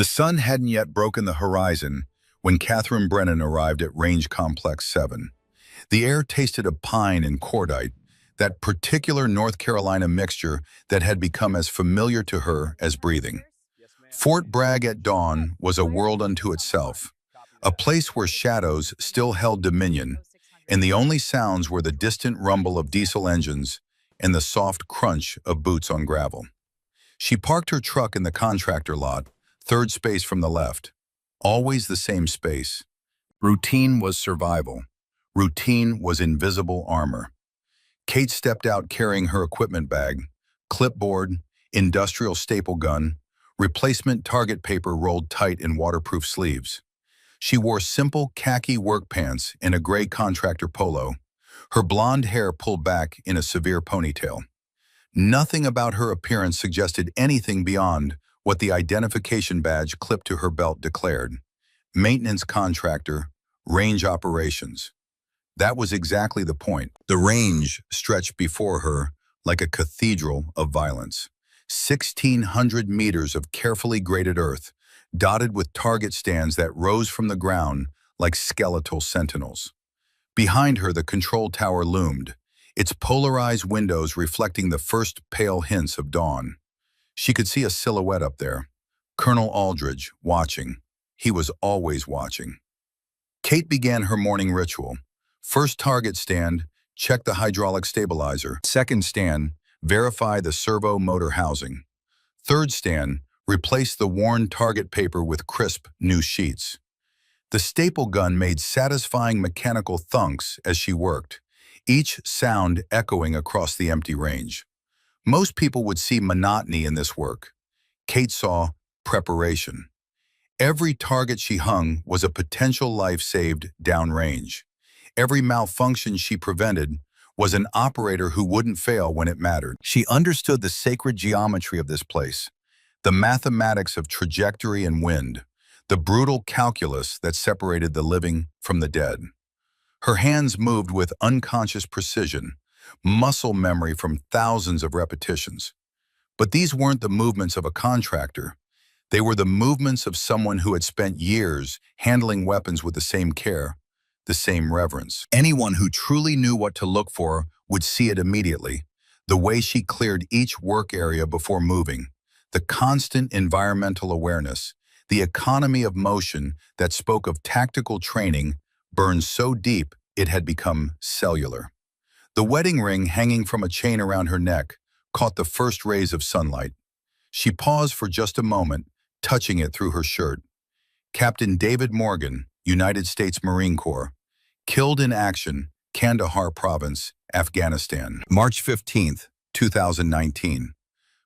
The sun hadn't yet broken the horizon when Catherine Brennan arrived at Range Complex 7. The air tasted of pine and cordite, that particular North Carolina mixture that had become as familiar to her as breathing. Fort Bragg at dawn was a world unto itself, a place where shadows still held dominion, and the only sounds were the distant rumble of diesel engines and the soft crunch of boots on gravel. She parked her truck in the contractor lot, third space from the left. Always the same space. Routine was survival. Routine was invisible armor. Kate stepped out carrying her equipment bag, clipboard, industrial staple gun, replacement target paper rolled tight in waterproof sleeves. She wore simple khaki work pants and a gray contractor polo, her blonde hair pulled back in a severe ponytail. Nothing about her appearance suggested anything beyond what the identification badge clipped to her belt declared: maintenance contractor, range operations. That was exactly the point. The range stretched before her like a cathedral of violence. 1,600 meters of carefully graded earth, dotted with target stands that rose from the ground like skeletal sentinels. Behind her, the control tower loomed, its polarized windows reflecting the first pale hints of dawn. She could see a silhouette up there, Colonel Aldridge, watching. He was always watching. Kate began her morning ritual. First target stand, check the hydraulic stabilizer. Second stand, verify the servo motor housing. Third stand, replace the worn target paper with crisp new sheets. The staple gun made satisfying mechanical thunks as she worked, each sound echoing across the empty range. Most people would see monotony in this work. Kate saw preparation. Every target she hung was a potential life saved downrange. Every malfunction she prevented was an operator who wouldn't fail when it mattered. She understood the sacred geometry of this place, the mathematics of trajectory and wind, the brutal calculus that separated the living from the dead. Her hands moved with unconscious precision, muscle memory from thousands of repetitions. But these weren't the movements of a contractor. They were the movements of someone who had spent years handling weapons with the same care, the same reverence. Anyone who truly knew what to look for would see it immediately. The way she cleared each work area before moving, the constant environmental awareness, the economy of motion that spoke of tactical training burned so deep it had become cellular. The wedding ring hanging from a chain around her neck caught the first rays of sunlight. She paused for just a moment, touching it through her shirt. Captain David Morgan, United States Marine Corps, killed in action, Kandahar Province, Afghanistan, March 15th, 2019.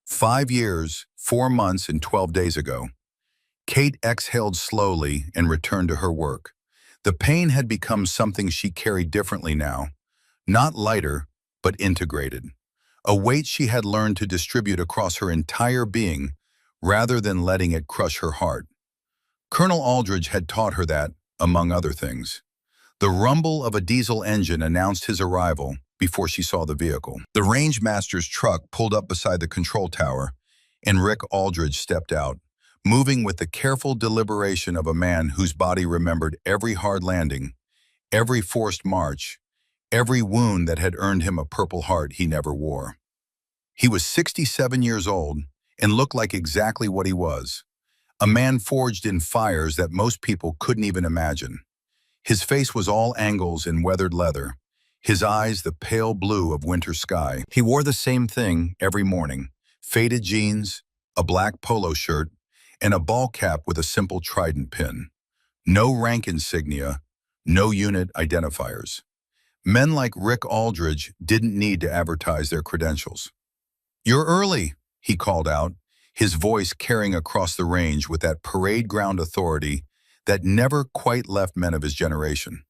5 years, 4 months, and 12 days ago. Kate exhaled slowly and returned to her work. The pain had become something she carried differently now, not lighter, but integrated. A weight she had learned to distribute across her entire being rather than letting it crush her heart. Colonel Aldridge had taught her that, among other things. The rumble of a diesel engine announced his arrival before she saw the vehicle. The range master's truck pulled up beside the control tower, and Rick Aldridge stepped out, moving with the careful deliberation of a man whose body remembered every hard landing, every forced march, every wound that had earned him a Purple Heart he never wore. He was 67 years old and looked like exactly what he was, a man forged in fires that most people couldn't even imagine. His face was all angles and weathered leather, his eyes the pale blue of winter sky. He wore the same thing every morning: faded jeans, a black polo shirt, and a ball cap with a simple trident pin. No rank insignia, no unit identifiers. Men like Rick Aldridge didn't need to advertise their credentials. "You're early," he called out, his voice carrying across the range with that parade ground authority that never quite left men of his generation.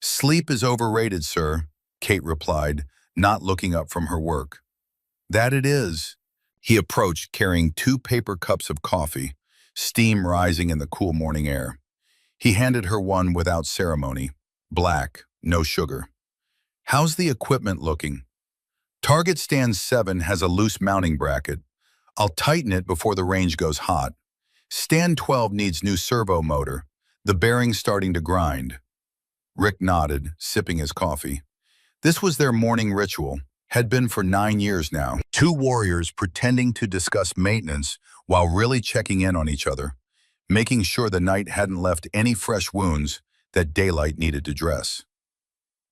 "Sleep is overrated, sir," Kate replied, not looking up from her work. "That it is." He approached carrying 2 paper cups of coffee, steam rising in the cool morning air. He handed her one without ceremony, black, no sugar. "How's the equipment looking?" "Target stand 7 has a loose mounting bracket. I'll tighten it before the range goes hot. Stand 12 needs new servo motor. The bearing's starting to grind. Rick nodded, sipping his coffee. This was their morning ritual, had been for 9 years now. Two warriors pretending to discuss maintenance while really checking in on each other, making sure the night hadn't left any fresh wounds that daylight needed to dress.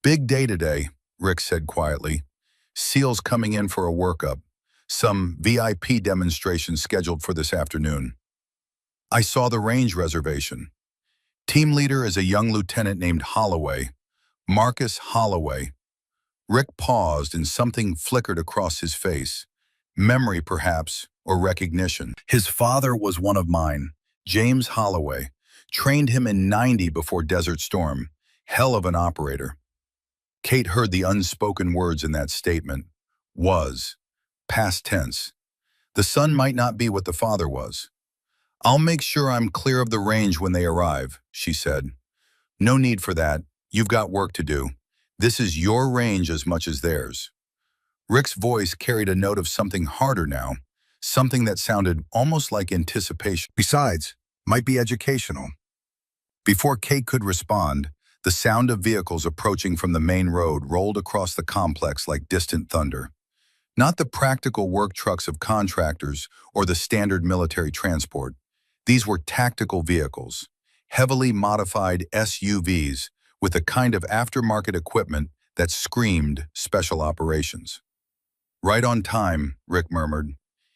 Big day today, Rick said quietly. SEALs coming in for a workup. Some VIP demonstration scheduled for this afternoon. I saw the range reservation. Team leader is a young lieutenant named Holloway, Marcus Holloway. Rick paused and something flickered across his face. Memory, perhaps, or recognition. His father was one of mine, James Holloway. Trained him in '90 before Desert Storm. Hell of an operator. Kate heard the unspoken words in that statement. Was. Past tense. The son might not be what the father was. I'll make sure I'm clear of the range when they arrive, she said. No need for that. You've got work to do. This is your range as much as theirs. Rick's voice carried a note of something harder now, something that sounded almost like anticipation. Besides, might be educational. Before Kate could respond, the sound of vehicles approaching from the main road rolled across the complex like distant thunder. Not the practical work trucks of contractors or the standard military transport. These were tactical vehicles, heavily modified SUVs with a kind of aftermarket equipment that screamed special operations. Right on time, Rick murmured.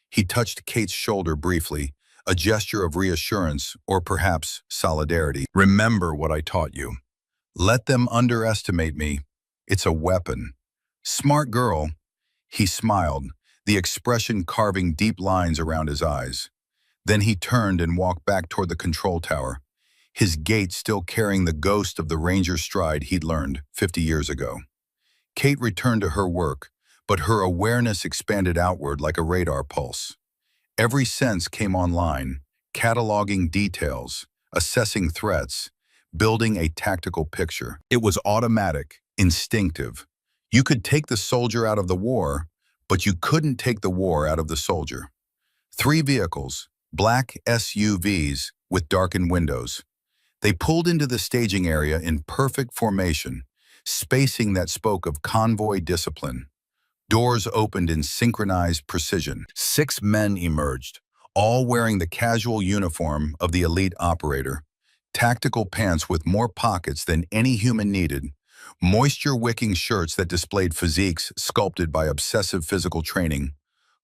He touched Kate's shoulder briefly, a gesture of reassurance or perhaps solidarity. Remember what I taught you. Let them underestimate me. It's a weapon. Smart girl. He smiled, the expression carving deep lines around his eyes. Then he turned and walked back toward the control tower, his gait still carrying the ghost of the ranger stride he'd learned 50 years ago. Kate returned to her work, but her awareness expanded outward like a radar pulse. Every sense came online, cataloging details, assessing threats, building a tactical picture. It was automatic, instinctive. You could take the soldier out of the war, but you couldn't take the war out of the soldier. 3 vehicles, black SUVs with darkened windows. They pulled into the staging area in perfect formation, spacing that spoke of convoy discipline. Doors opened in synchronized precision. 6 men emerged, all wearing the casual uniform of the elite operator. Tactical pants with more pockets than any human needed, moisture-wicking shirts that displayed physiques sculpted by obsessive physical training,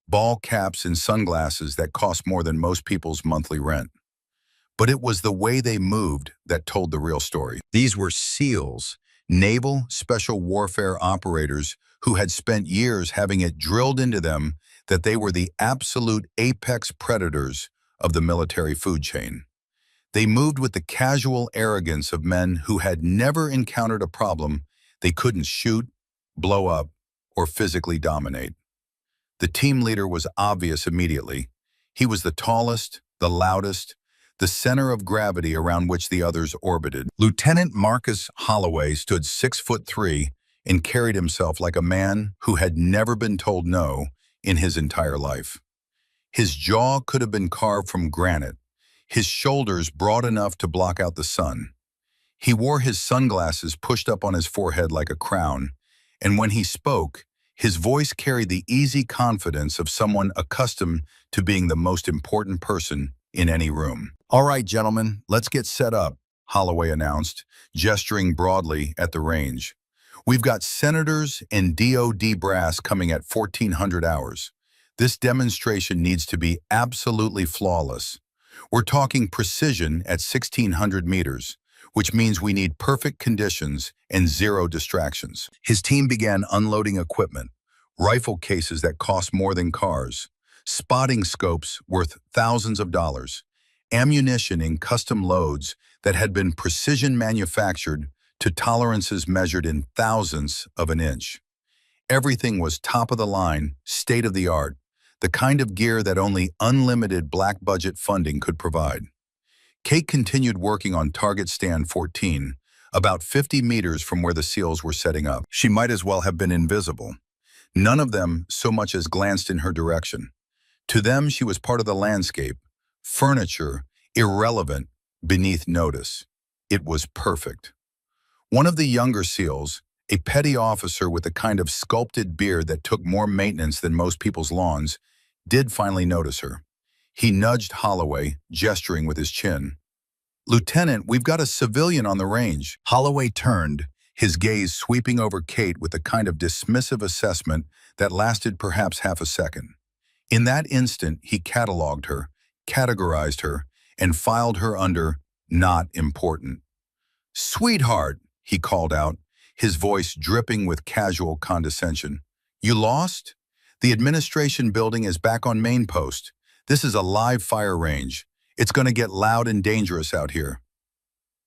ball caps and sunglasses that cost more than most people's monthly rent. But it was the way they moved that told the real story. These were SEALs, naval special warfare operators who had spent years having it drilled into them that they were the absolute apex predators of the military food chain. They moved with the casual arrogance of men who had never encountered a problem they couldn't shoot, blow up, or physically dominate. The team leader was obvious immediately. He was the tallest, the loudest, the center of gravity around which the others orbited. Lieutenant Marcus Holloway stood 6'3" and carried himself like a man who had never been told no in his entire life. His jaw could have been carved from granite, his shoulders broad enough to block out the sun. He wore his sunglasses pushed up on his forehead like a crown, and when he spoke, his voice carried the easy confidence of someone accustomed to being the most important person in any room. All right, gentlemen, let's get set up, Holloway announced, gesturing broadly at the range. We've got senators and DOD brass coming at 1400 hours. This demonstration needs to be absolutely flawless. We're talking precision at 1600 meters, which means we need perfect conditions and 0 distractions. His team began unloading equipment, rifle cases that cost more than cars, spotting scopes worth thousands of dollars, ammunition in custom loads that had been precision manufactured to tolerances measured in thousandths of an inch. Everything was top of the line, state of the art, the kind of gear that only unlimited black budget funding could provide. Kate continued working on target stand 14, about 50 meters from where the SEALs were setting up. She might as well have been invisible. None of them so much as glanced in her direction. To them, she was part of the landscape, furniture irrelevant, beneath notice. It was perfect. One of the younger SEALs, a petty officer with a kind of sculpted beard that took more maintenance than most people's lawns, did finally notice her. He nudged Holloway, gesturing with his chin. "Lieutenant, we've got a civilian on the range." Holloway turned, his gaze sweeping over Kate with a kind of dismissive assessment that lasted perhaps half a second. In that instant, he cataloged her, categorized her, and filed her under "not important." "Sweetheart," he called out, his voice dripping with casual condescension. "You lost? The administration building is back on main post. This is a live fire range. It's going to get loud and dangerous out here."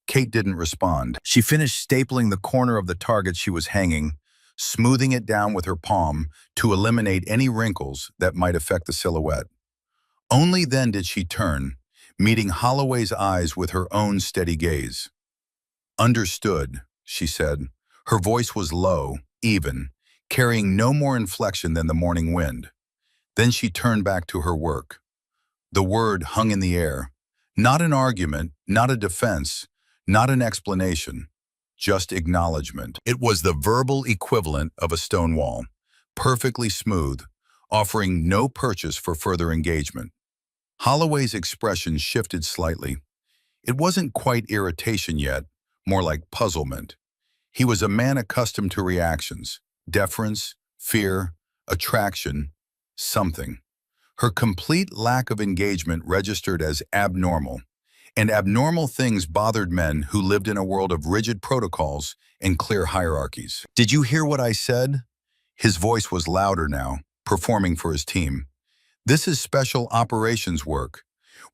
Kate didn't respond. She finished stapling the corner of the target she was hanging, smoothing it down with her palm to eliminate any wrinkles that might affect the silhouette. Only then did she turn, meeting Holloway's eyes with her own steady gaze. "Understood," she said. Her voice was low, even, carrying no more inflection than the morning wind. Then she turned back to her work. The word hung in the air. Not an argument, not a defense, not an explanation, just acknowledgement. It was the verbal equivalent of a stone wall, perfectly smooth, offering no purchase for further engagement. Holloway's expression shifted slightly. It wasn't quite irritation yet, more like puzzlement. He was a man accustomed to reactions, deference, fear, attraction, something. Her complete lack of engagement registered as abnormal, and abnormal things bothered men who lived in a world of rigid protocols and clear hierarchies. "Did you hear what I said?" His voice was louder now, performing for his team. "This is special operations work.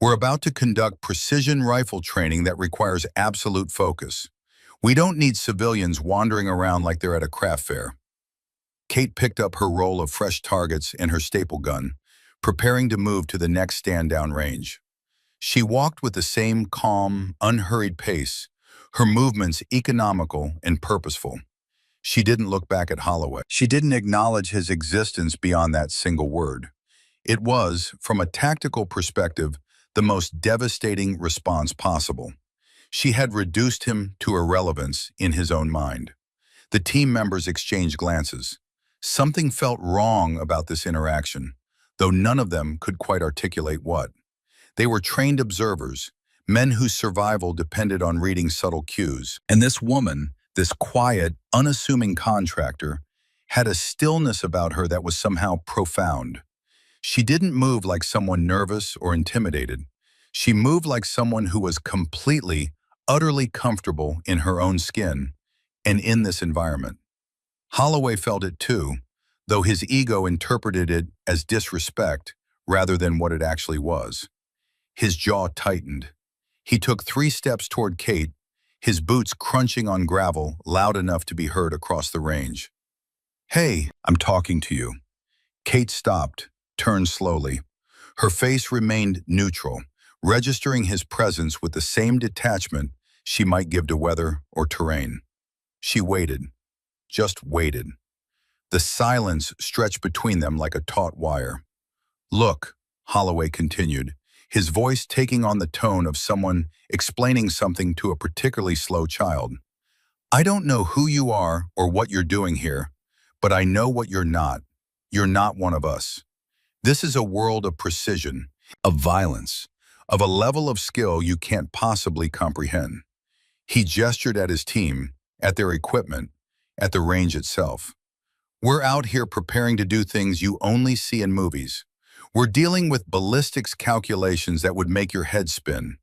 We're about to conduct precision rifle training that requires absolute focus. We don't need civilians wandering around like they're at a craft fair." Kate picked up her roll of fresh targets and her staple gun, preparing to move to the next stand-down range. She walked with the same calm, unhurried pace, her movements economical and purposeful. She didn't look back at Holloway. She didn't acknowledge his existence beyond that single word. It was, from a tactical perspective, the most devastating response possible. She had reduced him to irrelevance in his own mind. The team members exchanged glances. Something felt wrong about this interaction, though none of them could quite articulate what. They were trained observers, men whose survival depended on reading subtle cues. And this woman, this quiet, unassuming contractor, had a stillness about her that was somehow profound. She didn't move like someone nervous or intimidated. She moved like someone who was completely, utterly comfortable in her own skin and in this environment. Holloway felt it too, though his ego interpreted it as disrespect rather than what it actually was. His jaw tightened. He took 3 steps toward Kate, his boots crunching on gravel loud enough to be heard across the range. "Hey, I'm talking to you." Kate stopped, turned slowly. Her face remained neutral, registering his presence with the same detachment she might give to weather or terrain. She waited, just waited. The silence stretched between them like a taut wire. "Look," Holloway continued, his voice taking on the tone of someone explaining something to a particularly slow child. "I don't know who you are or what you're doing here, but I know what you're not. You're not one of us. This is a world of precision, of violence, of a level of skill you can't possibly comprehend." He gestured at his team, at their equipment, at the range itself. "We're out here preparing to do things you only see in movies. We're dealing with ballistics calculations that would make your head spin,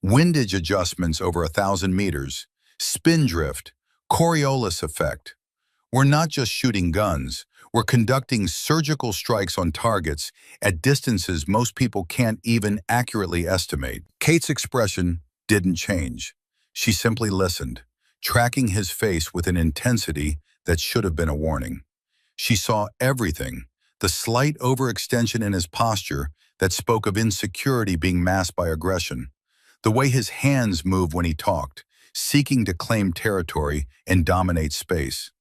windage adjustments over 1,000 meters, spin drift, Coriolis effect. We're not just shooting guns, we're conducting surgical strikes on targets at distances most people can't even accurately estimate." Kate's expression didn't change. She simply listened, tracking his face with an intensity that should have been a warning. She saw everything, the slight overextension in his posture that spoke of insecurity being masked by aggression, the way his hands moved when he talked, seeking to claim territory and dominate space,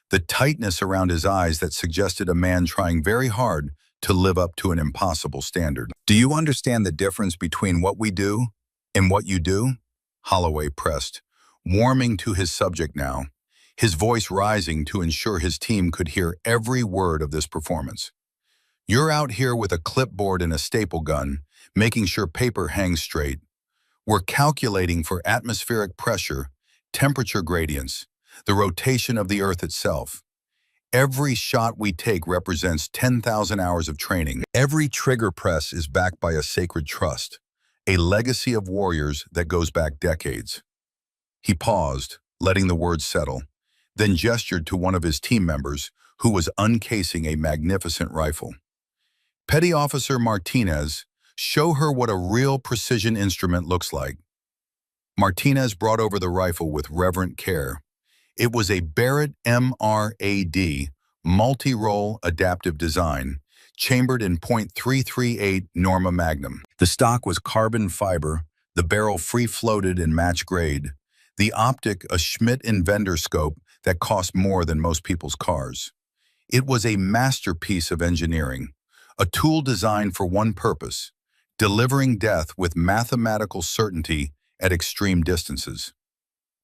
the tightness around his eyes that suggested a man trying very hard to live up to an impossible standard. "Do you understand the difference between what we do "And what you do?" Holloway pressed, warming to his subject now, his voice rising to ensure his team could hear every word of this performance. "You're out here with a clipboard and a staple gun, making sure paper hangs straight. We're calculating for atmospheric pressure, temperature gradients, the rotation of the Earth itself. Every shot we take represents 10,000 hours of training. Every trigger press is backed by a sacred trust, a legacy of warriors that goes back decades." He paused, letting the words settle, then gestured to one of his team members who was uncasing a magnificent rifle. "Petty Officer Martinez, show her what a real precision instrument looks like." Martinez brought over the rifle with reverent care. It was a Barrett MRAD, multi-role adaptive design, chambered in .338 Norma Magnum. The stock was carbon fiber, the barrel free-floated in match grade, the optic a Schmidt Inventor scope that cost more than most people's cars. It was a masterpiece of engineering, a tool designed for one purpose: delivering death with mathematical certainty at extreme distances.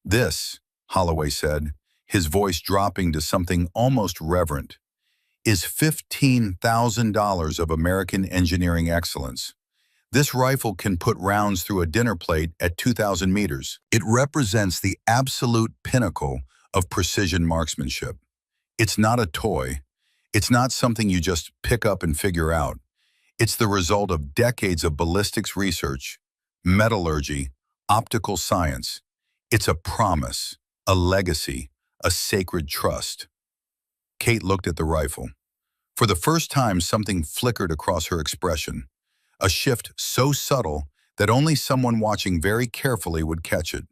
"This," Holloway said, his voice dropping to something almost reverent, "is $15,000 of American engineering excellence. This rifle can put rounds through a dinner plate at 2,000 meters. It represents the absolute pinnacle of precision marksmanship. It's not a toy. It's not something you just pick up and figure out. It's the result of decades of ballistics research, metallurgy, optical science. It's a promise, a legacy, a sacred trust." Kate looked at the rifle. For the first time, something flickered across her expression, a shift so subtle that only someone watching very carefully would catch it.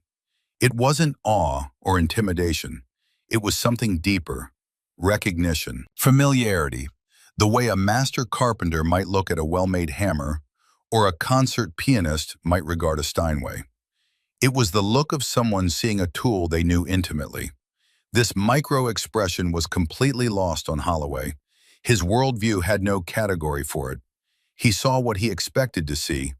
It wasn't awe or intimidation. It was something deeper: recognition, familiarity, the way a master carpenter might look at a well-made hammer or a concert pianist might regard a Steinway. It was the look of someone seeing a tool they knew intimately. This micro-expression was completely lost on Holloway. His worldview had no category for it. He saw what he expected to see: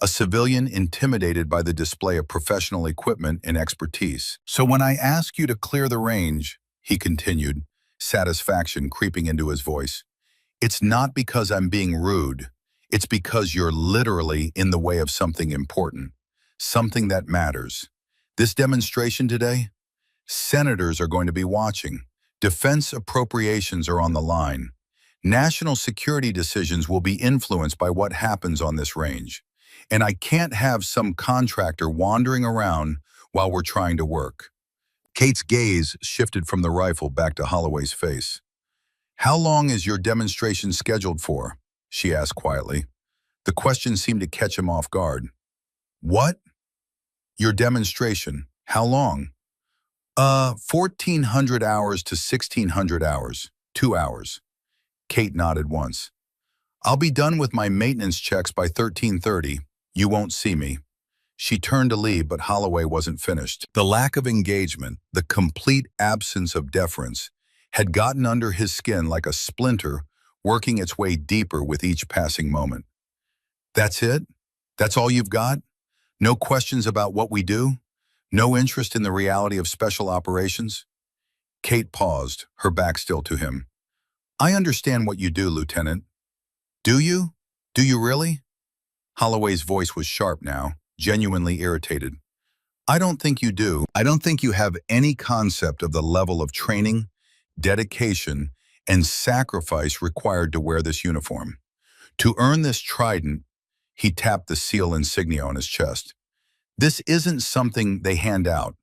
a civilian intimidated by the display of professional equipment and expertise. "So when I ask you to clear the range," he continued, satisfaction creeping into his voice, "it's not because I'm being rude. It's because you're literally in the way of something important, something that matters. This demonstration today, senators are going to be watching. Defense appropriations are on the line. National security decisions will be influenced by what happens on this range. And I can't have some contractor wandering around while we're trying to work." Kate's gaze shifted from the rifle back to Holloway's face. "How long is your demonstration scheduled for?" she asked quietly. The question seemed to catch him off guard. "What?" "Your demonstration. How long?" 1,400 hours to 1,600 hours. 2 hours. Kate nodded once. "I'll be done with my maintenance checks by 13:30. You won't see me." She turned to leave, but Holloway wasn't finished. The lack of engagement, the complete absence of deference, had gotten under his skin like a splinter, working its way deeper with each passing moment. "That's it? That's all you've got? No questions about what we do? No interest in the reality of special operations?" Kate paused, her back still to him. "I understand what you do, Lieutenant." "Do you? Do you really?" Holloway's voice was sharp now, genuinely irritated. "I don't think you do. I don't think you have any concept of the level of training, dedication, and sacrifice required to wear this uniform. To earn this trident," he tapped the seal insignia on his chest, "this isn't something they hand out.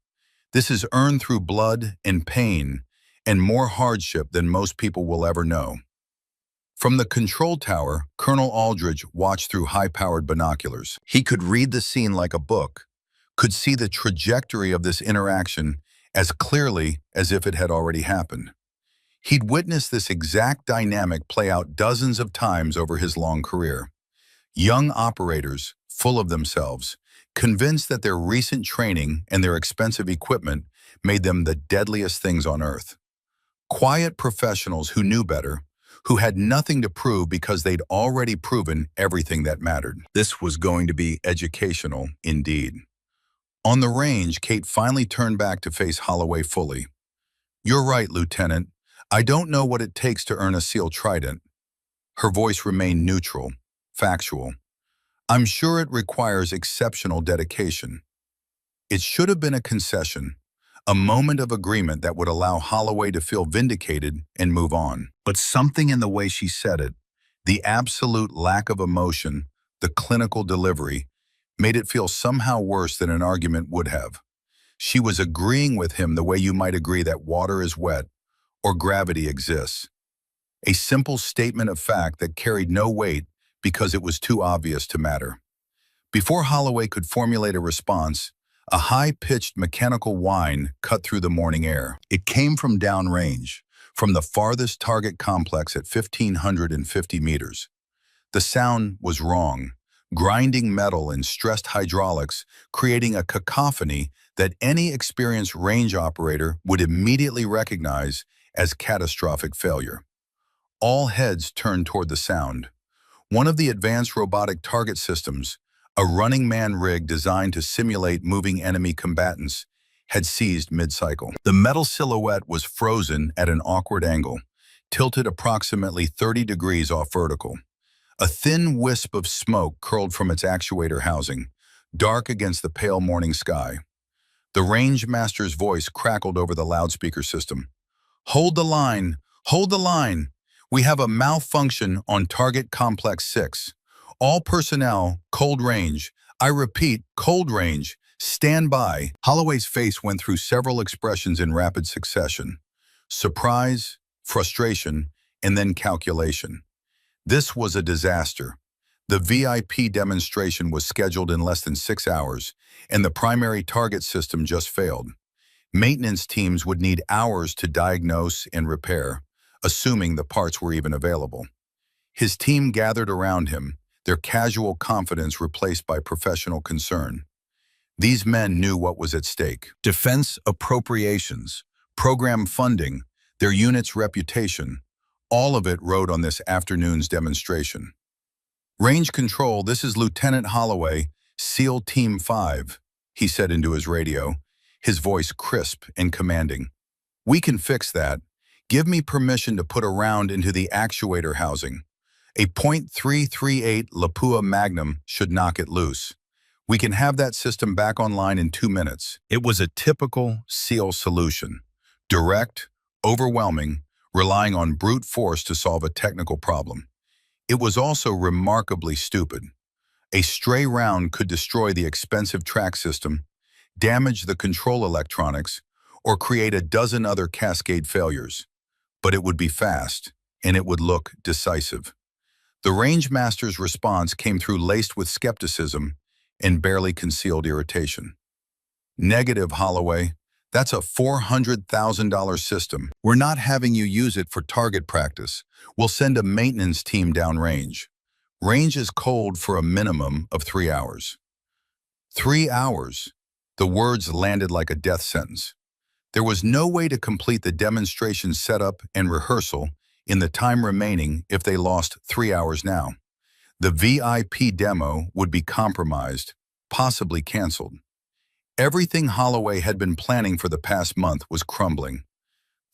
This is earned through blood and pain and more hardship than most people will ever know." From the control tower, Colonel Aldridge watched through high-powered binoculars. He could read the scene like a book, could see the trajectory of this interaction as clearly as if it had already happened. He'd witnessed this exact dynamic play out dozens of times over his long career. Young operators, full of themselves, convinced that their recent training and their expensive equipment made them the deadliest things on Earth. Quiet professionals who knew better, who had nothing to prove because they'd already proven everything that mattered. This was going to be educational indeed. On the range, Kate finally turned back to face Holloway fully. "You're right, Lieutenant. I don't know what it takes to earn a SEAL trident." Her voice remained neutral, factual. "I'm sure it requires exceptional dedication." It should have been a concession, a moment of agreement that would allow Holloway to feel vindicated and move on. But something in the way she said it, the absolute lack of emotion, the clinical delivery, made it feel somehow worse than an argument would have. She was agreeing with him the way you might agree that water is wet or gravity exists. A simple statement of fact that carried no weight because it was too obvious to matter. Before Holloway could formulate a response, a high-pitched mechanical whine cut through the morning air. It came from downrange, from the farthest target complex at 1,550 meters. The sound was wrong, grinding metal and stressed hydraulics, creating a cacophony that any experienced range operator would immediately recognize as catastrophic failure. All heads turned toward the sound. One of the advanced robotic target systems, a running man rig designed to simulate moving enemy combatants, had seized mid-cycle. The metal silhouette was frozen at an awkward angle, tilted approximately 30 degrees off vertical. A thin wisp of smoke curled from its actuator housing, dark against the pale morning sky. The range master's voice crackled over the loudspeaker system. "Hold the line! Hold the line! We have a malfunction on Target Complex 6. All personnel, cold range. I repeat, cold range. Stand by." Holloway's face went through several expressions in rapid succession. Surprise, frustration, and then calculation. This was a disaster. The VIP demonstration was scheduled in less than 6 hours, and the primary target system just failed. Maintenance teams would need hours to diagnose and repair, assuming the parts were even available. His team gathered around him, their casual confidence replaced by professional concern. These men knew what was at stake. Defense appropriations, program funding, their unit's reputation, all of it rode on this afternoon's demonstration. "Range Control, this is Lieutenant Holloway, SEAL Team 5, he said into his radio, his voice crisp and commanding. "We can fix that. Give me permission to put a round into the actuator housing. A .338 Lapua Magnum should knock it loose. We can have that system back online in 2 minutes." It was a typical SEAL solution. Direct, overwhelming, relying on brute force to solve a technical problem. It was also remarkably stupid. A stray round could destroy the expensive track system, damage the control electronics, or create a dozen other cascade failures. But it would be fast, and it would look decisive. The range master's response came through laced with skepticism and barely concealed irritation. "Negative, Holloway. That's a $400,000 system. We're not having you use it for target practice. We'll send a maintenance team downrange. Range is cold for a minimum of 3 hours." 3 hours. The words landed like a death sentence. There was no way to complete the demonstration setup and rehearsal in the time remaining if they lost 3 hours now. The VIP demo would be compromised, possibly canceled. Everything Holloway had been planning for the past month was crumbling.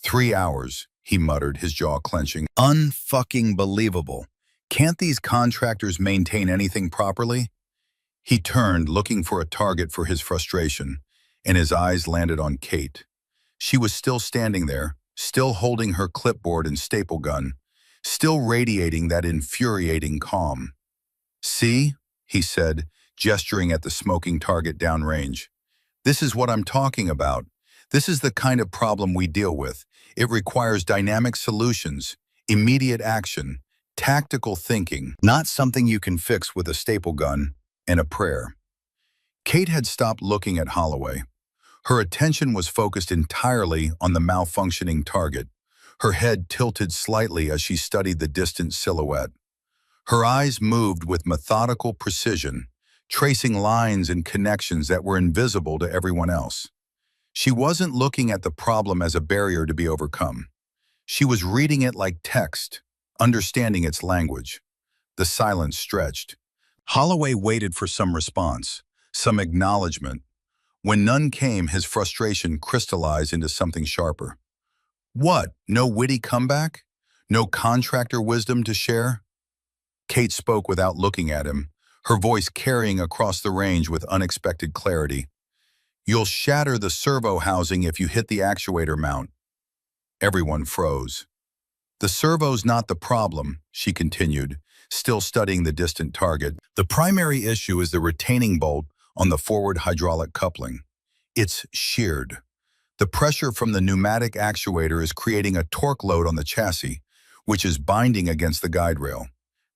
3 hours, he muttered, his jaw clenching. Unfucking believable. Can't these contractors maintain anything properly? He turned, looking for a target for his frustration, and his eyes landed on Kate. She was still standing there, still holding her clipboard and staple gun, still radiating that infuriating calm. "See?" he said, gesturing at the smoking target downrange. "This is what I'm talking about. This is the kind of problem we deal with. It requires dynamic solutions, immediate action, tactical thinking, not something you can fix with a staple gun and a prayer." Kate had stopped looking at Holloway. Her attention was focused entirely on the malfunctioning target, her head tilted slightly as she studied the distant silhouette. Her eyes moved with methodical precision, tracing lines and connections that were invisible to everyone else. She wasn't looking at the problem as a barrier to be overcome. She was reading it like text, understanding its language. The silence stretched. Holloway waited for some response, some acknowledgement. When none came, his frustration crystallized into something sharper. What? No witty comeback? No contractor wisdom to share? Kate spoke without looking at him, her voice carrying across the range with unexpected clarity. You'll shatter the servo housing if you hit the actuator mount. Everyone froze. The servo's not the problem, she continued, still studying the distant target. The primary issue is the retaining bolt on the forward hydraulic coupling. It's sheared. The pressure from the pneumatic actuator is creating a torque load on the chassis, which is binding against the guide rail.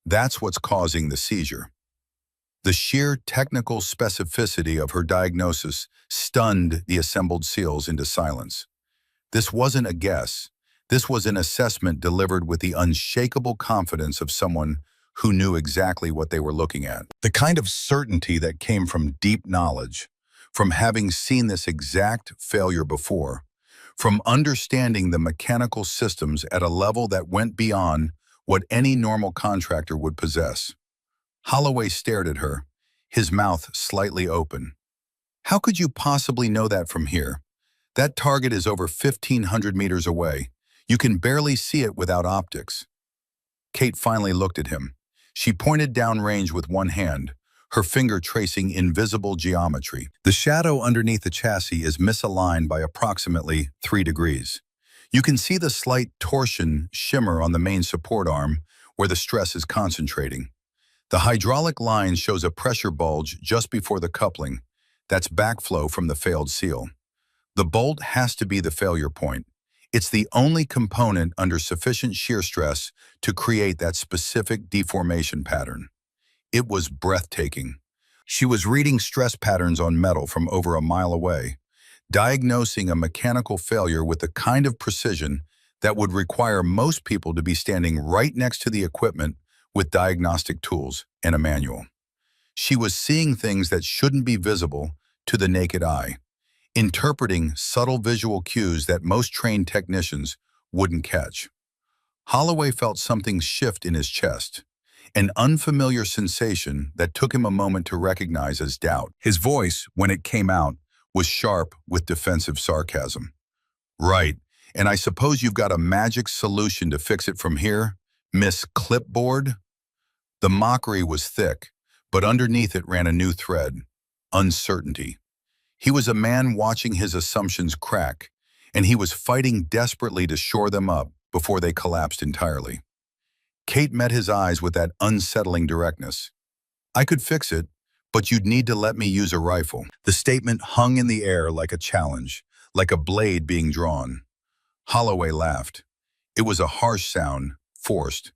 That's what's causing the seizure. The sheer technical specificity of her diagnosis stunned the assembled SEALs into silence. This wasn't a guess. This was an assessment delivered with the unshakable confidence of someone who knew exactly what they were looking at. The kind of certainty that came from deep knowledge, from having seen this exact failure before, from understanding the mechanical systems at a level that went beyond what any normal contractor would possess. Holloway stared at her, his mouth slightly open. How could you possibly know that from here? That target is over 1,500 meters away. You can barely see it without optics. Kate finally looked at him. She pointed downrange with one hand, her finger tracing invisible geometry. The shadow underneath the chassis is misaligned by approximately 3 degrees. You can see the slight torsion shimmer on the main support arm where the stress is concentrating. The hydraulic line shows a pressure bulge just before the coupling. That's backflow from the failed seal. The bolt has to be the failure point. It's the only component under sufficient shear stress to create that specific deformation pattern. It was breathtaking. She was reading stress patterns on metal from over a mile away, diagnosing a mechanical failure with the kind of precision that would require most people to be standing right next to the equipment with diagnostic tools and a manual. She was seeing things that shouldn't be visible to the naked eye, interpreting subtle visual cues that most trained technicians wouldn't catch. Holloway felt something shift in his chest, an unfamiliar sensation that took him a moment to recognize as doubt. His voice, when it came out, was sharp with defensive sarcasm. Right, and I suppose you've got a magic solution to fix it from here, Miss Clipboard? The mockery was thick, but underneath it ran a new thread: uncertainty. He was a man watching his assumptions crack, and he was fighting desperately to shore them up before they collapsed entirely. Kate met his eyes with that unsettling directness. I could fix it, but you'd need to let me use a rifle. The statement hung in the air like a challenge, like a blade being drawn. Holloway laughed. It was a harsh sound, forced.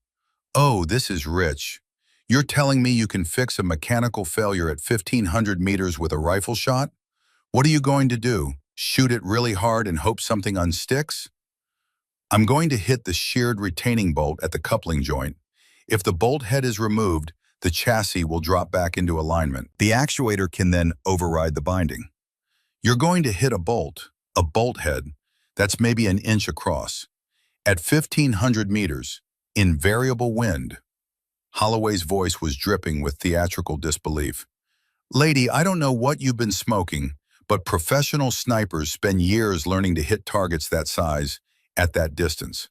Oh, this is rich. You're telling me you can fix a mechanical failure at 1,500 meters with a rifle shot? What are you going to do? Shoot it really hard and hope something unsticks? I'm going to hit the sheared retaining bolt at the coupling joint. If the bolt head is removed, the chassis will drop back into alignment. The actuator can then override the binding. You're going to hit a bolt head, that's maybe an inch across. At 1,500 meters, in variable wind. Holloway's voice was dripping with theatrical disbelief. Lady, I don't know what you've been smoking, but professional snipers spend years learning to hit targets that size, at that distance,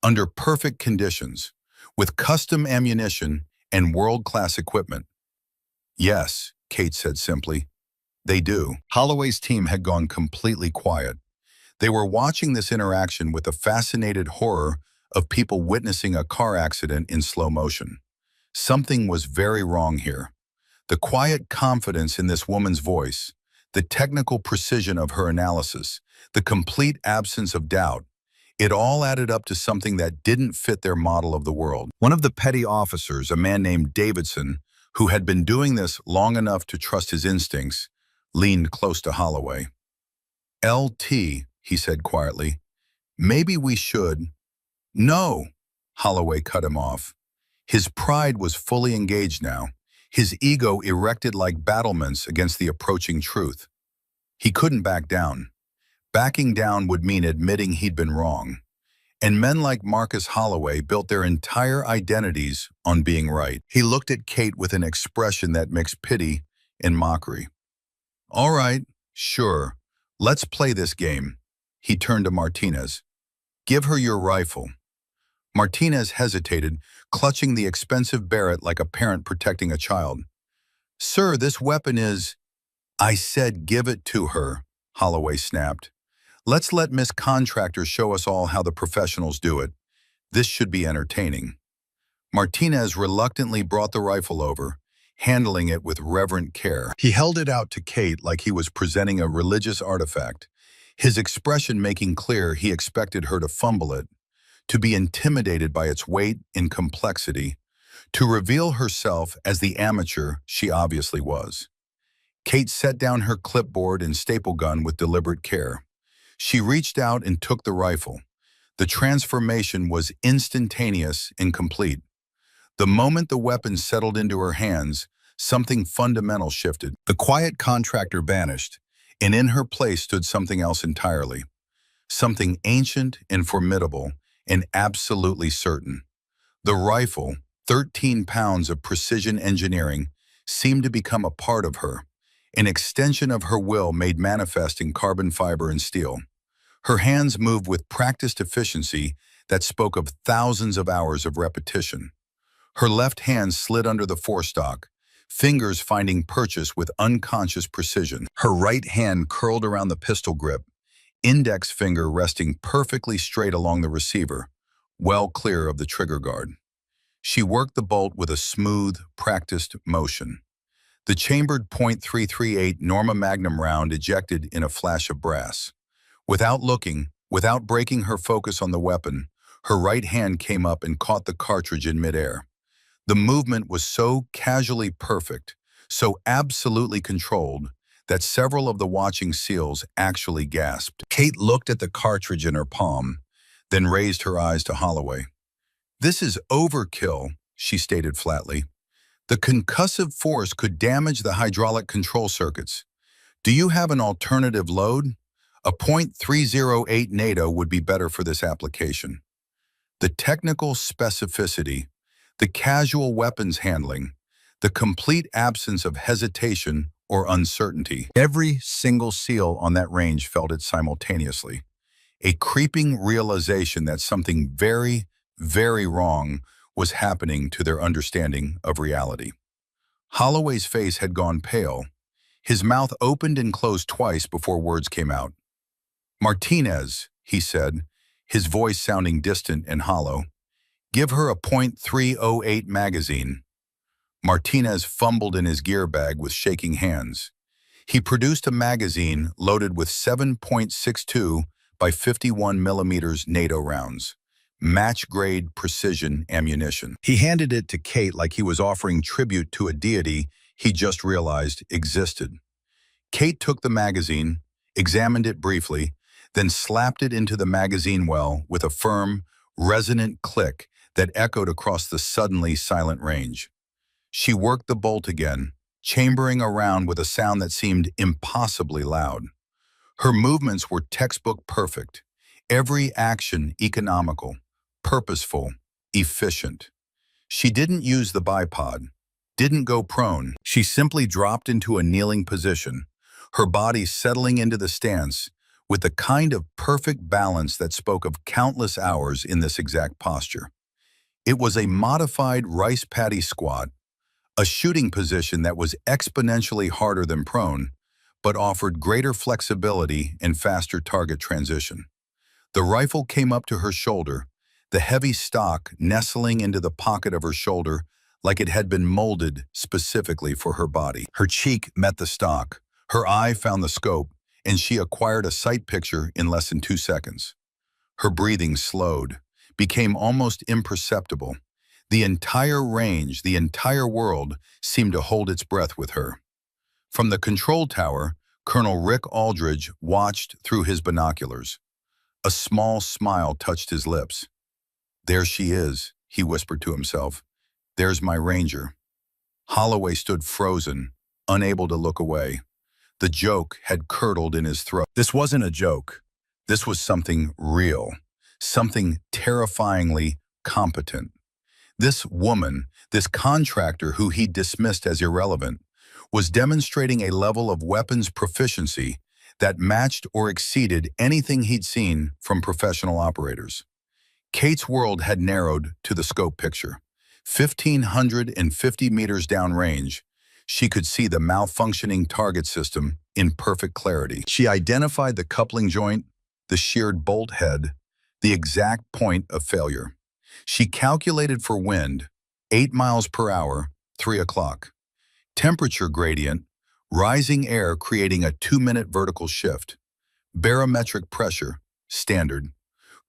under perfect conditions, with custom ammunition and world-class equipment. Yes, Kate said simply. They do. Holloway's team had gone completely quiet. They were watching this interaction with the fascinated horror of people witnessing a car accident in slow motion. Something was very wrong here. The quiet confidence in this woman's voice, the technical precision of her analysis, the complete absence of doubt, it all added up to something that didn't fit their model of the world. One of the petty officers, a man named Davidson, who had been doing this long enough to trust his instincts, leaned close to Holloway. LT, he said quietly, maybe we should. No, Holloway cut him off. His pride was fully engaged now, his ego erected like battlements against the approaching truth. He couldn't back down. Backing down would mean admitting he'd been wrong. And men like Marcus Holloway built their entire identities on being right. He looked at Kate with an expression that mixed pity and mockery. All right, sure, let's play this game. He turned to Martinez. Give her your rifle. Martinez hesitated, clutching the expensive Barrett like a parent protecting a child. Sir, this weapon is... I said give it to her, Holloway snapped. Let's let Miss Contractor show us all how the professionals do it. This should be entertaining. Martinez reluctantly brought the rifle over, handling it with reverent care. He held it out to Kate like he was presenting a religious artifact, his expression making clear he expected her to fumble it, to be intimidated by its weight and complexity, to reveal herself as the amateur she obviously was. Kate set down her clipboard and staple gun with deliberate care. She reached out and took the rifle. The transformation was instantaneous and complete. The moment the weapon settled into her hands, something fundamental shifted. The quiet contractor vanished, and in her place stood something else entirely. Something ancient and formidable and absolutely certain. The rifle, 13 pounds of precision engineering, seemed to become a part of her, an extension of her will made manifest in carbon fiber and steel. Her hands moved with practiced efficiency that spoke of thousands of hours of repetition. Her left hand slid under the forestock, fingers finding purchase with unconscious precision. Her right hand curled around the pistol grip, index finger resting perfectly straight along the receiver, well clear of the trigger guard. She worked the bolt with a smooth, practiced motion. The chambered .338 Norma Magnum round ejected in a flash of brass. Without looking, without breaking her focus on the weapon, her right hand came up and caught the cartridge in midair. The movement was so casually perfect, so absolutely controlled, that several of the watching SEALs actually gasped. Kate looked at the cartridge in her palm, then raised her eyes to Holloway. This is overkill, she stated flatly. The concussive force could damage the hydraulic control circuits. Do you have an alternative load? A .308 NATO would be better for this application. The technical specificity, the casual weapons handling, the complete absence of hesitation or uncertainty. Every single SEAL on that range felt it simultaneously. A creeping realization that something very, very wrong was happening to their understanding of reality. Holloway's face had gone pale. His mouth opened and closed twice before words came out. Martinez, he said, his voice sounding distant and hollow. Give her a .308 magazine. Martinez fumbled in his gear bag with shaking hands. He produced a magazine loaded with 7.62 by 51 millimeters NATO rounds. Match-grade precision ammunition. He handed it to Kate like he was offering tribute to a deity he just realized existed. Kate took the magazine, examined it briefly, then slapped it into the magazine well with a firm, resonant click that echoed across the suddenly silent range. She worked the bolt again, chambering around with a sound that seemed impossibly loud. Her movements were textbook perfect, every action economical, purposeful, efficient. She didn't use the bipod, didn't go prone. She simply dropped into a kneeling position, her body settling into the stance with the kind of perfect balance that spoke of countless hours in this exact posture. It was a modified rice paddy squat, a shooting position that was exponentially harder than prone, but offered greater flexibility and faster target transition. The rifle came up to her shoulder, the heavy stock nestling into the pocket of her shoulder like it had been molded specifically for her body. Her cheek met the stock, her eye found the scope, and she acquired a sight picture in less than 2 seconds. Her breathing slowed, became almost imperceptible. The entire range, the entire world, seemed to hold its breath with her. From the control tower, Colonel Rick Aldridge watched through his binoculars. A small smile touched his lips. There she is, he whispered to himself. There's my Ranger. Holloway stood frozen, unable to look away. The joke had curdled in his throat. This wasn't a joke. This was something real. something terrifyingly competent. This woman, this contractor who he dismissed as irrelevant, was demonstrating a level of weapons proficiency that matched or exceeded anything he'd seen from professional operators. Kate's world had narrowed to the scope picture. 1,550 meters downrange, she could see the malfunctioning target system in perfect clarity. She identified the coupling joint, the sheared bolt head, the exact point of failure. She calculated for wind, 8 miles per hour, 3 o'clock. Temperature gradient, rising air creating a 2-minute vertical shift. Barometric pressure, standard.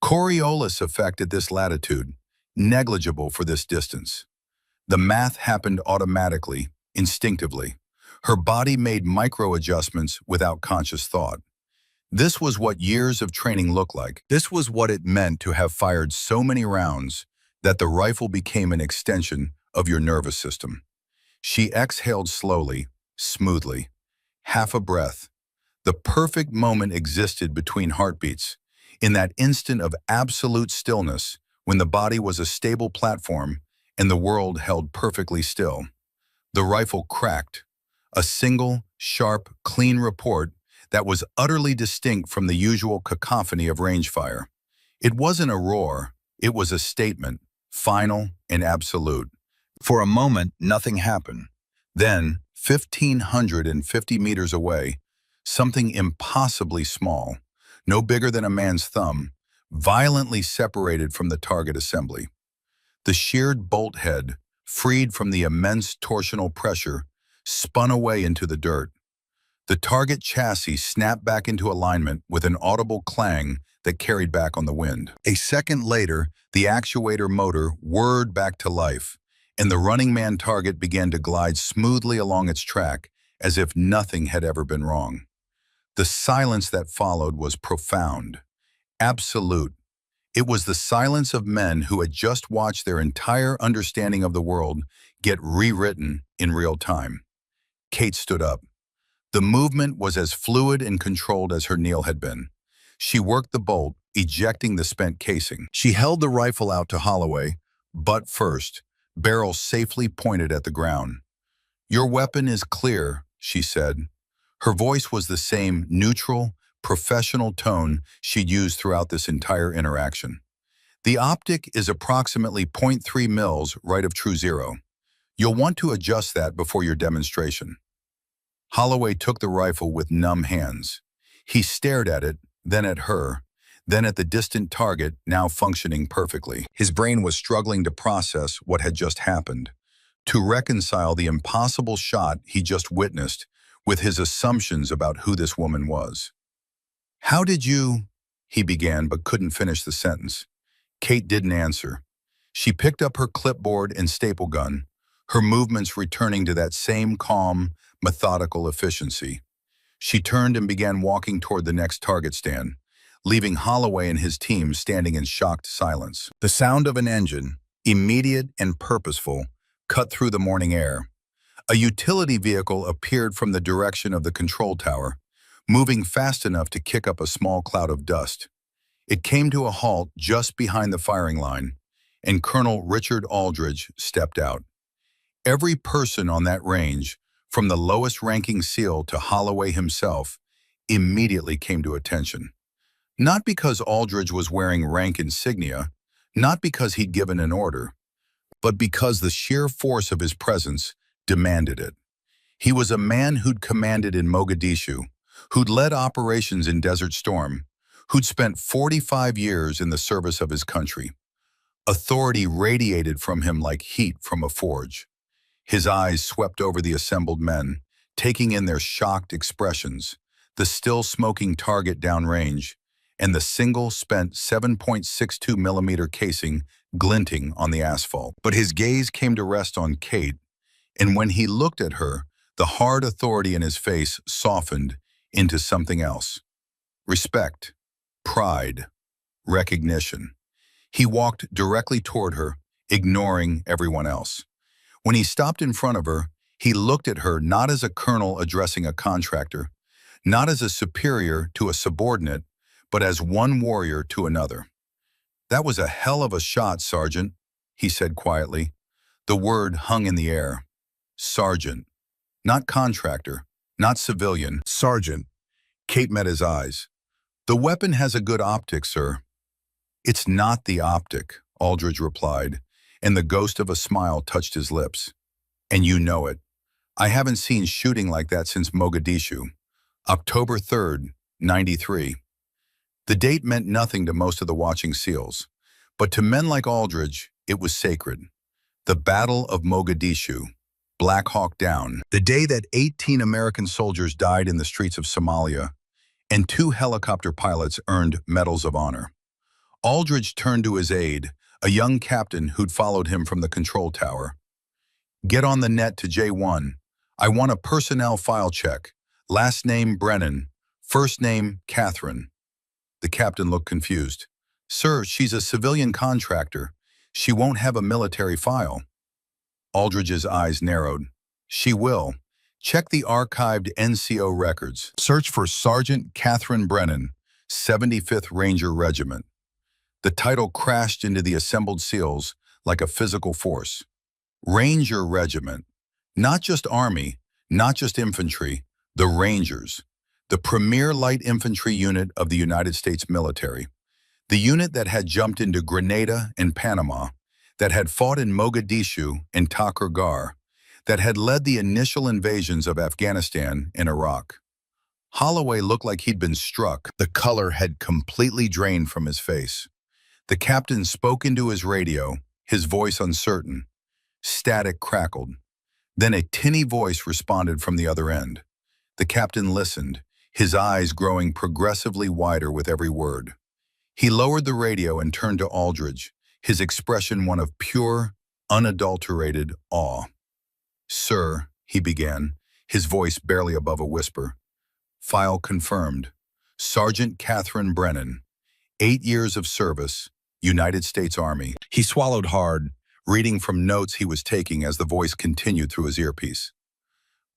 Coriolis effect at this latitude, negligible for this distance. The math happened automatically, instinctively. Her body made micro-adjustments without conscious thought. This was what years of training looked like. This was what it meant to have fired so many rounds that the rifle became an extension of your nervous system. She exhaled slowly, smoothly, half a breath. The perfect moment existed between heartbeats, in that instant of absolute stillness when the body was a stable platform and the world held perfectly still. The rifle cracked, a single, sharp, clean report that was utterly distinct from the usual cacophony of range-fire. It wasn't a roar, it was a statement, final and absolute. For a moment, nothing happened. Then, 1,550 meters away, something impossibly small, no bigger than a man's thumb, violently separated from the target assembly. The sheared bolt head, freed from the immense torsional pressure, spun away into the dirt. The target chassis snapped back into alignment with an audible clang that carried back on the wind. A second later, the actuator motor whirred back to life, and the running man target began to glide smoothly along its track as if nothing had ever been wrong. The silence that followed was profound, absolute. It was the silence of men who had just watched their entire understanding of the world get rewritten in real time. Kate stood up. The movement was as fluid and controlled as her kneel had been. She worked the bolt, ejecting the spent casing. She held the rifle out to Holloway, butt first, barrel safely pointed at the ground. "Your weapon is clear," she said. Her voice was the same neutral, professional tone she'd used throughout this entire interaction. "The optic is approximately 0.3 mils right of true zero. You'll want to adjust that before your demonstration." Holloway took the rifle with numb hands. He stared at it, then at her, then at the distant target now functioning perfectly. His brain was struggling to process what had just happened, to reconcile the impossible shot he just witnessed with his assumptions about who this woman was. "How did you—" he began but couldn't finish the sentence. Kate didn't answer. She picked up her clipboard and staple gun, her movements returning to that same calm, methodical efficiency. She turned and began walking toward the next target stand, leaving Holloway and his team standing in shocked silence. The sound of an engine, immediate and purposeful, cut through the morning air. A utility vehicle appeared from the direction of the control tower, moving fast enough to kick up a small cloud of dust. It came to a halt just behind the firing line, and Colonel Richard Aldridge stepped out. Every person on that range, from the lowest-ranking SEAL to Holloway himself, immediately came to attention. Not because Aldridge was wearing rank insignia, not because he'd given an order, but because the sheer force of his presence demanded it. He was a man who'd commanded in Mogadishu, who'd led operations in Desert Storm, who'd spent 45 years in the service of his country. Authority radiated from him like heat from a forge. His eyes swept over the assembled men, taking in their shocked expressions, the still smoking target downrange, and the single spent 7.62 millimeter casing glinting on the asphalt. But his gaze came to rest on Kate, and when he looked at her, the hard authority in his face softened into something else. Respect, pride, recognition. He walked directly toward her, ignoring everyone else. When he stopped in front of her, he looked at her not as a colonel addressing a contractor, not as a superior to a subordinate, but as one warrior to another. "That was a hell of a shot, Sergeant," he said quietly. The word hung in the air. Sergeant. Not contractor. Not civilian. Sergeant. Kate met his eyes. "The weapon has a good optic, sir." "It's not the optic," Aldridge replied, and the ghost of a smile touched his lips. "And you know it. I haven't seen shooting like that since Mogadishu. October 3rd, '93. The date meant nothing to most of the watching SEALs, but to men like Aldridge, it was sacred. The Battle of Mogadishu, Black Hawk Down, the day that 18 American soldiers died in the streets of Somalia, and 2 helicopter pilots earned Medals of Honor. Aldridge turned to his aide, a young captain who'd followed him from the control tower. "Get on the net to J1. I want a personnel file check. Last name Brennan, first name Catherine." The captain looked confused. "Sir, she's a civilian contractor. She won't have a military file." Aldridge's eyes narrowed. "She will. Check the archived NCO records. Search for Sergeant Catherine Brennan, 75th Ranger Regiment." The title crashed into the assembled SEALs like a physical force. Ranger Regiment. Not just Army, not just infantry, the Rangers. The premier light infantry unit of the United States military. The unit that had jumped into Grenada and Panama, that had fought in Mogadishu and Takur Ghar, that had led the initial invasions of Afghanistan and Iraq. Holloway looked like he'd been struck. The color had completely drained from his face. The captain spoke into his radio, his voice uncertain. Static crackled. Then a tinny voice responded from the other end. The captain listened, his eyes growing progressively wider with every word. He lowered the radio and turned to Aldridge, his expression one of pure, unadulterated awe. "Sir," he began, his voice barely above a whisper. "File confirmed. Sergeant Catherine Brennan, 8 years of service, United States Army." He swallowed hard, reading from notes he was taking as the voice continued through his earpiece.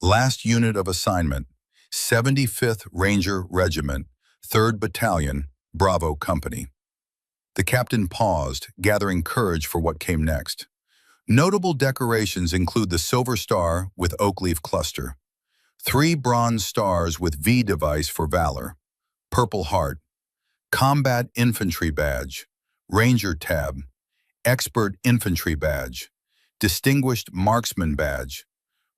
"Last unit of assignment, 75th Ranger Regiment, 3rd Battalion, Bravo Company." The captain paused, gathering courage for what came next. Notable decorations include the Silver Star with oak leaf cluster, 3 bronze stars with V device for valor, Purple Heart, Combat Infantry Badge, Ranger Tab, Expert Infantry Badge, Distinguished Marksman Badge,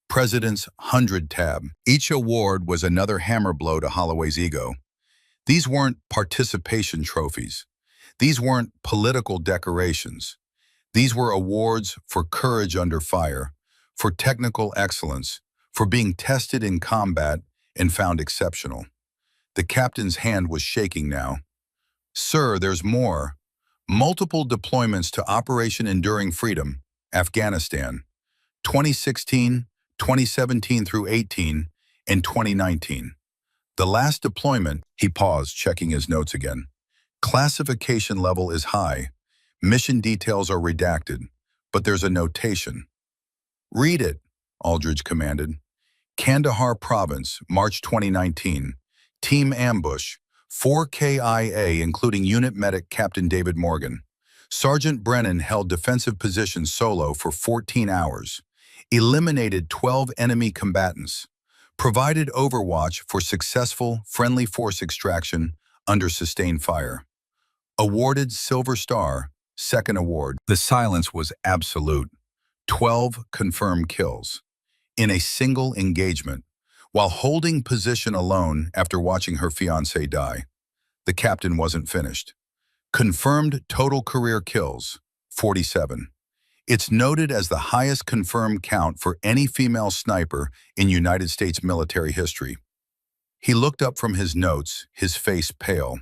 President's 100 Tab. Each award was another hammer blow to Holloway's ego. These weren't participation trophies. These weren't political decorations. These were awards for courage under fire, for technical excellence, for being tested in combat and found exceptional. The captain's hand was shaking now. "Sir, there's more. Multiple deployments to Operation Enduring Freedom, Afghanistan, 2016, 2017 through 18, and 2019. The last deployment," he paused, checking his notes again. "Classification level is high. Mission details are redacted, but there's a notation." "Read it," Aldridge commanded. "Kandahar Province, March 2019. Team Ambush, 4 KIA including Unit Medic Captain David Morgan. Sergeant Brennan held defensive positions solo for 14 hours. Eliminated 12 enemy combatants. Provided overwatch for successful friendly force extraction under sustained fire. Awarded Silver Star, 2nd award." The silence was absolute. 12 confirmed kills. In a single engagement, while holding position alone after watching her fiancé die. The captain wasn't finished. Confirmed total career kills, 47. It's noted as the highest confirmed count for any female sniper in United States military history. He looked up from his notes, his face pale.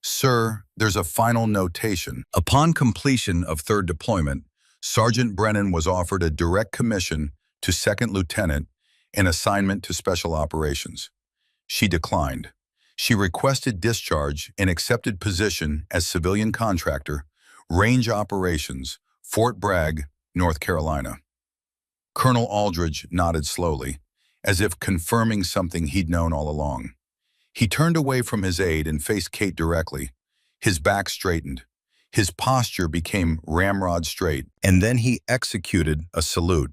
"Sir, there's a final notation." Upon completion of 3rd deployment, Sergeant Brennan was offered a direct commission to 2nd lieutenant and assignment to special operations. She declined. She requested discharge and accepted position as civilian contractor, range operations, Fort Bragg, North Carolina. Colonel Aldridge nodded slowly, as if confirming something he'd known all along. He turned away from his aide and faced Kate directly. His back straightened. His posture became ramrod straight, and then he executed a salute.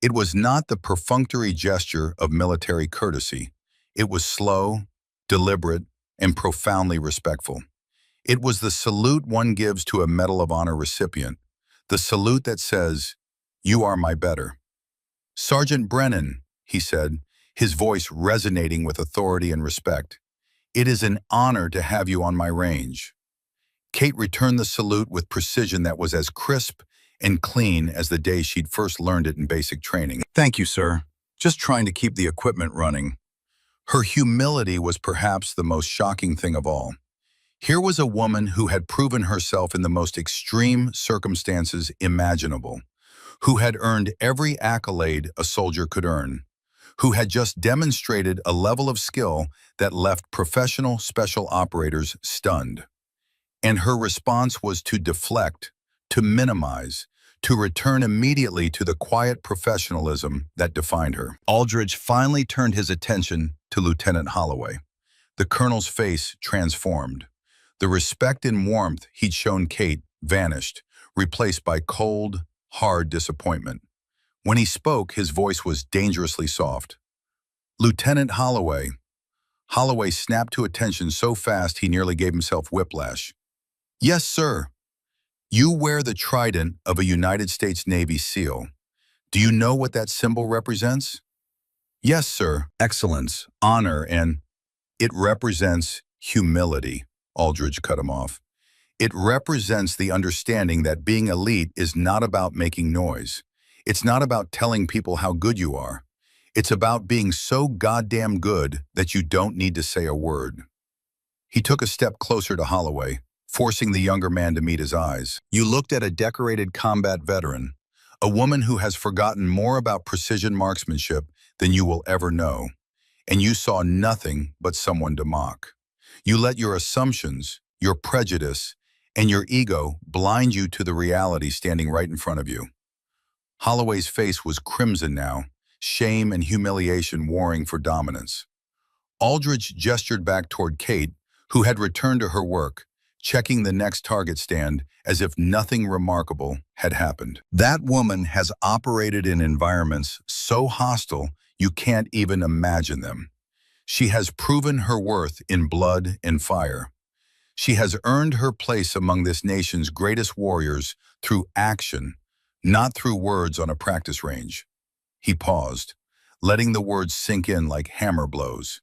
It was not the perfunctory gesture of military courtesy. It was slow, deliberate, and profoundly respectful. It was the salute one gives to a Medal of Honor recipient, the salute that says, "You are my better." "Sergeant Brennan," he said, his voice resonating with authority and respect, "it is an honor to have you on my range." Kate returned the salute with precision that was as crisp and clean as the day she'd first learned it in basic training. "Thank you, sir. Just trying to keep the equipment running." Her humility was perhaps the most shocking thing of all. Here was a woman who had proven herself in the most extreme circumstances imaginable, who had earned every accolade a soldier could earn, who had just demonstrated a level of skill that left professional special operators stunned. And her response was to deflect, to minimize, to return immediately to the quiet professionalism that defined her. Aldridge finally turned his attention to Lieutenant Holloway. The colonel's face transformed. The respect and warmth he'd shown Kate vanished, replaced by cold, hard disappointment. When he spoke, his voice was dangerously soft. "Lieutenant Holloway." Holloway snapped to attention so fast he nearly gave himself whiplash. "Yes, sir." "You wear the trident of a United States Navy SEAL. Do you know what that symbol represents?" "Yes, sir." "Excellence, honor, and—" "It represents humility," Aldridge cut him off. "It represents the understanding that being elite is not about making noise. It's not about telling people how good you are. It's about being so goddamn good that you don't need to say a word." He took a step closer to Holloway, forcing the younger man to meet his eyes. "You looked at a decorated combat veteran, a woman who has forgotten more about precision marksmanship than you will ever know, and you saw nothing but someone to mock. You let your assumptions, your prejudice, and your ego blind you to the reality standing right in front of you." Holloway's face was crimson now, shame and humiliation warring for dominance. Aldridge gestured back toward Kate, who had returned to her work, checking the next target stand as if nothing remarkable had happened. "That woman has operated in environments so hostile you can't even imagine them. She has proven her worth in blood and fire. She has earned her place among this nation's greatest warriors through action, not through words on a practice range." He paused, letting the words sink in like hammer blows.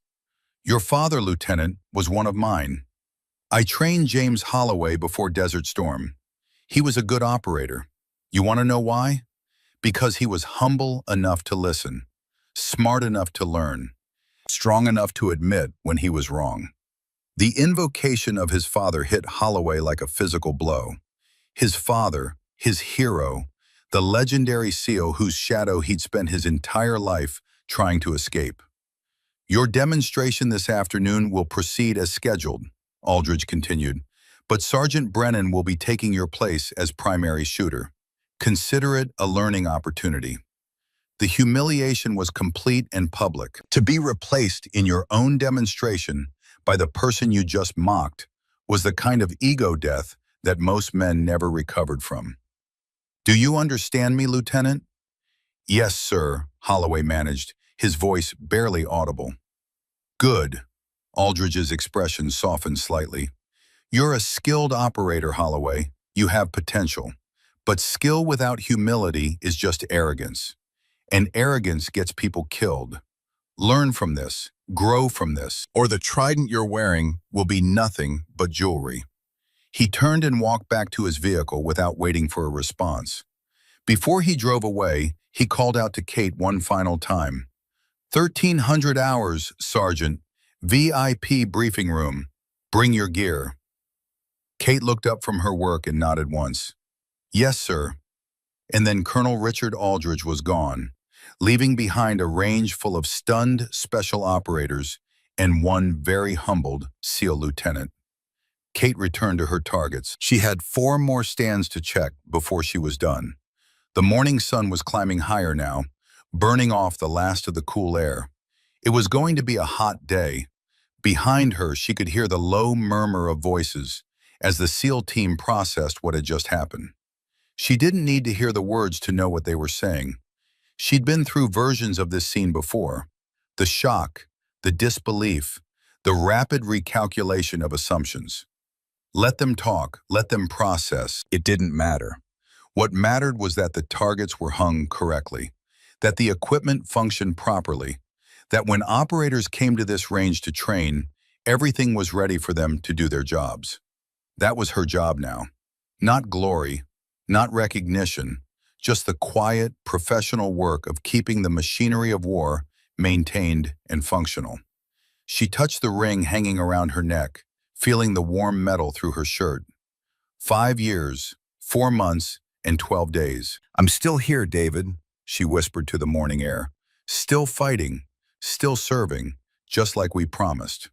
"Your father, Lieutenant, was one of mine. I trained James Holloway before Desert Storm. He was a good operator. You want to know why? Because he was humble enough to listen, smart enough to learn, strong enough to admit when he was wrong." The invocation of his father hit Holloway like a physical blow. His father, his hero, the legendary SEAL whose shadow he'd spent his entire life trying to escape. "Your demonstration this afternoon will proceed as scheduled," Aldridge continued, "but Sergeant Brennan will be taking your place as primary shooter. Consider it a learning opportunity." The humiliation was complete and public. To be replaced in your own demonstration by the person you just mocked was the kind of ego death that most men never recovered from. "Do you understand me, Lieutenant?" "Yes, sir," Holloway managed, his voice barely audible. "Good." Aldridge's expression softened slightly. "You're a skilled operator, Holloway. You have potential. But skill without humility is just arrogance. And arrogance gets people killed. Learn from this, grow from this, or the trident you're wearing will be nothing but jewelry." He turned and walked back to his vehicle without waiting for a response. Before he drove away, he called out to Kate one final time. 1300 hours, Sergeant. VIP briefing room. Bring your gear." Kate looked up from her work and nodded once. "Yes, sir." And then Colonel Richard Aldridge was gone, leaving behind a range full of stunned special operators and one very humbled SEAL lieutenant. Kate returned to her targets. She had 4 more stands to check before she was done. The morning sun was climbing higher now, burning off the last of the cool air. It was going to be a hot day. Behind her, she could hear the low murmur of voices, as the SEAL team processed what had just happened. She didn't need to hear the words to know what they were saying. She'd been through versions of this scene before. The shock, the disbelief, the rapid recalculation of assumptions. Let them talk, let them process. It didn't matter. What mattered was that the targets were hung correctly, that the equipment functioned properly, that when operators came to this range to train, everything was ready for them to do their jobs. That was her job now. Not glory, not recognition, just the quiet, professional work of keeping the machinery of war maintained and functional. She touched the ring hanging around her neck, feeling the warm metal through her shirt. 5 years, 4 months, and 12 days. "I'm still here, David," she whispered to the morning air. "Still fighting, still serving, just like we promised."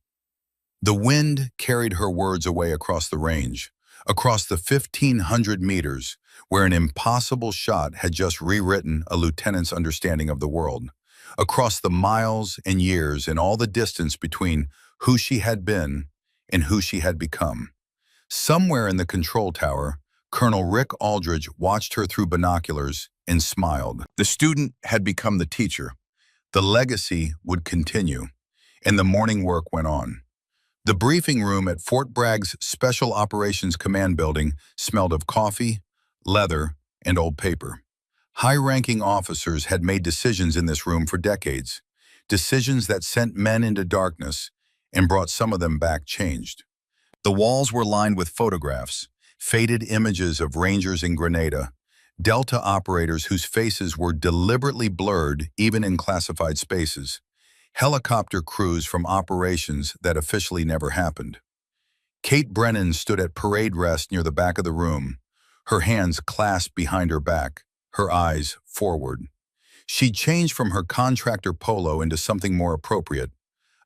The wind carried her words away across the range, across the 1,500 meters, where an impossible shot had just rewritten a lieutenant's understanding of the world, across the miles and years and all the distance between who she had been and who she had become. Somewhere in the control tower, Colonel Rick Aldridge watched her through binoculars and smiled. The student had become the teacher. The legacy would continue, and the morning work went on. The briefing room at Fort Bragg's Special Operations Command Building smelled of coffee, leather, and old paper. High-ranking officers had made decisions in this room for decades, decisions that sent men into darkness and brought some of them back changed. The walls were lined with photographs, faded images of Rangers in Grenada, Delta operators whose faces were deliberately blurred even in classified spaces, helicopter crews from operations that officially never happened. Kate Brennan stood at parade rest near the back of the room, her hands clasped behind her back, her eyes forward. She'd changed from her contractor polo into something more appropriate,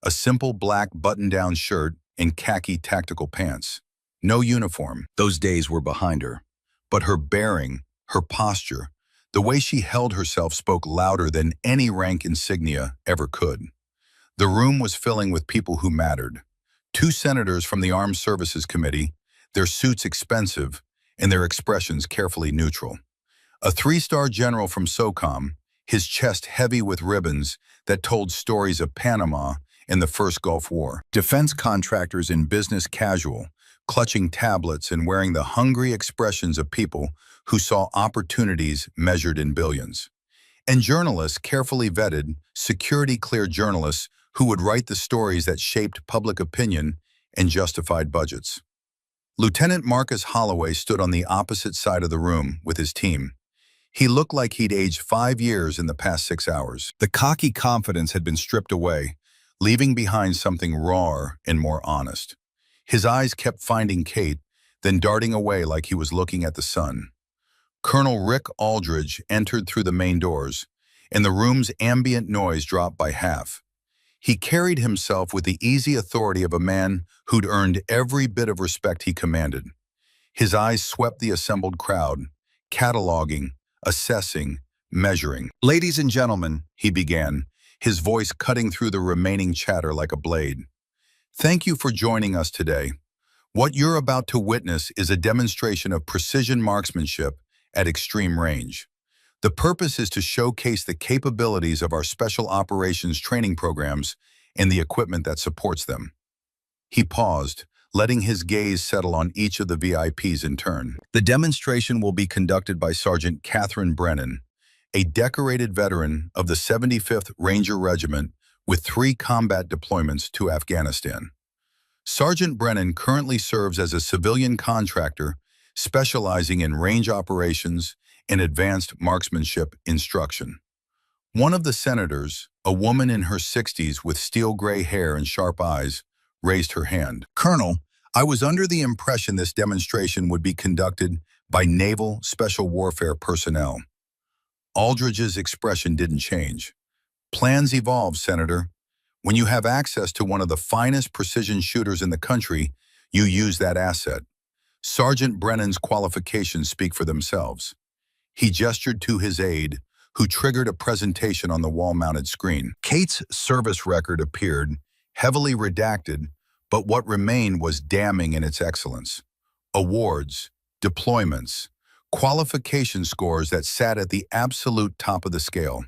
a simple black button-down shirt and khaki tactical pants. No uniform. Those days were behind her. But her bearing, her posture, the way she held herself spoke louder than any rank insignia ever could. The room was filling with people who mattered. 2 senators from the Armed Services Committee, their suits expensive and their expressions carefully neutral. A 3-star general from SOCOM, his chest heavy with ribbons that told stories of Panama and the First Gulf War. Defense contractors in business casual, clutching tablets and wearing the hungry expressions of people who saw opportunities measured in billions. And journalists, carefully vetted, security-cleared journalists who would write the stories that shaped public opinion and justified budgets. Lieutenant Marcus Holloway stood on the opposite side of the room with his team. He looked like he'd aged 5 years in the past 6 hours. The cocky confidence had been stripped away, leaving behind something rawer and more honest. His eyes kept finding Kate, then darting away like he was looking at the sun. Colonel Rick Aldridge entered through the main doors, and the room's ambient noise dropped by half. He carried himself with the easy authority of a man who'd earned every bit of respect he commanded. His eyes swept the assembled crowd, cataloging, assessing, measuring. "Ladies and gentlemen," he began, his voice cutting through the remaining chatter like a blade. "Thank you for joining us today. What you're about to witness is a demonstration of precision marksmanship at extreme range. The purpose is to showcase the capabilities of our special operations training programs and the equipment that supports them." He paused, letting his gaze settle on each of the VIPs in turn. "The demonstration will be conducted by Sergeant Catherine Brennan, a decorated veteran of the 75th Ranger Regiment with 3 combat deployments to Afghanistan. Sergeant Brennan currently serves as a civilian contractor specializing in range operations and advanced marksmanship instruction. One of the senators, a woman in her 60s with steel gray hair and sharp eyes, raised her hand. "Colonel, I was under the impression this demonstration would be conducted by Naval Special Warfare personnel." Aldridge's expression didn't change. "Plans evolve, Senator. When you have access to one of the finest precision shooters in the country, you use that asset. Sergeant Brennan's qualifications speak for themselves." He gestured to his aide, who triggered a presentation on the wall-mounted screen. Kate's service record appeared, heavily redacted, but what remained was damning in its excellence. Awards, deployments, qualification scores that sat at the absolute top of the scale.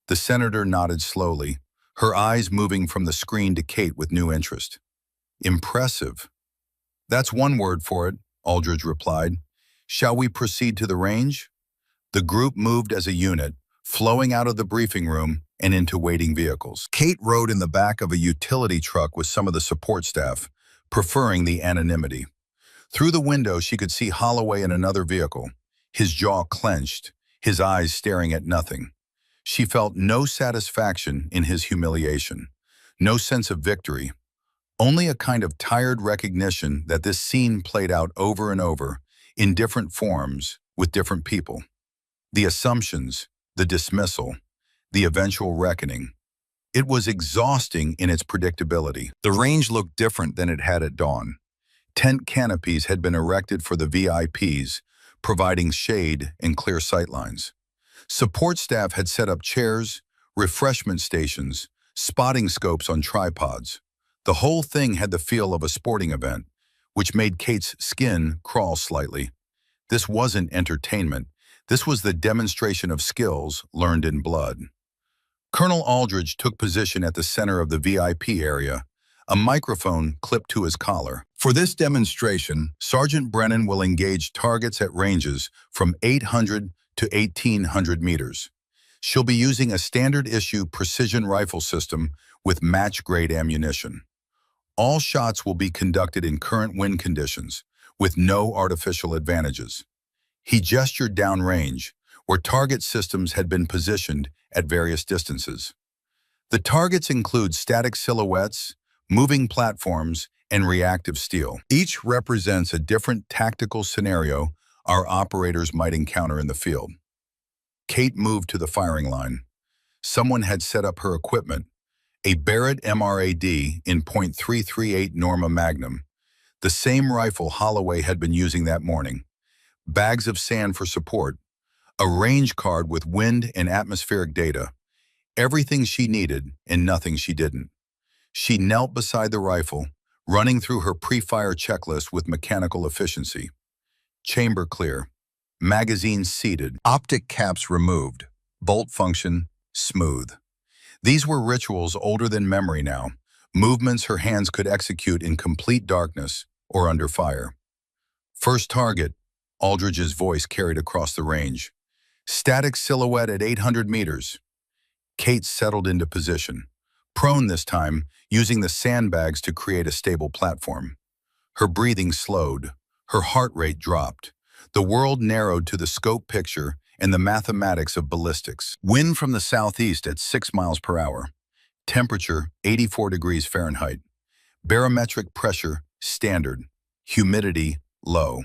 The senator nodded slowly, her eyes moving from the screen to Kate with new interest. Impressive. That's one word for it, Aldridge replied. Shall we proceed to the range? The group moved as a unit, flowing out of the briefing room and into waiting vehicles. Kate rode in the back of a utility truck with some of the support staff, preferring the anonymity. Through the window, she could see Holloway in another vehicle, his jaw clenched, his eyes staring at nothing. She felt no satisfaction in his humiliation, no sense of victory, only a kind of tired recognition that this scene played out over and over, in different forms, with different people. The assumptions, the dismissal, the eventual reckoning. It was exhausting in its predictability. The range looked different than it had at dawn. Tent canopies had been erected for the VIPs, providing shade and clear sightlines. Support staff had set up chairs, refreshment stations, spotting scopes on tripods. The whole thing had the feel of a sporting event, which made Kate's skin crawl slightly. This wasn't entertainment. This was the demonstration of skills learned in blood. Colonel Aldridge took position at the center of the VIP area, a microphone clipped to his collar. For this demonstration, Sergeant Brennan will engage targets at ranges from 800 to 1,800 meters. She'll be using a standard-issue precision rifle system with match-grade ammunition. All shots will be conducted in current wind conditions, with no artificial advantages. He gestured downrange, where target systems had been positioned at various distances. The targets include static silhouettes, moving platforms, and reactive steel. Each represents a different tactical scenario our operators might encounter in the field. Kate moved to the firing line. Someone had set up her equipment, a Barrett MRAD in .338 Norma Magnum, the same rifle Holloway had been using that morning. Bags of sand for support, a range card with wind and atmospheric data, everything she needed and nothing she didn't. She knelt beside the rifle, running through her pre-fire checklist with mechanical efficiency. Chamber clear, magazines seated, optic caps removed, bolt function smooth. These were rituals older than memory now, movements her hands could execute in complete darkness or under fire. First target, Aldridge's voice carried across the range. Static silhouette at 800 meters. Kate settled into position, prone this time, using the sandbags to create a stable platform. Her breathing slowed, her heart rate dropped. The world narrowed to the scope picture and the mathematics of ballistics. Wind from the southeast at 6 miles per hour. Temperature 84 degrees Fahrenheit. Barometric pressure standard. Humidity low.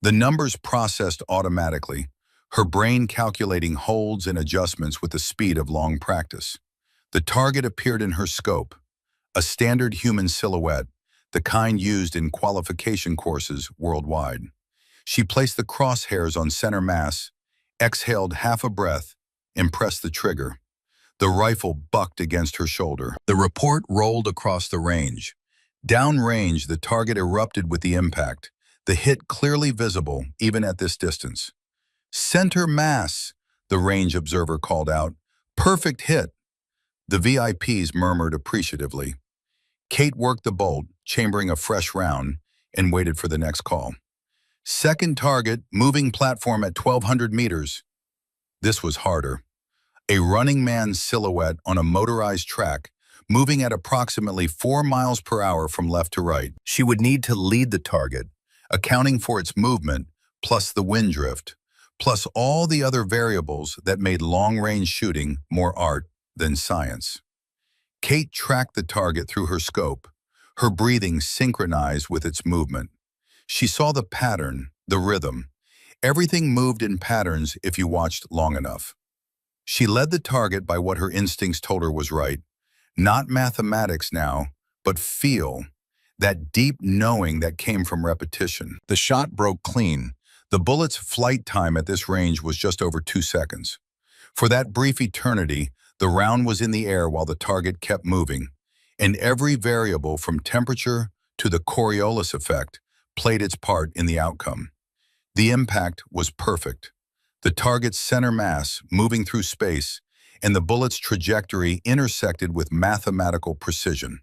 The numbers processed automatically, her brain calculating holds and adjustments with the speed of long practice. The target appeared in her scope, a standard human silhouette, the kind used in qualification courses worldwide. She placed the crosshairs on center mass, exhaled half a breath, and pressed the trigger. The rifle bucked against her shoulder. The report rolled across the range. Downrange, the target erupted with the impact, the hit clearly visible even at this distance. Center mass, the range observer called out. Perfect hit. The VIPs murmured appreciatively. Kate worked the bolt, chambering a fresh round, and waited for the next call. Second target, moving platform at 1,200 meters. This was harder. A running man's silhouette on a motorized track, moving at approximately 4 miles per hour from left to right. She would need to lead the target, accounting for its movement, plus the wind drift, plus all the other variables that made long-range shooting more art than science. Kate tracked the target through her scope, her breathing synchronized with its movement. She saw the pattern, the rhythm. Everything moved in patterns if you watched long enough. She led the target by what her instincts told her was right. Not mathematics now, but feel, that deep knowing that came from repetition. The shot broke clean. The bullet's flight time at this range was just over 2 seconds. For that brief eternity, the round was in the air while the target kept moving, and every variable from temperature to the Coriolis effect played its part in the outcome. The impact was perfect. The target's center mass moving through space and the bullet's trajectory intersected with mathematical precision.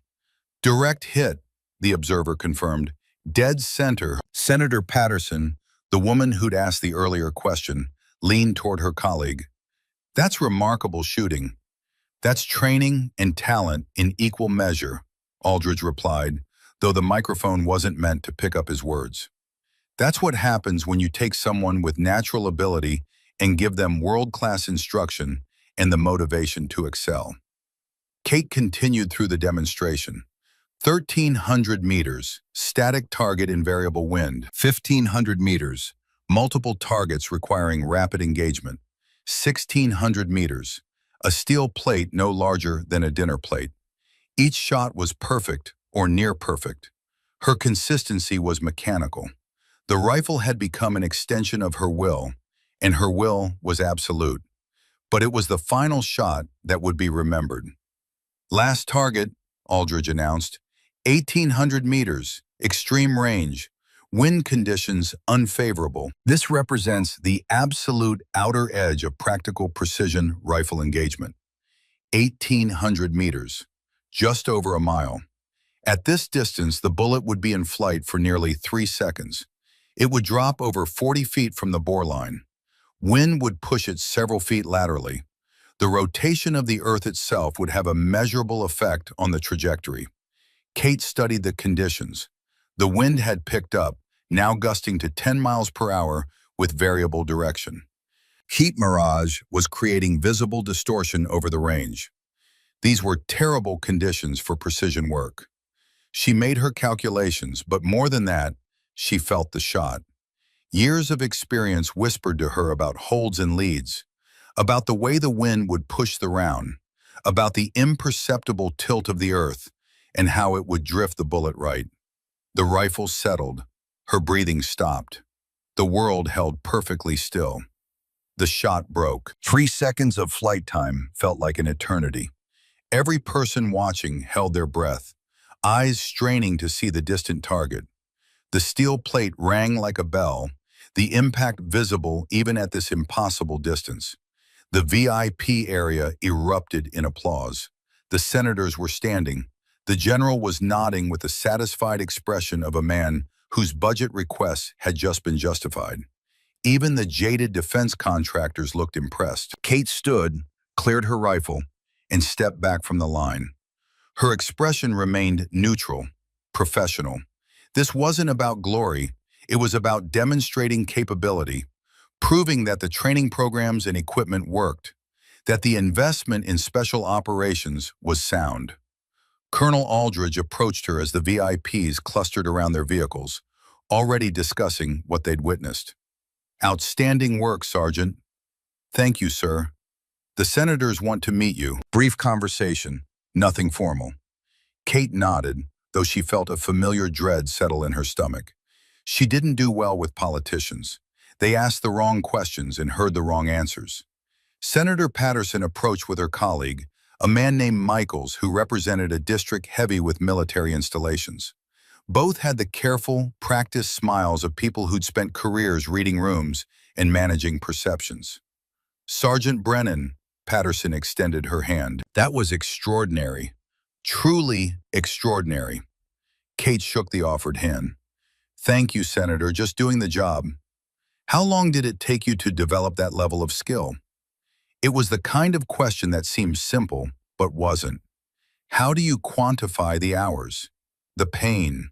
Direct hit, the observer confirmed. Dead center. Senator Patterson, the woman who'd asked the earlier question, leaned toward her colleague. That's remarkable shooting. That's training and talent in equal measure, Aldridge replied, though the microphone wasn't meant to pick up his words. That's what happens when you take someone with natural ability and give them world-class instruction and the motivation to excel. Kate continued through the demonstration. 1,300 meters, static target in variable wind. 1,500 meters, multiple targets requiring rapid engagement. 1,600 meters, a steel plate no larger than a dinner plate. Each shot was perfect or near perfect. Her consistency was mechanical. The rifle had become an extension of her will, and her will was absolute. But it was the final shot that would be remembered. Last target, Aldridge announced, 1,800 meters, extreme range, wind conditions unfavorable. This represents the absolute outer edge of practical precision rifle engagement. 1,800 meters, just over a mile. At this distance, the bullet would be in flight for nearly 3 seconds. It would drop over 40 feet from the bore line. Wind would push it several feet laterally. The rotation of the Earth itself would have a measurable effect on the trajectory. Kate studied the conditions. The wind had picked up, now gusting to 10 miles per hour with variable direction. Heat mirage was creating visible distortion over the range. These were terrible conditions for precision work. She made her calculations, but more than that, she felt the shot. Years of experience whispered to her about holds and leads, about the way the wind would push the round, about the imperceptible tilt of the Earth, and how it would drift the bullet right. The rifle settled. Her breathing stopped. The world held perfectly still. The shot broke. 3 seconds of flight time felt like an eternity. Every person watching held their breath, eyes straining to see the distant target. The steel plate rang like a bell, the impact visible even at this impossible distance. The VIP area erupted in applause. The senators were standing. The general was nodding with the satisfied expression of a man whose budget requests had just been justified. Even the jaded defense contractors looked impressed. Kate stood, cleared her rifle, and stepped back from the line. Her expression remained neutral, professional. This wasn't about glory. It was about demonstrating capability, proving that the training programs and equipment worked, that the investment in special operations was sound. Colonel Aldridge approached her as the VIPs clustered around their vehicles, already discussing what they'd witnessed. Outstanding work, Sergeant. Thank you, sir. The senators want to meet you. Brief conversation, nothing formal. Kate nodded, though she felt a familiar dread settle in her stomach. She didn't do well with politicians. They asked the wrong questions and heard the wrong answers. Senator Patterson approached with her colleague, a man named Michaels who represented a district heavy with military installations. Both had the careful, practiced smiles of people who'd spent careers reading rooms and managing perceptions. Sergeant Brennan, Patterson extended her hand. That was extraordinary. Truly extraordinary. Kate shook the offered hand. Thank you, Senator, just doing the job. How long did it take you to develop that level of skill? It was the kind of question that seemed simple, but wasn't. How do you quantify the hours, the pain,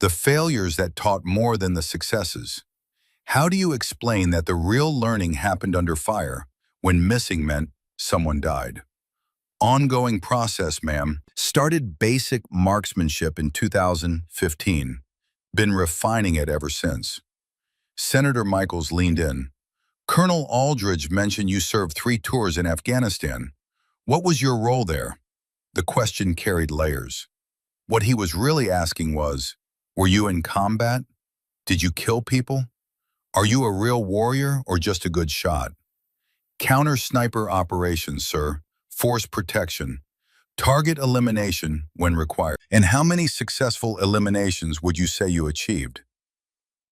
the failures that taught more than the successes? How do you explain that the real learning happened under fire when missing meant someone died? Ongoing process, ma'am. Started basic marksmanship in 2015. Been refining it ever since. Senator Michaels leaned in. Colonel Aldridge mentioned you served 3 tours in Afghanistan. What was your role there? The question carried layers. What he was really asking was, were you in combat? Did you kill people? Are you a real warrior or just a good shot? Counter-sniper operations, sir. Force protection. Target elimination when required. And how many successful eliminations would you say you achieved?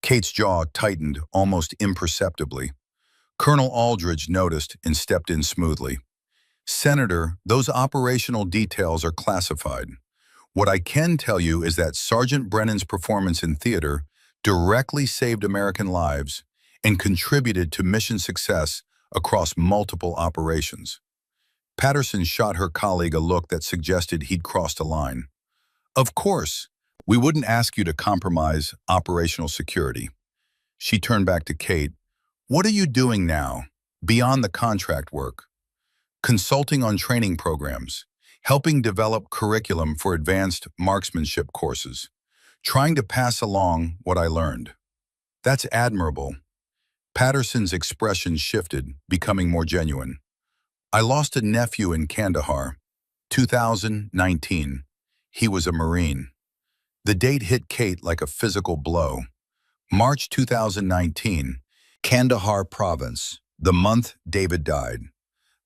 Kate's jaw tightened almost imperceptibly. Colonel Aldridge noticed and stepped in smoothly. Senator, those operational details are classified. What I can tell you is that Sergeant Brennan's performance in theater directly saved American lives and contributed to mission success across multiple operations. Patterson shot her colleague a look that suggested he'd crossed a line. Of course, we wouldn't ask you to compromise operational security. She turned back to Kate. What are you doing now, beyond the contract work? Consulting on training programs, helping develop curriculum for advanced marksmanship courses, trying to pass along what I learned. That's admirable. Patterson's expression shifted, becoming more genuine. I lost a nephew in Kandahar, 2019. He was a Marine. The date hit Kate like a physical blow. March 2019, Kandahar province, the month David died.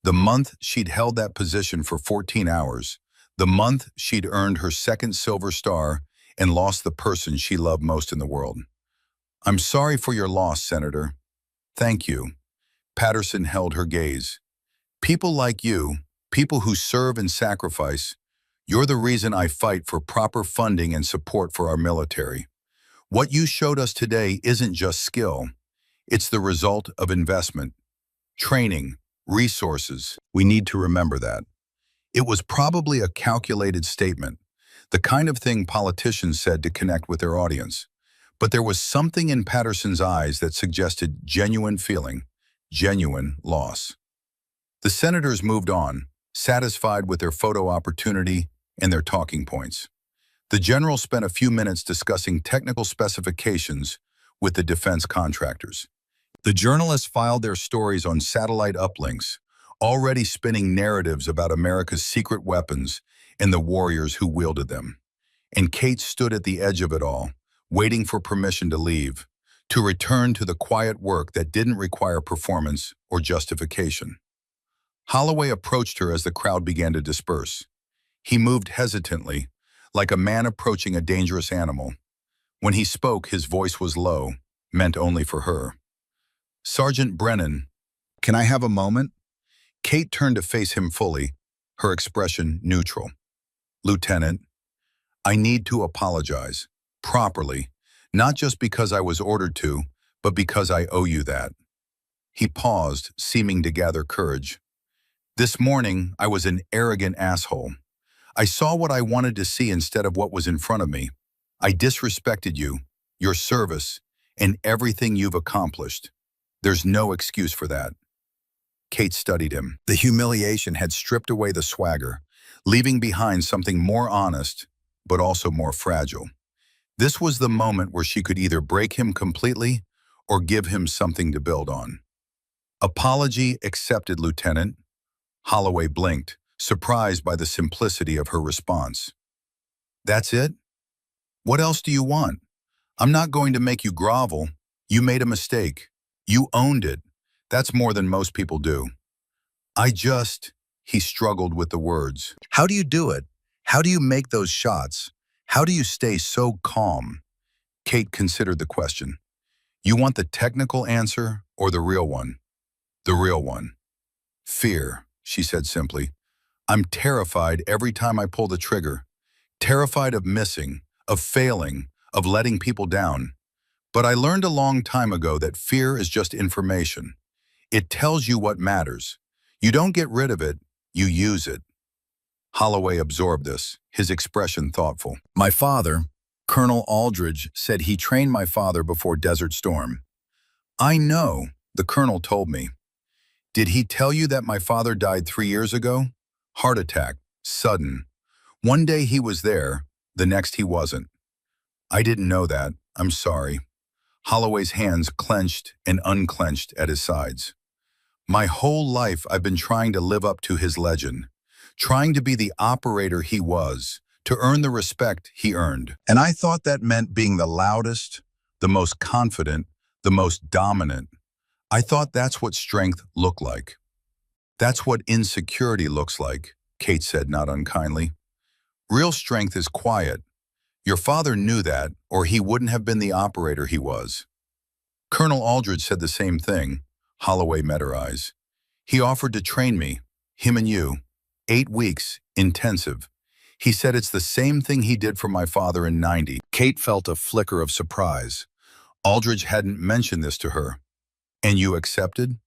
The month she'd held that position for 14 hours. The month she'd earned her second Silver Star and lost the person she loved most in the world. I'm sorry for your loss, Senator. Thank you. Patterson held her gaze. People like you, people who serve and sacrifice, you're the reason I fight for proper funding and support for our military. What you showed us today isn't just skill. It's the result of investment, training, resources. We need to remember that. It was probably a calculated statement, the kind of thing politicians said to connect with their audience. But there was something in Patterson's eyes that suggested genuine feeling, genuine loss. The senators moved on, satisfied with their photo opportunity and their talking points. The general spent a few minutes discussing technical specifications with the defense contractors. The journalists filed their stories on satellite uplinks, already spinning narratives about America's secret weapons and the warriors who wielded them. And Kate stood at the edge of it all, waiting for permission to leave, to return to the quiet work that didn't require performance or justification. Holloway approached her as the crowd began to disperse. He moved hesitantly, like a man approaching a dangerous animal. When he spoke, his voice was low, meant only for her. Sergeant Brennan, can I have a moment? Kate turned to face him fully, her expression neutral. Lieutenant, I need to apologize, properly, not just because I was ordered to, but because I owe you that. He paused, seeming to gather courage. This morning, I was an arrogant asshole. I saw what I wanted to see instead of what was in front of me. I disrespected you, your service, and everything you've accomplished. There's no excuse for that. Kate studied him. The humiliation had stripped away the swagger, leaving behind something more honest, but also more fragile. This was the moment where she could either break him completely or give him something to build on. Apology accepted, Lieutenant. Holloway blinked, surprised by the simplicity of her response. That's it? What else do you want? I'm not going to make you grovel. You made a mistake. You owned it. That's more than most people do. He struggled with the words. How do you do it? How do you make those shots? How do you stay so calm? Kate considered the question. You want the technical answer or the real one? The real one. Fear, she said simply. I'm terrified every time I pull the trigger. Terrified of missing, of failing, of letting people down. But I learned a long time ago that fear is just information. It tells you what matters. You don't get rid of it, you use it. Holloway absorbed this, his expression thoughtful. My father, Colonel Aldridge, said he trained my father before Desert Storm. I know, the colonel told me. Did he tell you that my father died 3 years ago? Heart attack, sudden. One day he was there, the next he wasn't. I didn't know that, I'm sorry. Holloway's hands clenched and unclenched at his sides. My whole life I've been trying to live up to his legend, trying to be the operator he was, to earn the respect he earned. And I thought that meant being the loudest, the most confident, the most dominant. I thought that's what strength looked like. That's what insecurity looks like, Kate said not unkindly. Real strength is quiet. Your father knew that, or he wouldn't have been the operator he was. Colonel Aldridge said the same thing. Holloway met her eyes. He offered to train me, him and you. 8 weeks, intensive. He said it's the same thing he did for my father in '90. Kate felt a flicker of surprise. Aldridge hadn't mentioned this to her. And you accepted?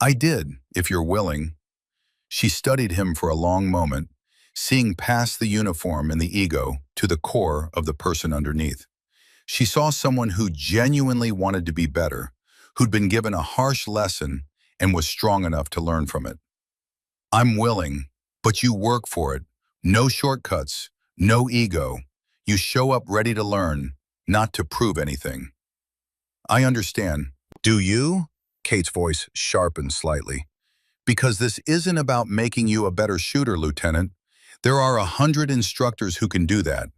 I did, if you're willing. She studied him for a long moment, seeing past the uniform and the ego to the core of the person underneath. She saw someone who genuinely wanted to be better, who'd been given a harsh lesson and was strong enough to learn from it. I'm willing, but you work for it. No shortcuts, no ego. You show up ready to learn, not to prove anything. I understand. Do you? Kate's voice sharpened slightly. Because this isn't about making you a better shooter, Lieutenant. There are 100 instructors who can do that.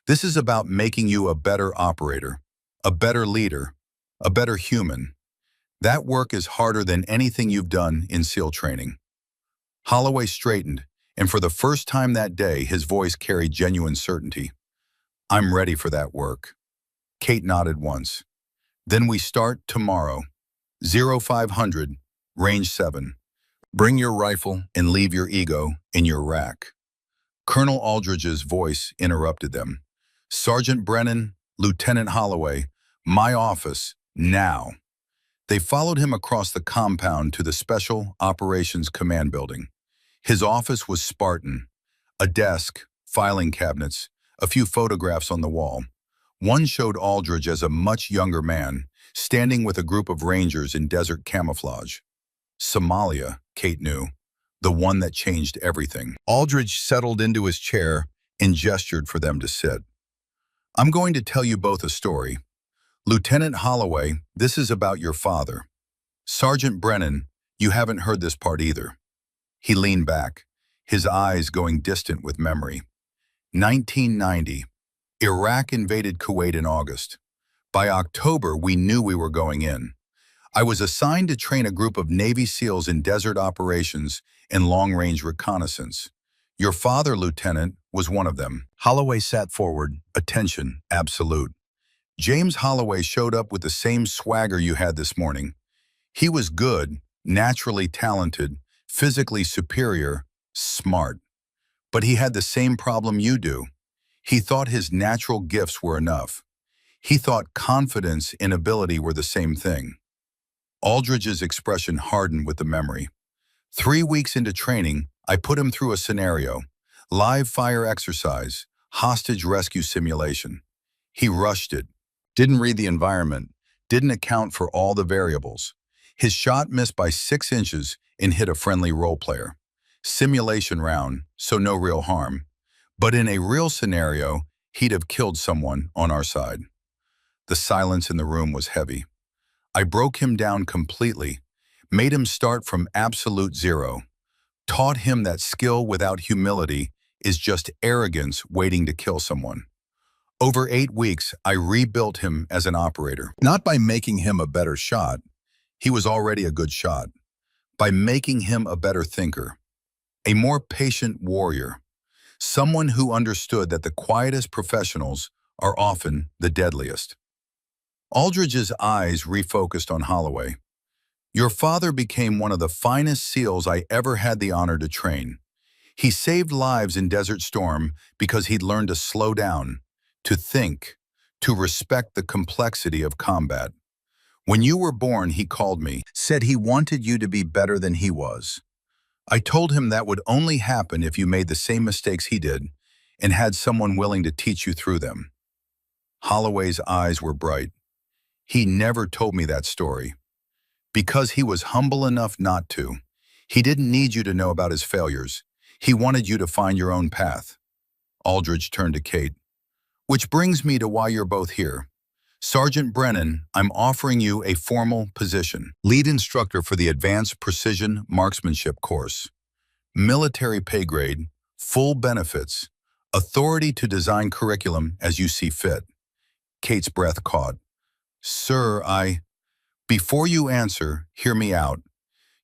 This is about making you a better operator, a better leader, a better human. That work is harder than anything you've done in SEAL training. Holloway straightened, and for the first time that day, his voice carried genuine certainty. I'm ready for that work. Kate nodded once. Then we start tomorrow. 0500, range 7. Bring your rifle and leave your ego in your rack. Colonel Aldridge's voice interrupted them. Sergeant Brennan, Lieutenant Holloway, my office, now. They followed him across the compound to the Special Operations Command Building. His office was Spartan. A desk, filing cabinets, a few photographs on the wall. One showed Aldridge as a much younger man, standing with a group of rangers in desert camouflage. Somalia, Kate knew, the one that changed everything. Aldridge settled into his chair and gestured for them to sit. I'm going to tell you both a story. Lieutenant Holloway, this is about your father. Sergeant Brennan, you haven't heard this part either. He leaned back, his eyes going distant with memory. 1990. Iraq invaded Kuwait in August. By October, we knew we were going in. I was assigned to train a group of Navy SEALs in desert operations and long-range reconnaissance. Your father, Lieutenant, was one of them. Holloway sat forward, attention absolute. James Holloway showed up with the same swagger you had this morning. He was good, naturally talented, physically superior, smart. But he had the same problem you do. He thought his natural gifts were enough. He thought confidence and ability were the same thing. Aldridge's expression hardened with the memory. 3 weeks into training, I put him through a scenario. Live fire exercise, hostage rescue simulation. He rushed it, didn't read the environment, didn't account for all the variables. His shot missed by 6 inches and hit a friendly role player. Simulation round, so no real harm. But in a real scenario, he'd have killed someone on our side. The silence in the room was heavy. I broke him down completely, made him start from absolute zero, taught him that skill without humility is just arrogance waiting to kill someone. Over 8 weeks, I rebuilt him as an operator. Not by making him a better shot. He was already a good shot. By making him a better thinker, a more patient warrior, someone who understood that the quietest professionals are often the deadliest. Aldridge's eyes refocused on Holloway. Your father became one of the finest SEALs I ever had the honor to train. He saved lives in Desert Storm because he'd learned to slow down, to think, to respect the complexity of combat. When you were born, he called me, said he wanted you to be better than he was. I told him that would only happen if you made the same mistakes he did and had someone willing to teach you through them. Holloway's eyes were bright. He never told me that story. Because he was humble enough not to. He didn't need you to know about his failures. He wanted you to find your own path. Aldridge turned to Kate. Which brings me to why you're both here. Sergeant Brennan, I'm offering you a formal position. Lead instructor for the Advanced Precision Marksmanship course. Military pay grade, full benefits, authority to design curriculum as you see fit. Kate's breath caught. Sir, Before you answer, hear me out.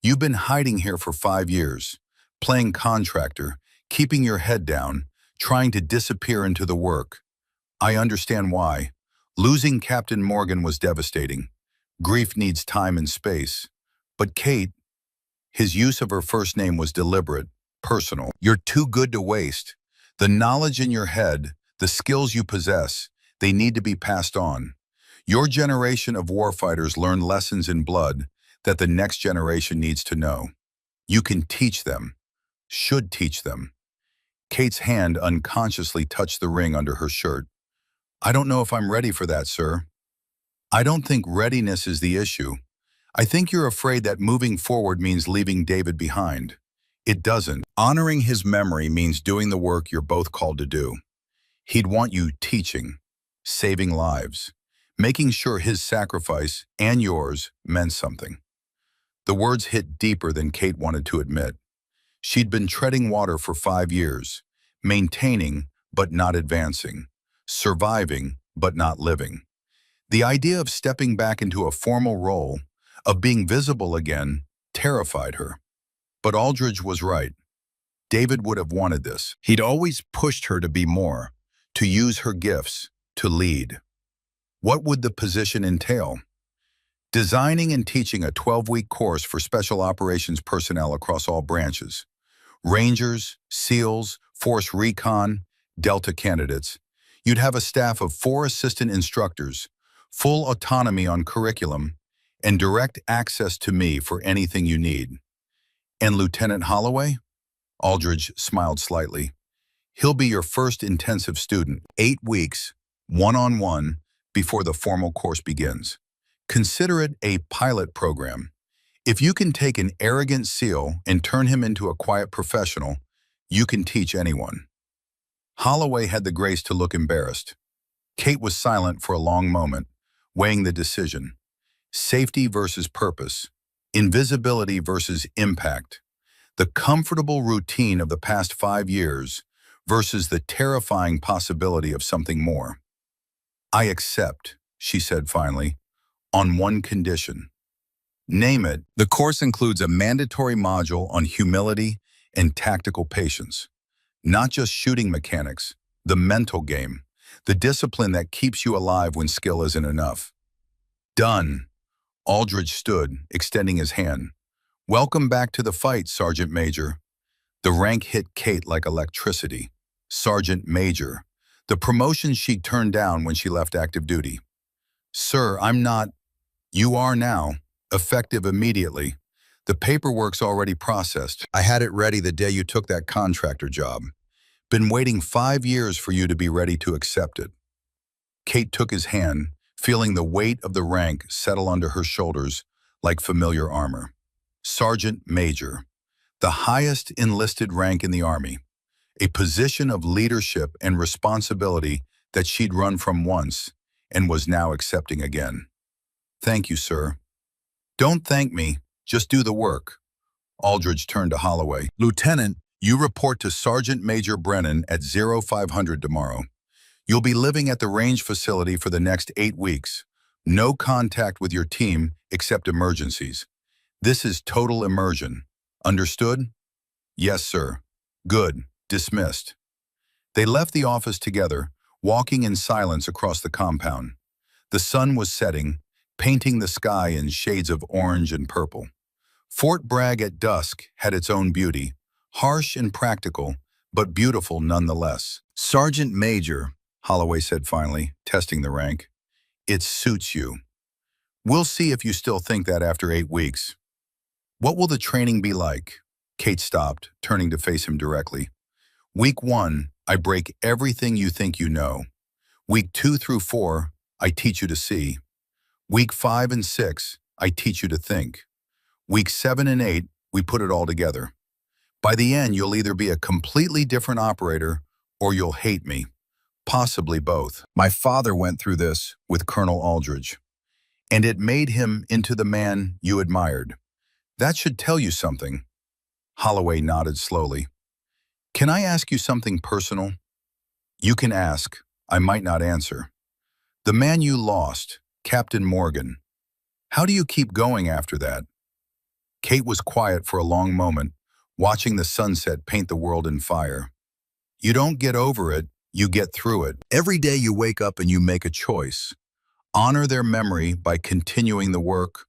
You've been hiding here for 5 years, playing contractor, keeping your head down, trying to disappear into the work. I understand why. Losing Captain Morgan was devastating. Grief needs time and space. But Kate, his use of her first name was deliberate, personal. You're too good to waste. The knowledge in your head, the skills you possess, they need to be passed on. Your generation of warfighters learned lessons in blood that the next generation needs to know. You can teach them, should teach them. Kate's hand unconsciously touched the ring under her shirt. I don't know if I'm ready for that, sir. I don't think readiness is the issue. I think you're afraid that moving forward means leaving David behind. It doesn't. Honoring his memory means doing the work you're both called to do. He'd want you teaching, saving lives, making sure his sacrifice and yours meant something. The words hit deeper than Kate wanted to admit. She'd been treading water for 5 years, maintaining but not advancing, surviving but not living. The idea of stepping back into a formal role, of being visible again, terrified her. But Aldridge was right. David would have wanted this. He'd always pushed her to be more, to use her gifts, to lead. What would the position entail? Designing and teaching a 12-week course for special operations personnel across all branches. Rangers, SEALs, Force Recon, Delta candidates. You'd have a staff of 4 assistant instructors, full autonomy on curriculum, and direct access to me for anything you need. And Lieutenant Holloway? Aldridge smiled slightly. He'll be your first intensive student, 8 weeks, one-on-one, before the formal course begins. Consider it a pilot program. If you can take an arrogant SEAL and turn him into a quiet professional, you can teach anyone. Holloway had the grace to look embarrassed. Kate was silent for a long moment, weighing the decision. Safety versus purpose. Invisibility versus impact. The comfortable routine of the past 5 years versus the terrifying possibility of something more. I accept, she said finally, on one condition. Name it. The course includes a mandatory module on humility and tactical patience. Not just shooting mechanics, the mental game, the discipline that keeps you alive when skill isn't enough. Done. Aldridge stood, extending his hand. Welcome back to the fight, Sergeant Major. The rank hit Kate like electricity. Sergeant Major. The promotion she'd turned down when she left active duty. Sir, I'm not. You are now. Effective immediately. The paperwork's already processed. I had it ready the day you took that contractor job. Been waiting 5 years for you to be ready to accept it. Kate took his hand, feeling the weight of the rank settle under her shoulders like familiar armor. Sergeant Major, the highest enlisted rank in the Army, a position of leadership and responsibility that she'd run from once and was now accepting again. Thank you, sir. Don't thank me, just do the work. Aldridge turned to Holloway. Lieutenant, you report to Sergeant Major Brennan at 0500 tomorrow. You'll be living at the range facility for the next 8 weeks. No contact with your team except emergencies. This is total immersion. Understood? Yes, sir. Good. Dismissed. They left the office together, walking in silence across the compound. The sun was setting, painting the sky in shades of orange and purple. Fort Bragg at dusk had its own beauty, harsh and practical, but beautiful nonetheless. Sergeant Major, Holloway said finally, testing the rank. It suits you. We'll see if you still think that after 8 weeks. What will the training be like? Kate stopped, turning to face him directly. Week 1, I break everything you think you know. Week 2 through 4, I teach you to see. Week 5 and 6, I teach you to think. Week 7 and 8, we put it all together. By the end, you'll either be a completely different operator or you'll hate me. Possibly both. My father went through this with Colonel Aldridge, and it made him into the man you admired. That should tell you something. Holloway nodded slowly. Can I ask you something personal? You can ask. I might not answer. The man you lost, Captain Morgan. How do you keep going after that? Kate was quiet for a long moment, watching the sunset paint the world in fire. You don't get over it, you get through it. Every day you wake up and you make a choice. Honor their memory by continuing the work,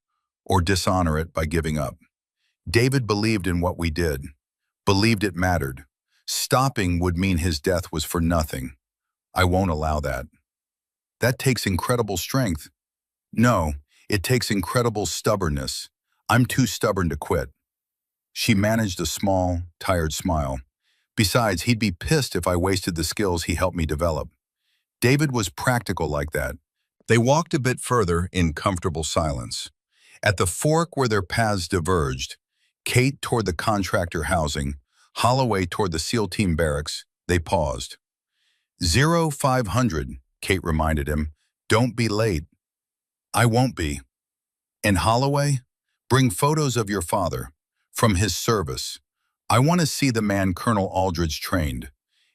or dishonor it by giving up. David believed in what we did, believed it mattered. Stopping would mean his death was for nothing. I won't allow that. That takes incredible strength. No, it takes incredible stubbornness. I'm too stubborn to quit. She managed a small, tired smile. Besides, he'd be pissed if I wasted the skills he helped me develop. David was practical like that. They walked a bit further in comfortable silence. At the fork where their paths diverged, Kate toward the contractor housing, Holloway toward the SEAL team barracks, they paused. 0500, Kate reminded him. Don't be late. I won't be. And Holloway, bring photos of your father, from his service. I want to see the man Colonel Aldridge trained.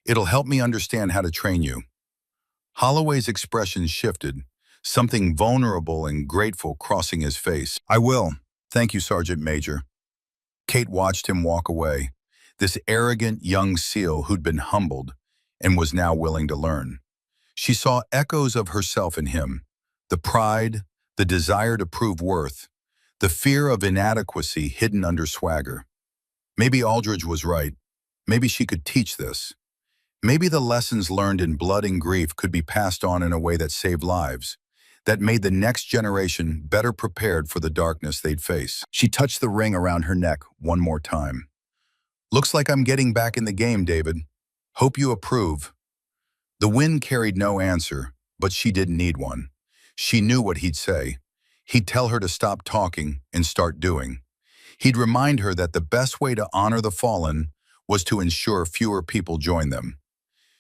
It'll help me understand how to train you. Holloway's expression shifted, something vulnerable and grateful crossing his face. I will. Thank you, Sergeant Major. Kate watched him walk away, this arrogant young SEAL who'd been humbled and was now willing to learn. She saw echoes of herself in him, the pride, the desire to prove worth, the fear of inadequacy hidden under swagger. Maybe Aldridge was right. Maybe she could teach this. Maybe the lessons learned in blood and grief could be passed on in a way that saved lives, that made the next generation better prepared for the darkness they'd face. She touched the ring around her neck one more time. Looks like I'm getting back in the game, David. Hope you approve. The wind carried no answer, but she didn't need one. She knew what he'd say. He'd tell her to stop talking and start doing. He'd remind her that the best way to honor the fallen was to ensure fewer people join them.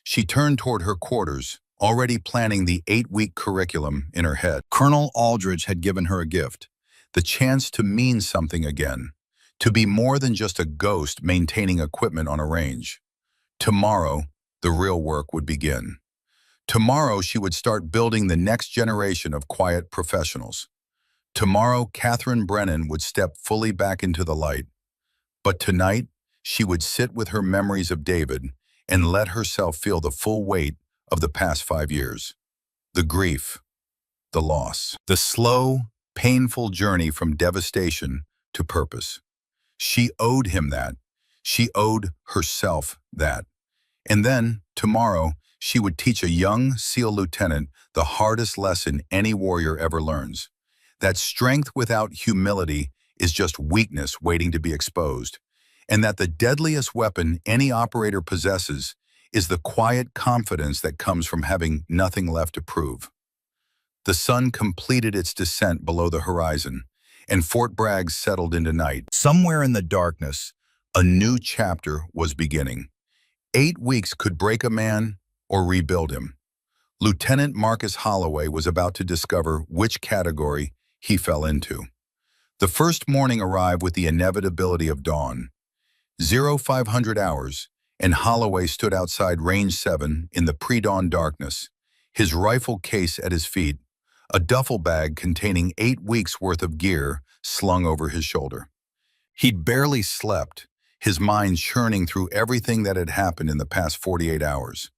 She turned toward her quarters, already planning the 8-week curriculum in her head. Colonel Aldridge had given her a gift, the chance to mean something again, to be more than just a ghost maintaining equipment on a range. Tomorrow, the real work would begin. Tomorrow, she would start building the next generation of quiet professionals. Tomorrow, Catherine Brennan would step fully back into the light. But tonight, she would sit with her memories of David and let herself feel the full weight of the past 5 years. The grief, the loss, the slow, painful journey from devastation to purpose. She owed him that. She owed herself that. And then, tomorrow, she would teach a young SEAL lieutenant the hardest lesson any warrior ever learns. That strength without humility is just weakness waiting to be exposed, and that the deadliest weapon any operator possesses is the quiet confidence that comes from having nothing left to prove. The sun completed its descent below the horizon, and Fort Bragg settled into night. Somewhere in the darkness, a new chapter was beginning. 8 weeks could break a man or rebuild him. Lieutenant Marcus Holloway was about to discover which category he fell into. The first morning arrived with the inevitability of dawn. 0500 hours, and Holloway stood outside Range 7 in the pre-dawn darkness, his rifle case at his feet, a duffel bag containing 8 weeks' worth of gear slung over his shoulder. He'd barely slept, his mind churning through everything that had happened in the past 48 hours.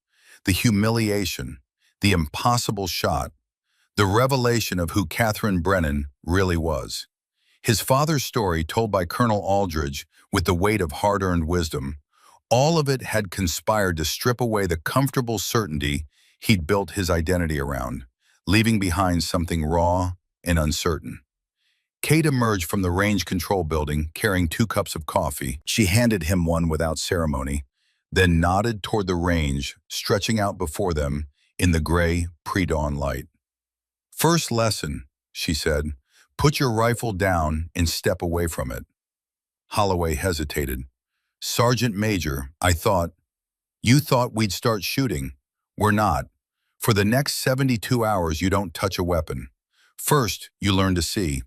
The humiliation, the impossible shot, the revelation of who Catherine Brennan really was. His father's story told by Colonel Aldridge with the weight of hard-earned wisdom, all of it had conspired to strip away the comfortable certainty he'd built his identity around, leaving behind something raw and uncertain. Kate emerged from the range control building carrying 2 cups of coffee. She handed him one without ceremony, then nodded toward the range, stretching out before them in the gray pre-dawn light. First lesson, she said, put your rifle down and step away from it. Holloway hesitated. Sergeant Major, you thought we'd start shooting. We're not. For the next 72 hours, you don't touch a weapon. First, you learn to see.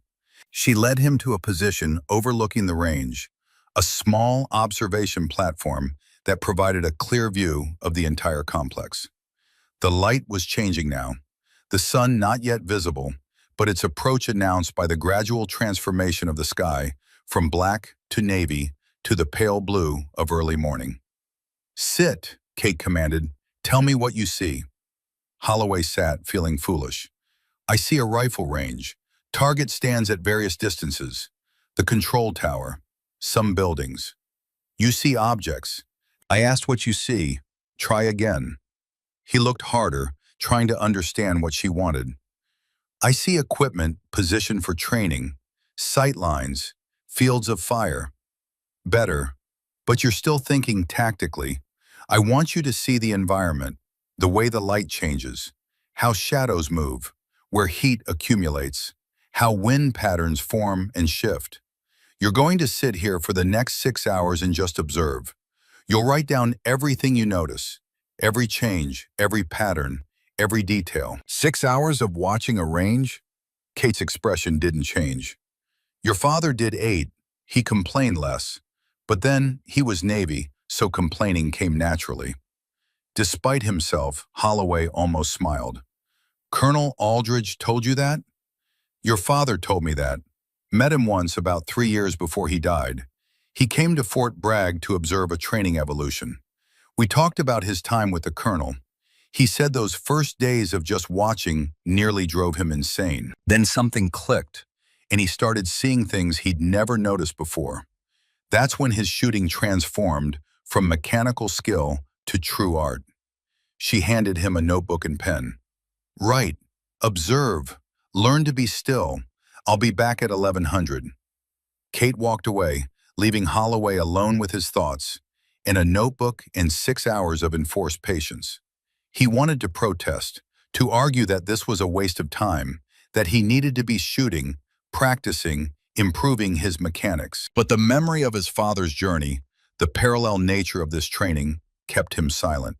She led him to a position overlooking the range, a small observation platform that provided a clear view of the entire complex. The light was changing now, the sun not yet visible, but its approach announced by the gradual transformation of the sky from black to navy to the pale blue of early morning. Sit, Kate commanded. Tell me what you see. Holloway sat, feeling foolish. I see a rifle range. Target stands at various distances. The control tower. Some buildings. You see objects. I asked what you see. Try again. He looked harder, trying to understand what she wanted. I see equipment positioned for training, sight lines, fields of fire. Better, but you're still thinking tactically. I want you to see the environment, the way the light changes, how shadows move, where heat accumulates, how wind patterns form and shift. You're going to sit here for the next 6 hours and just observe. You'll write down everything you notice, every change, every pattern, every detail. 6 hours of watching a range? Kate's expression didn't change. Your father did 8. He complained less. But then he was Navy, so complaining came naturally. Despite himself, Holloway almost smiled. Colonel Aldridge told you that? Your father told me that. Met him once about 3 years before he died. He came to Fort Bragg to observe a training evolution. We talked about his time with the colonel. He said those first days of just watching nearly drove him insane. Then something clicked, and he started seeing things he'd never noticed before. That's when his shooting transformed from mechanical skill to true art. She handed him a notebook and pen. Write, observe, learn to be still. I'll be back at 1100. Kate walked away, leaving Holloway alone with his thoughts, and a notebook and 6 hours of enforced patience. He wanted to protest, to argue that this was a waste of time, that he needed to be shooting, practicing, improving his mechanics. But the memory of his father's journey, the parallel nature of this training, kept him silent.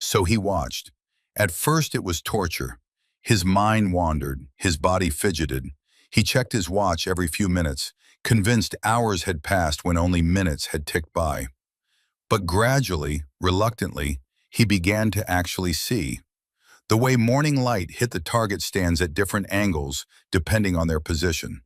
So he watched. At first it was torture. His mind wandered, his body fidgeted. He checked his watch every few minutes, convinced hours had passed when only minutes had ticked by. But gradually, reluctantly, he began to actually see. The way morning light hit the target stands at different angles depending on their position.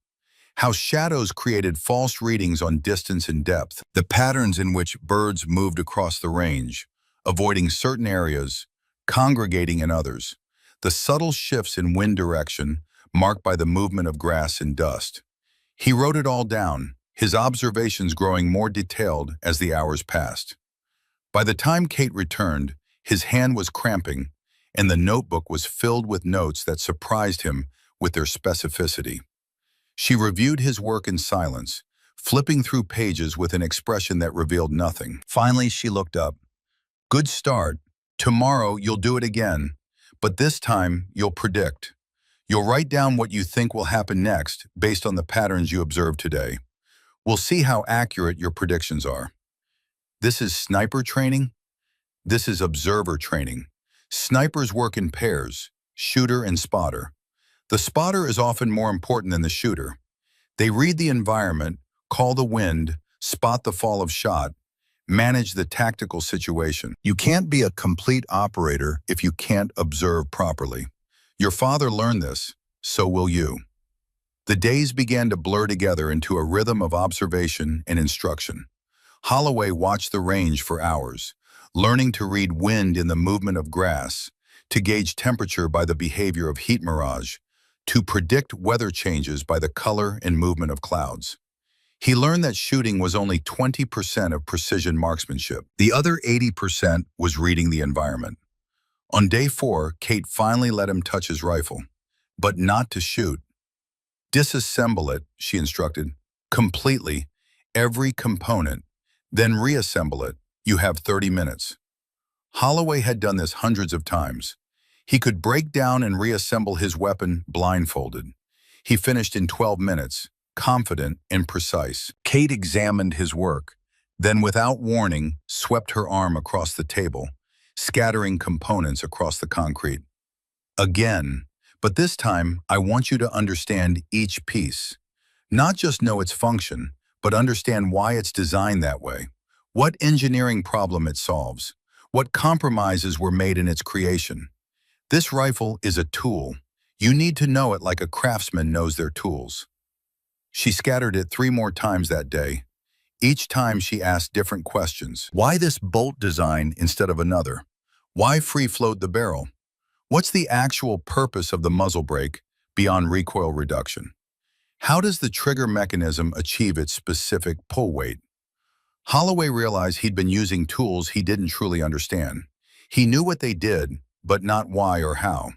How shadows created false readings on distance and depth. The patterns in which birds moved across the range, avoiding certain areas, congregating in others. The subtle shifts in wind direction marked by the movement of grass and dust. He wrote it all down, his observations growing more detailed as the hours passed. By the time Kate returned, his hand was cramping, and the notebook was filled with notes that surprised him with their specificity. She reviewed his work in silence, flipping through pages with an expression that revealed nothing. Finally, she looked up. Good start. Tomorrow you'll do it again, but this time you'll predict. You'll write down what you think will happen next based on the patterns you observed today. We'll see how accurate your predictions are. This is sniper training. This is observer training. Snipers work in pairs, shooter and spotter. The spotter is often more important than the shooter. They read the environment, call the wind, spot the fall of shot, manage the tactical situation. You can't be a complete operator if you can't observe properly. Your father learned this, so will you. The days began to blur together into a rhythm of observation and instruction. Holloway watched the range for hours, learning to read wind in the movement of grass, to gauge temperature by the behavior of heat mirage, to predict weather changes by the color and movement of clouds. He learned that shooting was only 20% of precision marksmanship. The other 80% was reading the environment. On day 4, Kate finally let him touch his rifle, but not to shoot. Disassemble it, she instructed, completely, every component, then reassemble it. You have 30 minutes. Holloway had done this hundreds of times. He could break down and reassemble his weapon blindfolded. He finished in 12 minutes, confident and precise. Kate examined his work, then without warning, swept her arm across the table, scattering components across the concrete. Again, but this time I want you to understand each piece. Not just know its function, but understand why it's designed that way. What engineering problem it solves. What compromises were made in its creation. This rifle is a tool. You need to know it like a craftsman knows their tools. She scattered it 3 more times that day. Each time she asked different questions. Why this bolt design instead of another? Why free float the barrel? What's the actual purpose of the muzzle brake? beyond recoil reduction. How does the trigger mechanism achieve its specific pull weight? Holloway realized he'd been using tools he didn't truly understand. He knew what they did, but not why or how.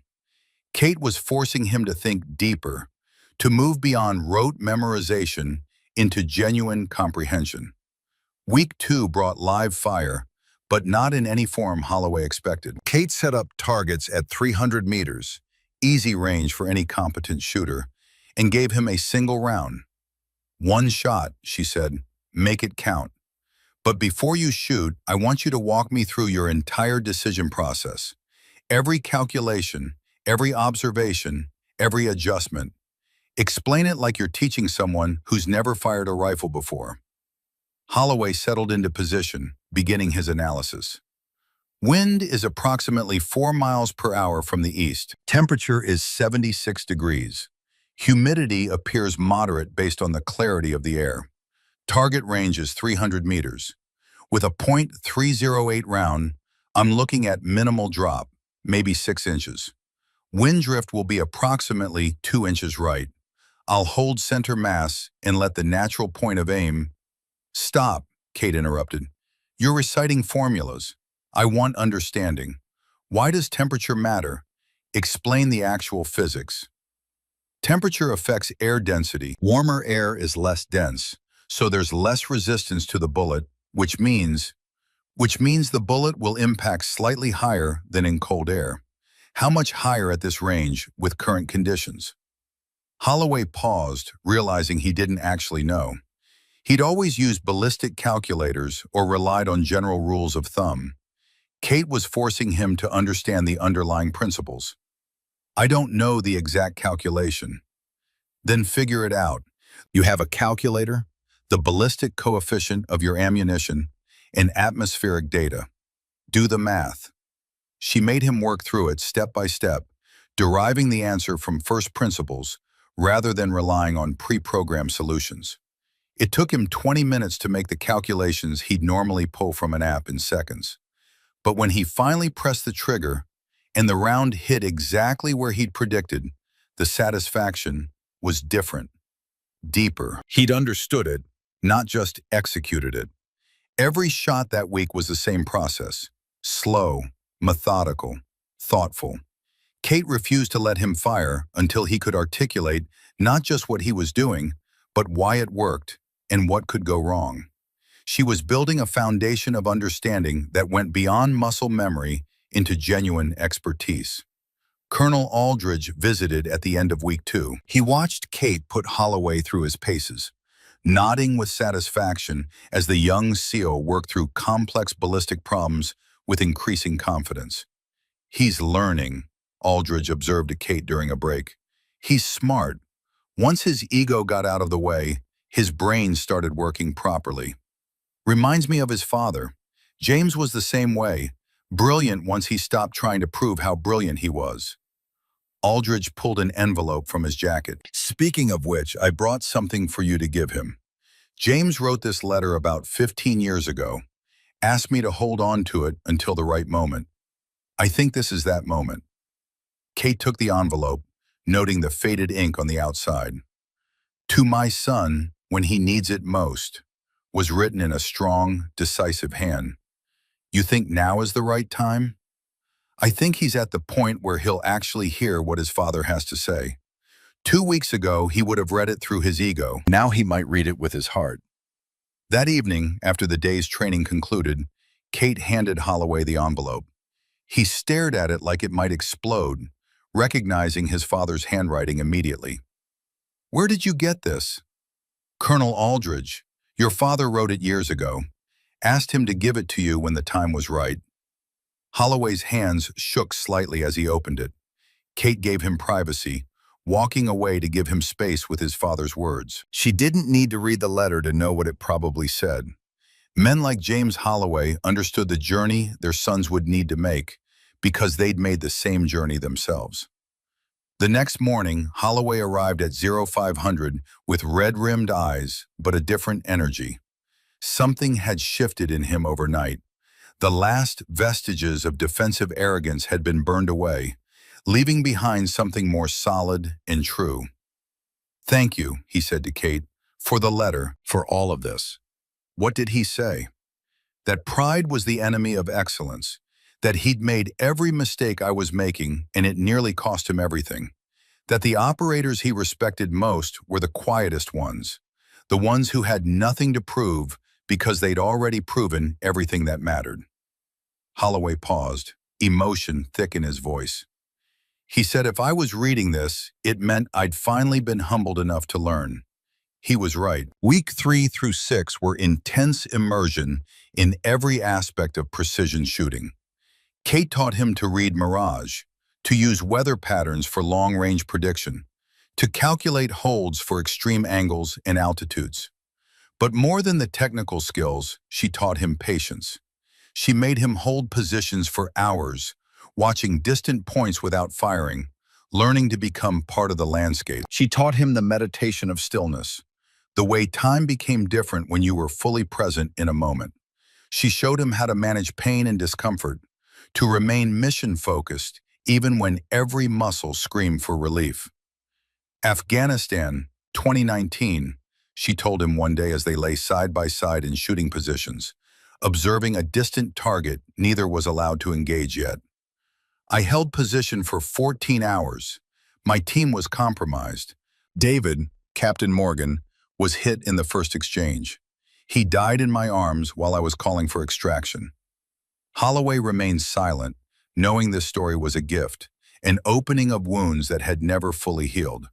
Kate was forcing him to think deeper, to move beyond rote memorization into genuine comprehension. Week 2 brought live fire, but not in any form Holloway expected. Kate set up targets at 300 meters, easy range for any competent shooter, and gave him a single round. "One shot," she said, "make it count. But before you shoot, I want you to walk me through your entire decision process. Every calculation, every observation, every adjustment. Explain it like you're teaching someone who's never fired a rifle before." Holloway settled into position, beginning his analysis. Wind is approximately 4 miles per hour from the east. Temperature is 76 degrees. Humidity appears moderate based on the clarity of the air. Target range is 300 meters. With a .308 round, I'm looking at minimal drop, maybe 6 inches. Wind drift will be approximately 2 inches right. I'll hold center mass and let the natural point of aim. "Stop," Kate interrupted. "You're reciting formulas. I want understanding. Why does temperature matter? Explain the actual physics." Temperature affects air density. Warmer air is less dense, so there's less resistance to the bullet, which means the bullet will impact slightly higher than in cold air. How much higher at this range with current conditions? Holloway paused, realizing he didn't actually know. He'd always used ballistic calculators or relied on general rules of thumb. Kate was forcing him to understand the underlying principles. "I don't know the exact calculation." "Then figure it out. You have a calculator, the ballistic coefficient of your ammunition, and atmospheric data. Do the math." She made him work through it step by step, deriving the answer from first principles rather than relying on pre-programmed solutions. It took him 20 minutes to make the calculations he'd normally pull from an app in seconds. But when he finally pressed the trigger and the round hit exactly where he'd predicted, the satisfaction was different, deeper. He'd understood it, not just executed it. Every shot that week was the same process: slow, methodical, thoughtful. Kate refused to let him fire until he could articulate not just what he was doing, but why it worked and what could go wrong. She was building a foundation of understanding that went beyond muscle memory into genuine expertise. Colonel Aldridge visited at the end of week 2. He watched Kate put Holloway through his paces, nodding with satisfaction as the young SEAL worked through complex ballistic problems with increasing confidence. "He's learning," Aldridge observed to Kate during a break. "He's smart. Once his ego got out of the way, his brain started working properly. Reminds me of his father. James was the same way, brilliant once he stopped trying to prove how brilliant he was." Aldridge pulled an envelope from his jacket. "Speaking of which, I brought something for you to give him. James wrote this letter about 15 years ago. Asked me to hold on to it until the right moment. I think this is that moment." Kate took the envelope, noting the faded ink on the outside. "To my son, when he needs it most," was written in a strong, decisive hand. "You think now is the right time?" "I think he's at the point where he'll actually hear what his father has to say. 2 weeks ago, he would have read it through his ego. Now he might read it with his heart." That evening, after the day's training concluded, Kate handed Holloway the envelope. He stared at it like it might explode, recognizing his father's handwriting immediately. "Where did you get this?" "Colonel Aldridge. Your father wrote it years ago. Asked him to give it to you when the time was right." Holloway's hands shook slightly as he opened it. Kate gave him privacy, walking away to give him space with his father's words. She didn't need to read the letter to know what it probably said. Men like James Holloway understood the journey their sons would need to make because they'd made the same journey themselves. The next morning, Holloway arrived at 0500 with red-rimmed eyes, but a different energy. Something had shifted in him overnight. The last vestiges of defensive arrogance had been burned away, leaving behind something more solid and true. "Thank you," he said to Kate, "for the letter, for all of this." What did he say? That pride was the enemy of excellence, that he'd made every mistake I was making and it nearly cost him everything, that the operators he respected most were the quietest ones, the ones who had nothing to prove because they'd already proven everything that mattered. Holloway paused, emotion thick in his voice. He said if I was reading this, it meant I'd finally been humbled enough to learn. He was right. Week 3 through 6 were intense immersion in every aspect of precision shooting. Kate taught him to read mirage, to use weather patterns for long-range prediction, to calculate holds for extreme angles and altitudes. But more than the technical skills, she taught him patience. She made him hold positions for hours, watching distant points without firing, learning to become part of the landscape. She taught him the meditation of stillness, the way time became different when you were fully present in a moment. She showed him how to manage pain and discomfort, to remain mission-focused even when every muscle screamed for relief. "Afghanistan, 2019, she told him one day as they lay side by side in shooting positions, observing a distant target neither was allowed to engage yet. "I held position for 14 hours. My team was compromised. David, Captain Morgan, was hit in the first exchange. He died in my arms while I was calling for extraction." Holloway remained silent, knowing this story was a gift, an opening of wounds that had never fully healed.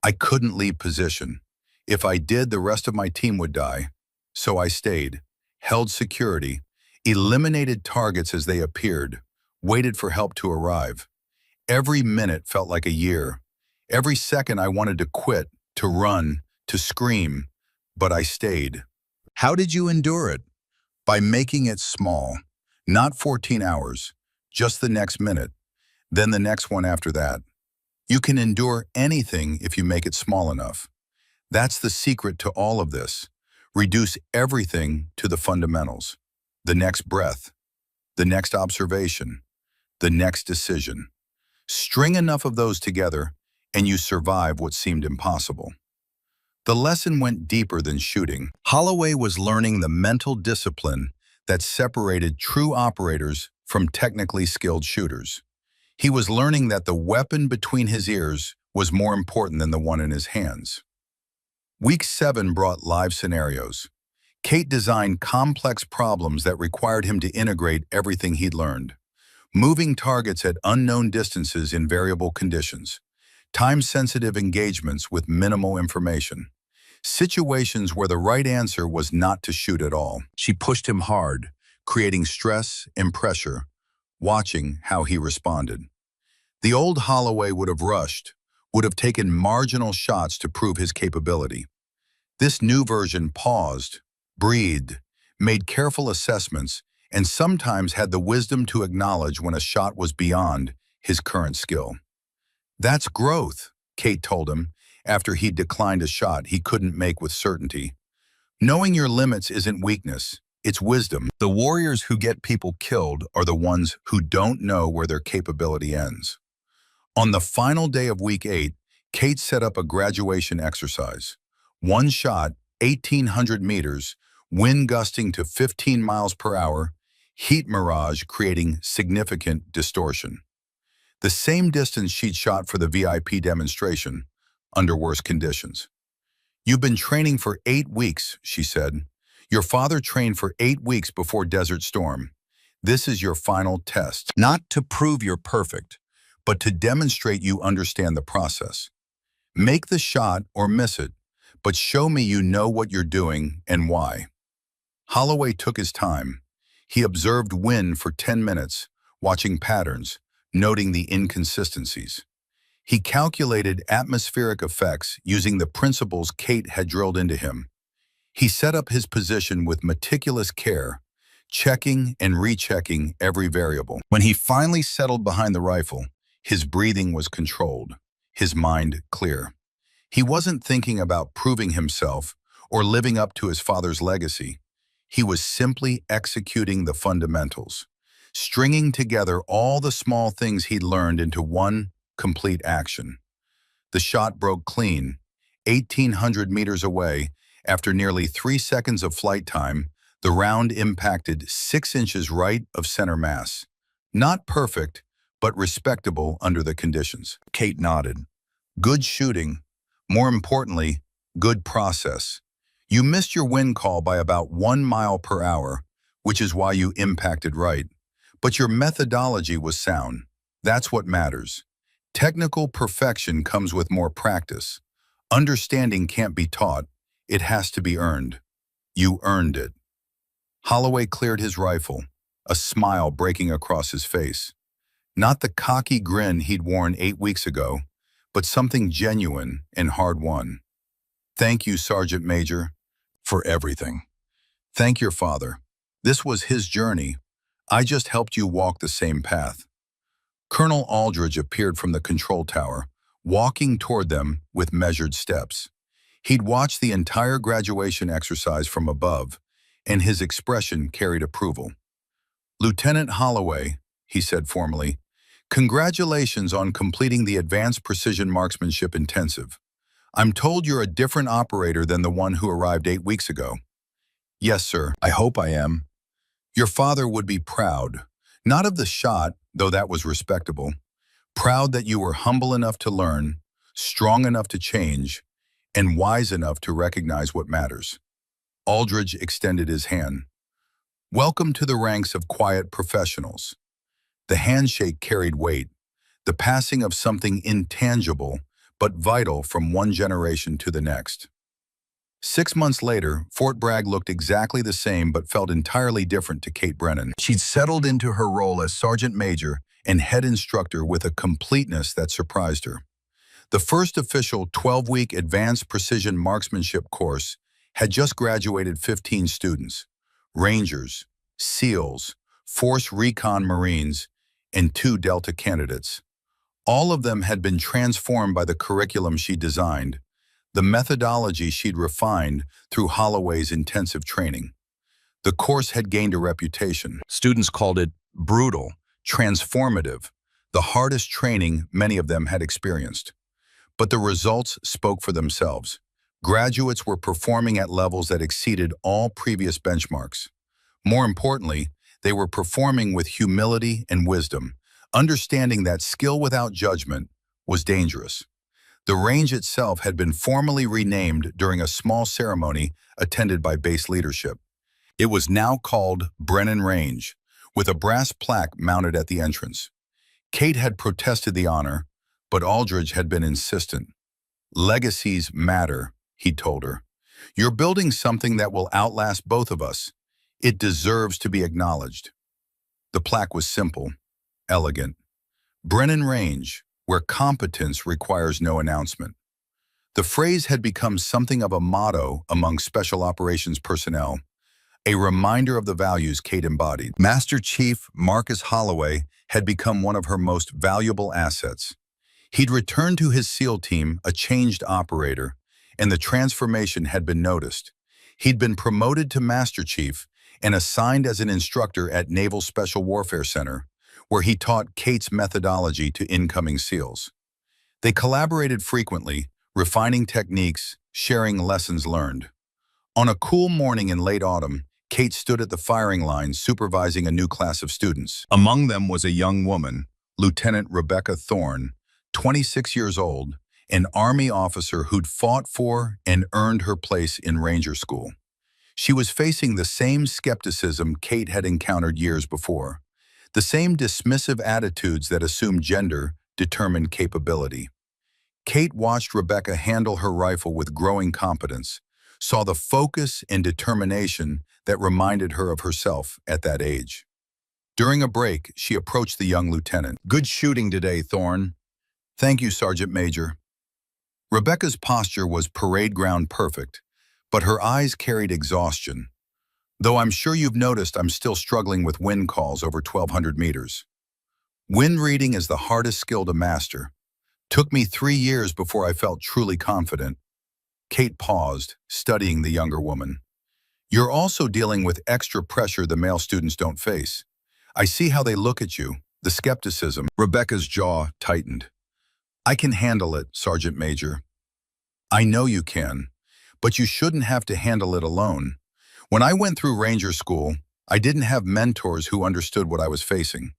"I couldn't leave position. If I did, the rest of my team would die. So I stayed, held security, eliminated targets as they appeared, waited for help to arrive. Every minute felt like a year. Every second I wanted to quit, to run, to scream, but I stayed." How did you endure it? By making it small. Not 14 hours, just the next minute, then the next one after that. You can endure anything if you make it small enough. That's the secret to all of this. Reduce everything to the fundamentals. The next breath, the next observation, the next decision. String enough of those together, and you survive what seemed impossible. The lesson went deeper than shooting. Holloway was learning the mental discipline that separated true operators from technically skilled shooters. He was learning that the weapon between his ears was more important than the one in his hands. Week 7 brought live scenarios. Kate designed complex problems that required him to integrate everything he'd learned. Moving targets at unknown distances in variable conditions. Time-sensitive engagements with minimal information. Situations where the right answer was not to shoot at all. She pushed him hard, creating stress and pressure, watching how he responded. The old Holloway would have rushed, would have taken marginal shots to prove his capability. This new version paused, breathed, made careful assessments, and sometimes had the wisdom to acknowledge when a shot was beyond his current skill. "That's growth," Kate told him, after he'd declined a shot he couldn't make with certainty. "Knowing your limits isn't weakness, it's wisdom. The warriors who get people killed are the ones who don't know where their capability ends." On the final day of week 8, Kate set up a graduation exercise. One shot, 1,800 meters, wind gusting to 15 miles per hour, heat mirage creating significant distortion. The same distance she'd shot for the VIP demonstration, under worse conditions. "You've been training for 8 weeks, she said. "Your father trained for 8 weeks before Desert Storm. This is your final test. Not to prove you're perfect, but to demonstrate you understand the process. Make the shot or miss it, but show me you know what you're doing and why." Holloway took his time. He observed wind for 10 minutes, watching patterns, noting the inconsistencies. He calculated atmospheric effects using the principles Kate had drilled into him. He set up his position with meticulous care, checking and rechecking every variable. When he finally settled behind the rifle, his breathing was controlled, his mind clear. He wasn't thinking about proving himself or living up to his father's legacy. He was simply executing the fundamentals, stringing together all the small things he'd learned into one complete action. The shot broke clean, 1,800 meters away. After nearly 3 seconds of flight time, the round impacted 6 inches right of center mass. Not perfect, but respectable under the conditions. Kate nodded. Good shooting. More importantly, good process. You missed your wind call by about 1 mile per hour, which is why you impacted right. But your methodology was sound. That's what matters. Technical perfection comes with more practice. Understanding can't be taught. It has to be earned. You earned it. Holloway cleared his rifle, a smile breaking across his face. Not the cocky grin he'd worn 8 weeks ago, but something genuine and hard-won. Thank you, Sergeant Major, for everything. Thank your father. This was his journey. I just helped you walk the same path. Colonel Aldridge appeared from the control tower, walking toward them with measured steps. He'd watched the entire graduation exercise from above, and his expression carried approval. Lieutenant Holloway, he said formally, congratulations on completing the Advanced Precision Marksmanship Intensive. I'm told you're a different operator than the one who arrived 8 weeks ago. Yes, sir. I hope I am. Your father would be proud, not of the shot, though that was respectable, proud that you were humble enough to learn, strong enough to change, and wise enough to recognize what matters. Aldridge extended his hand. Welcome to the ranks of quiet professionals. The handshake carried weight, the passing of something intangible but vital from one generation to the next. 6 months later, Fort Bragg looked exactly the same but felt entirely different to Kate Brennan. She'd settled into her role as Sergeant Major and head instructor with a completeness that surprised her. The first official 12-week Advanced Precision Marksmanship course had just graduated 15 students, Rangers, SEALs, Force Recon Marines, and 2 Delta candidates. All of them had been transformed by the curriculum she designed, the methodology she'd refined through Holloway's intensive training. The course had gained a reputation. Students called it brutal, transformative, the hardest training many of them had experienced. But the results spoke for themselves. Graduates were performing at levels that exceeded all previous benchmarks. More importantly, they were performing with humility and wisdom, understanding that skill without judgment was dangerous. The range itself had been formally renamed during a small ceremony attended by base leadership. It was now called Brennan Range, with a brass plaque mounted at the entrance. Kate had protested the honor, but Aldridge had been insistent. Legacies matter, he'd told her. You're building something that will outlast both of us. It deserves to be acknowledged. The plaque was simple, elegant. Brennan Range, where competence requires no announcement. The phrase had become something of a motto among special operations personnel, a reminder of the values Kate embodied. Master Chief Marcus Holloway had become one of her most valuable assets. He'd returned to his SEAL team a changed operator, and the transformation had been noticed. He'd been promoted to Master Chief and assigned as an instructor at Naval Special Warfare Center, where he taught Kate's methodology to incoming SEALs. They collaborated frequently, refining techniques, sharing lessons learned. On a cool morning in late autumn, Kate stood at the firing line supervising a new class of students. Among them was a young woman, Lieutenant Rebecca Thorne, 26 years old, an Army officer who'd fought for and earned her place in Ranger School. She was facing the same skepticism Kate had encountered years before, the same dismissive attitudes that assumed gender determined capability. Kate watched Rebecca handle her rifle with growing competence, saw the focus and determination that reminded her of herself at that age. During a break, she approached the young lieutenant. Good shooting today, Thorne. Thank you, Sergeant Major. Rebecca's posture was parade ground perfect, but her eyes carried exhaustion. Though I'm sure you've noticed I'm still struggling with wind calls over 1,200 meters. Wind reading is the hardest skill to master. Took me 3 years before I felt truly confident. Kate paused, studying the younger woman. You're also dealing with extra pressure the male students don't face. I see how they look at you, the skepticism. Rebecca's jaw tightened. I can handle it, Sergeant Major. I know you can, but you shouldn't have to handle it alone. When I went through Ranger School, I didn't have mentors who understood what I was facing.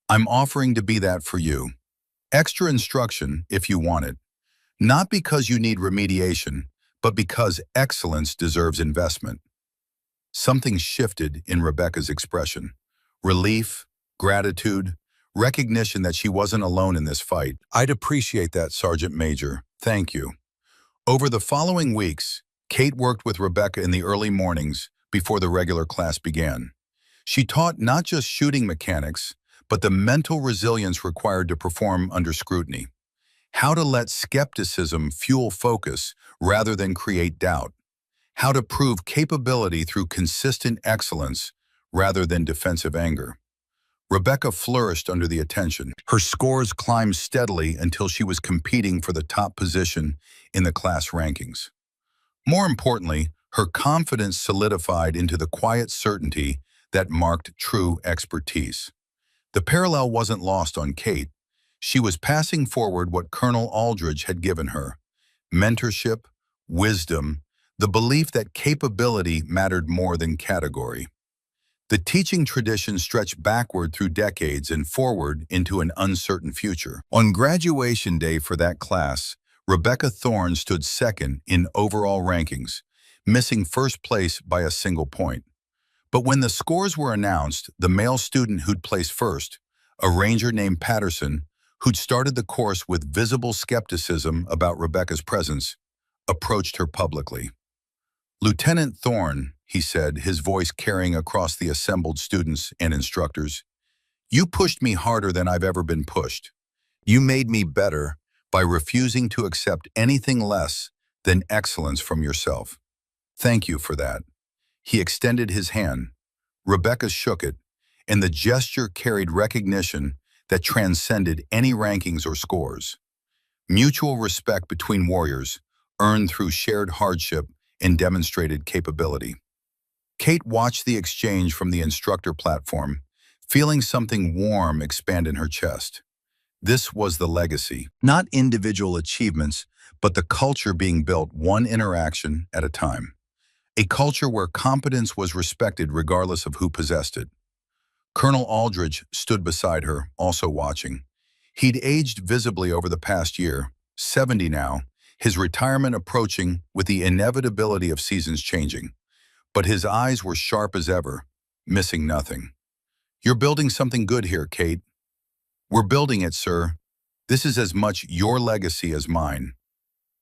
I'm offering to be that for you. Extra instruction if you want it. Not because you need remediation, but because excellence deserves investment. Something shifted in Rebecca's expression. Relief, gratitude, recognition that she wasn't alone in this fight. I'd appreciate that, Sergeant Major. Thank you. Over the following weeks, Kate worked with Rebecca in the early mornings before the regular class began. She taught not just shooting mechanics, but the mental resilience required to perform under scrutiny. How to let skepticism fuel focus rather than create doubt. How to prove capability through consistent excellence rather than defensive anger. Rebecca flourished under the attention. Her scores climbed steadily until she was competing for the top position in the class rankings. More importantly, her confidence solidified into the quiet certainty that marked true expertise. The parallel wasn't lost on Kate. She was passing forward what Colonel Aldridge had given her: mentorship, wisdom, the belief that capability mattered more than category. The teaching tradition stretched backward through decades and forward into an uncertain future. On graduation day for that class, Rebecca Thorne stood second in overall rankings, missing first place by a single point. But when the scores were announced, the male student who'd placed first, a ranger named Patterson, who'd started the course with visible skepticism about Rebecca's presence, approached her publicly. "Lieutenant Thorne," he said, his voice carrying across the assembled students and instructors, "you pushed me harder than I've ever been pushed. You made me better by refusing to accept anything less than excellence from yourself. Thank you for that." He extended his hand. Rebecca shook it, and the gesture carried recognition that transcended any rankings or scores. Mutual respect between warriors, earned through shared hardship and demonstrated capability. Kate watched the exchange from the instructor platform, feeling something warm expand in her chest. This was the legacy, not individual achievements, but the culture being built one interaction at a time. A culture where competence was respected regardless of who possessed it. Colonel Aldridge stood beside her, also watching. He'd aged visibly over the past year, 70 now, his retirement approaching with the inevitability of seasons changing. But his eyes were sharp as ever, missing nothing. "You're building something good here, Kate." "We're building it, sir. This is as much your legacy as mine."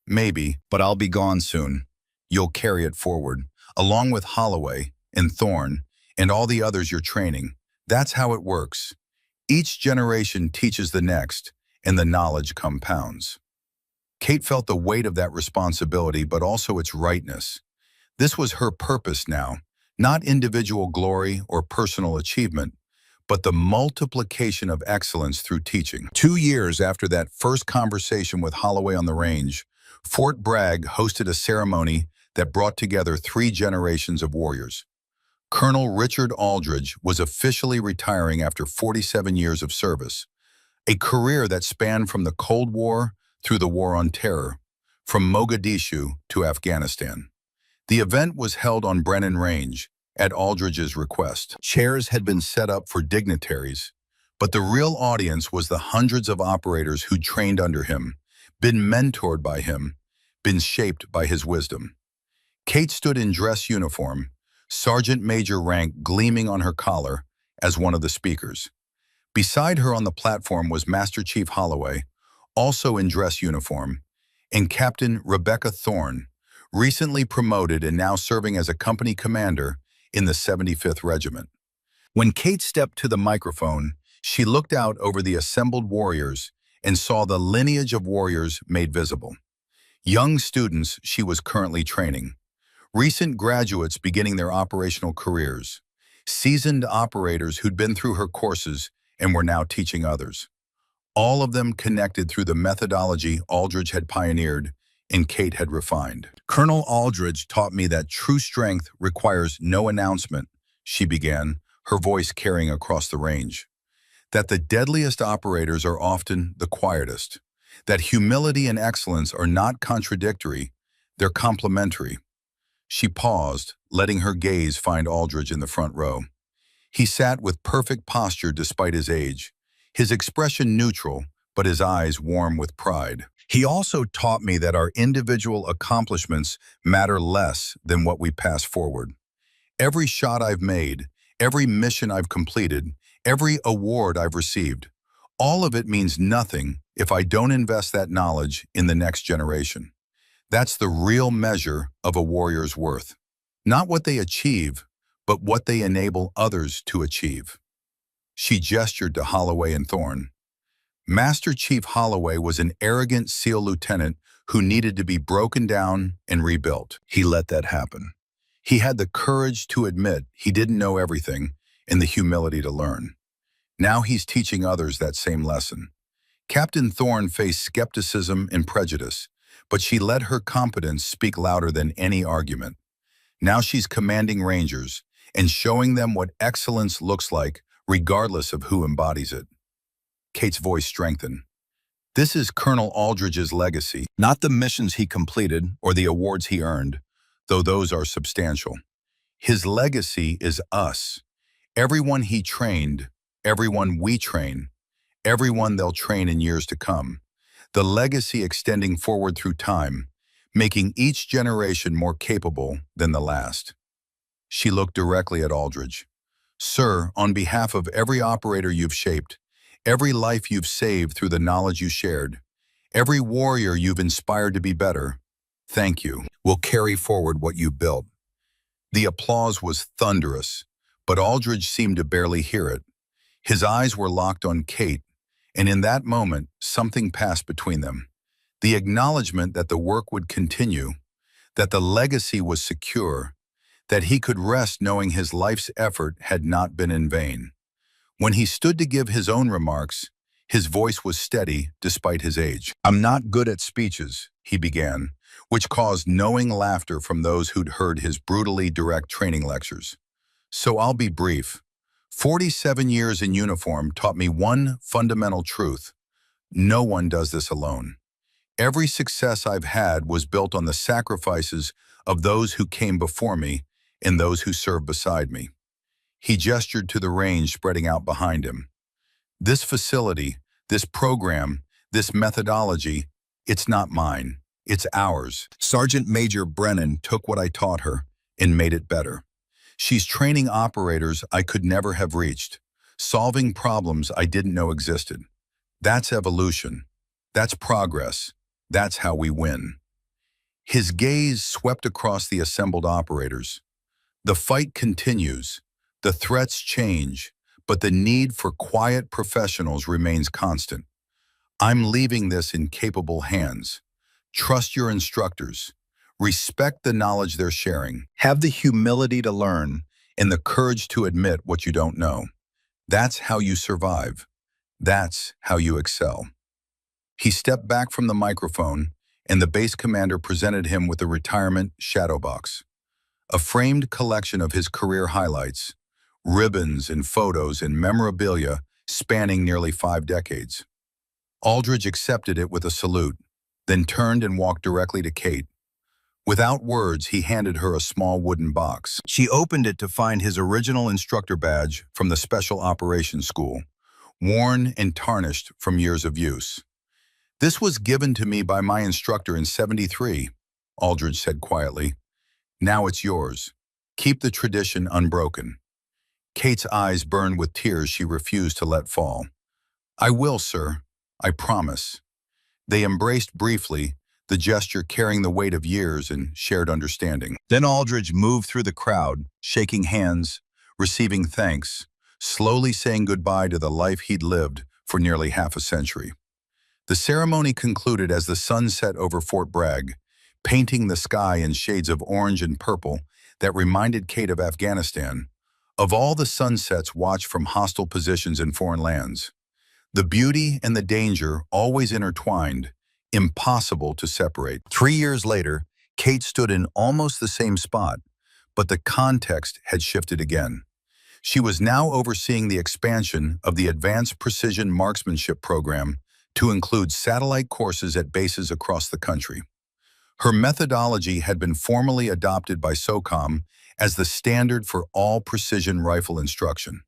"Maybe, but I'll be gone soon. You'll carry it forward, along with Holloway and Thorne and all the others you're training. That's how it works. Each generation teaches the next, and the knowledge compounds." Kate felt the weight of that responsibility, but also its rightness. This was her purpose now, not individual glory or personal achievement, but the multiplication of excellence through teaching. 2 years after that first conversation with Holloway on the range, Fort Bragg hosted a ceremony that brought together 3 generations of warriors. Colonel Richard Aldridge was officially retiring after 47 years of service, a career that spanned from the Cold War through the War on Terror, from Mogadishu to Afghanistan. The event was held on Brennan Range, at Aldridge's request. Chairs had been set up for dignitaries, but the real audience was the hundreds of operators who trained under him, been mentored by him, been shaped by his wisdom. Kate stood in dress uniform, sergeant major rank gleaming on her collar, as one of the speakers. Beside her on the platform was Master Chief Holloway, also in dress uniform, and Captain Rebecca Thorne, recently promoted and now serving as a company commander in the 75th Regiment. When Kate stepped to the microphone, she looked out over the assembled warriors and saw the lineage of warriors made visible. Young students she was currently training, recent graduates beginning their operational careers, seasoned operators who'd been through her courses and were now teaching others. All of them connected through the methodology Aldridge had pioneered and Kate had refined. "Colonel Aldridge taught me that true strength requires no announcement," she began, her voice carrying across the range. That the deadliest operators are often the quietest. That humility and excellence are not contradictory, they're complementary. She paused, letting her gaze find Aldridge in the front row. He sat with perfect posture despite his age, his expression neutral, but his eyes warm with pride. He also taught me that our individual accomplishments matter less than what we pass forward. Every shot I've made, every mission I've completed, every award I've received, all of it means nothing if I don't invest that knowledge in the next generation. That's the real measure of a warrior's worth. Not what they achieve, but what they enable others to achieve. She gestured to Holloway and Thorne. Master Chief Holloway was an arrogant SEAL lieutenant who needed to be broken down and rebuilt. He let that happen. He had the courage to admit he didn't know everything and the humility to learn. Now he's teaching others that same lesson. Captain Thorne faced skepticism and prejudice, but she let her competence speak louder than any argument. Now she's commanding Rangers and showing them what excellence looks like, regardless of who embodies it. Kate's voice strengthened. This is Colonel Aldridge's legacy, not the missions he completed or the awards he earned, though those are substantial. His legacy is us. Everyone he trained, everyone we train, everyone they'll train in years to come. The legacy extending forward through time, making each generation more capable than the last. She looked directly at Aldridge. Sir, on behalf of every operator you've shaped, every life you've saved through the knowledge you shared, every warrior you've inspired to be better, thank you. We'll carry forward what you built. The applause was thunderous, but Aldridge seemed to barely hear it. His eyes were locked on Kate, and in that moment, something passed between them. The acknowledgement that the work would continue, that the legacy was secure, that he could rest knowing his life's effort had not been in vain. When he stood to give his own remarks, his voice was steady despite his age. I'm not good at speeches, he began, which caused knowing laughter from those who'd heard his brutally direct training lectures. So I'll be brief. 47 years in uniform taught me one fundamental truth. No one does this alone. Every success I've had was built on the sacrifices of those who came before me and those who served beside me. He gestured to the range spreading out behind him. This facility, this program, this methodology, it's not mine, it's ours. Sergeant Major Brennan took what I taught her and made it better. She's training operators I could never have reached, solving problems I didn't know existed. That's evolution. That's progress. That's how we win. His gaze swept across the assembled operators. The fight continues. The threats change, but the need for quiet professionals remains constant. I'm leaving this in capable hands. Trust your instructors. Respect the knowledge they're sharing. Have the humility to learn and the courage to admit what you don't know. That's how you survive. That's how you excel. He stepped back from the microphone, and the base commander presented him with a retirement shadow box, a framed collection of his career highlights, ribbons and photos and memorabilia spanning nearly 5 decades. Aldridge accepted it with a salute, then turned and walked directly to Kate. Without words, he handed her a small wooden box. She opened it to find his original instructor badge from the Special Operations School, worn and tarnished from years of use. This was given to me by my instructor in '73, Aldridge said quietly. Now it's yours. Keep the tradition unbroken. Kate's eyes burned with tears she refused to let fall. I will, sir. I promise. They embraced briefly, the gesture carrying the weight of years and shared understanding. Then Aldridge moved through the crowd, shaking hands, receiving thanks, slowly saying goodbye to the life he'd lived for nearly half a century. The ceremony concluded as the sun set over Fort Bragg, painting the sky in shades of orange and purple that reminded Kate of Afghanistan, of all the sunsets watched from hostile positions in foreign lands. The beauty and the danger always intertwined, impossible to separate. 3 years later, Kate stood in almost the same spot, but the context had shifted again. She was now overseeing the expansion of the Advanced Precision Marksmanship program to include satellite courses at bases across the country. Her methodology had been formally adopted by SOCOM as the standard for all precision rifle instruction.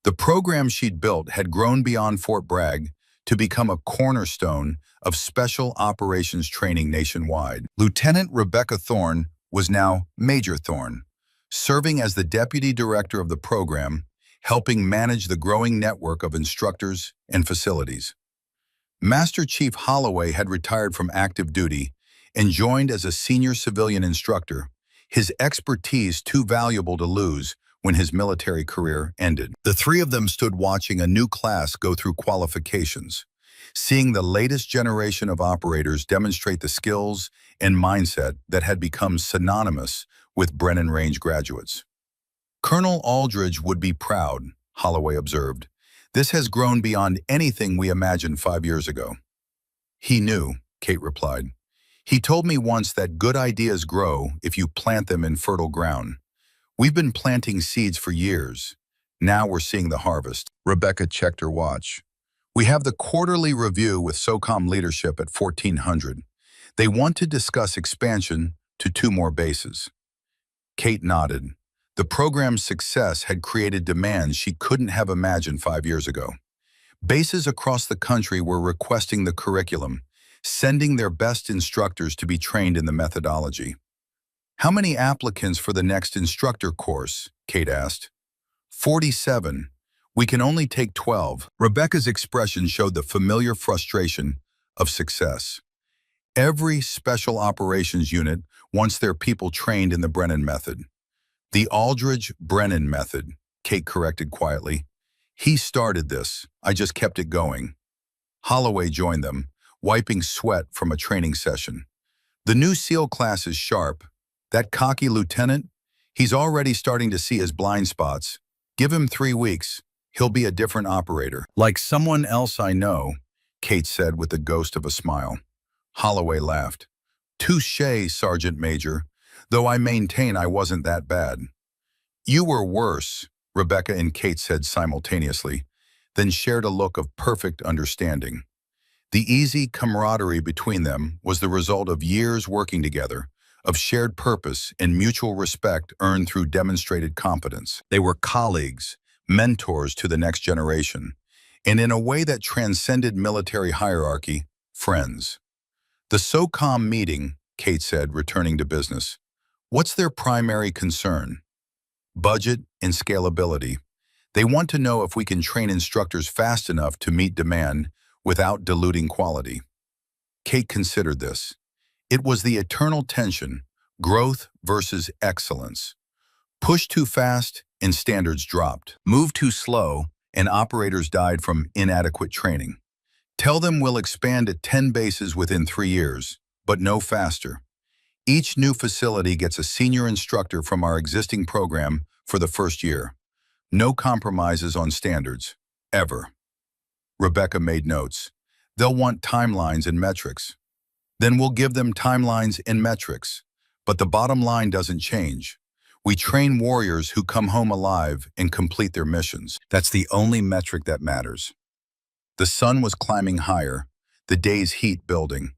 The program she'd built had grown beyond Fort Bragg to become a cornerstone of special operations training nationwide. Lieutenant Rebecca Thorne was now Major Thorne, serving as the deputy director of the program, helping manage the growing network of instructors and facilities. Master Chief Holloway had retired from active duty and joined as a senior civilian instructor, his expertise too valuable to lose when his military career ended. The three of them stood watching a new class go through qualifications, seeing the latest generation of operators demonstrate the skills and mindset that had become synonymous with Brennan Range graduates. Colonel Aldridge would be proud, Holloway observed. This has grown beyond anything we imagined 5 years ago. He knew, Kate replied. He told me once that good ideas grow if you plant them in fertile ground. We've been planting seeds for years. Now we're seeing the harvest. Rebecca checked her watch. We have the quarterly review with SOCOM leadership at 1400. They want to discuss expansion to 2 more bases. Kate nodded. The program's success had created demands she couldn't have imagined 5 years ago. Bases across the country were requesting the curriculum, sending their best instructors to be trained in the methodology. How many applicants for the next instructor course? Kate asked. 47. We can only take 12. Rebecca's expression showed the familiar frustration of success. Every special operations unit wants their people trained in the Brennan method. The Aldridge-Brennan method, Kate corrected quietly. He started this. I just kept it going. Holloway joined them, wiping sweat from a training session. The new SEAL class is sharp. That cocky lieutenant, he's already starting to see his blind spots. Give him 3 weeks. He'll be a different operator. Like someone else I know, Kate said with the ghost of a smile. Holloway laughed. Touché, Sergeant Major, though I maintain I wasn't that bad. You were worse, Rebecca and Kate said simultaneously, then shared a look of perfect understanding. The easy camaraderie between them was the result of years working together, of shared purpose and mutual respect earned through demonstrated competence. They were colleagues, mentors to the next generation, and in a way that transcended military hierarchy, friends. The SOCOM meeting, Kate said, returning to business. What's their primary concern? Budget and scalability. They want to know if we can train instructors fast enough to meet demand without diluting quality. Kate considered this. It was the eternal tension, growth versus excellence. Push too fast and standards dropped. Move too slow and operators died from inadequate training. Tell them we'll expand at 10 bases within 3 years, but no faster. Each new facility gets a senior instructor from our existing program for the first year. No compromises on standards, ever. Rebecca made notes. They'll want timelines and metrics. Then we'll give them timelines and metrics. But the bottom line doesn't change. We train warriors who come home alive and complete their missions. That's the only metric that matters. The sun was climbing higher, the day's heat building.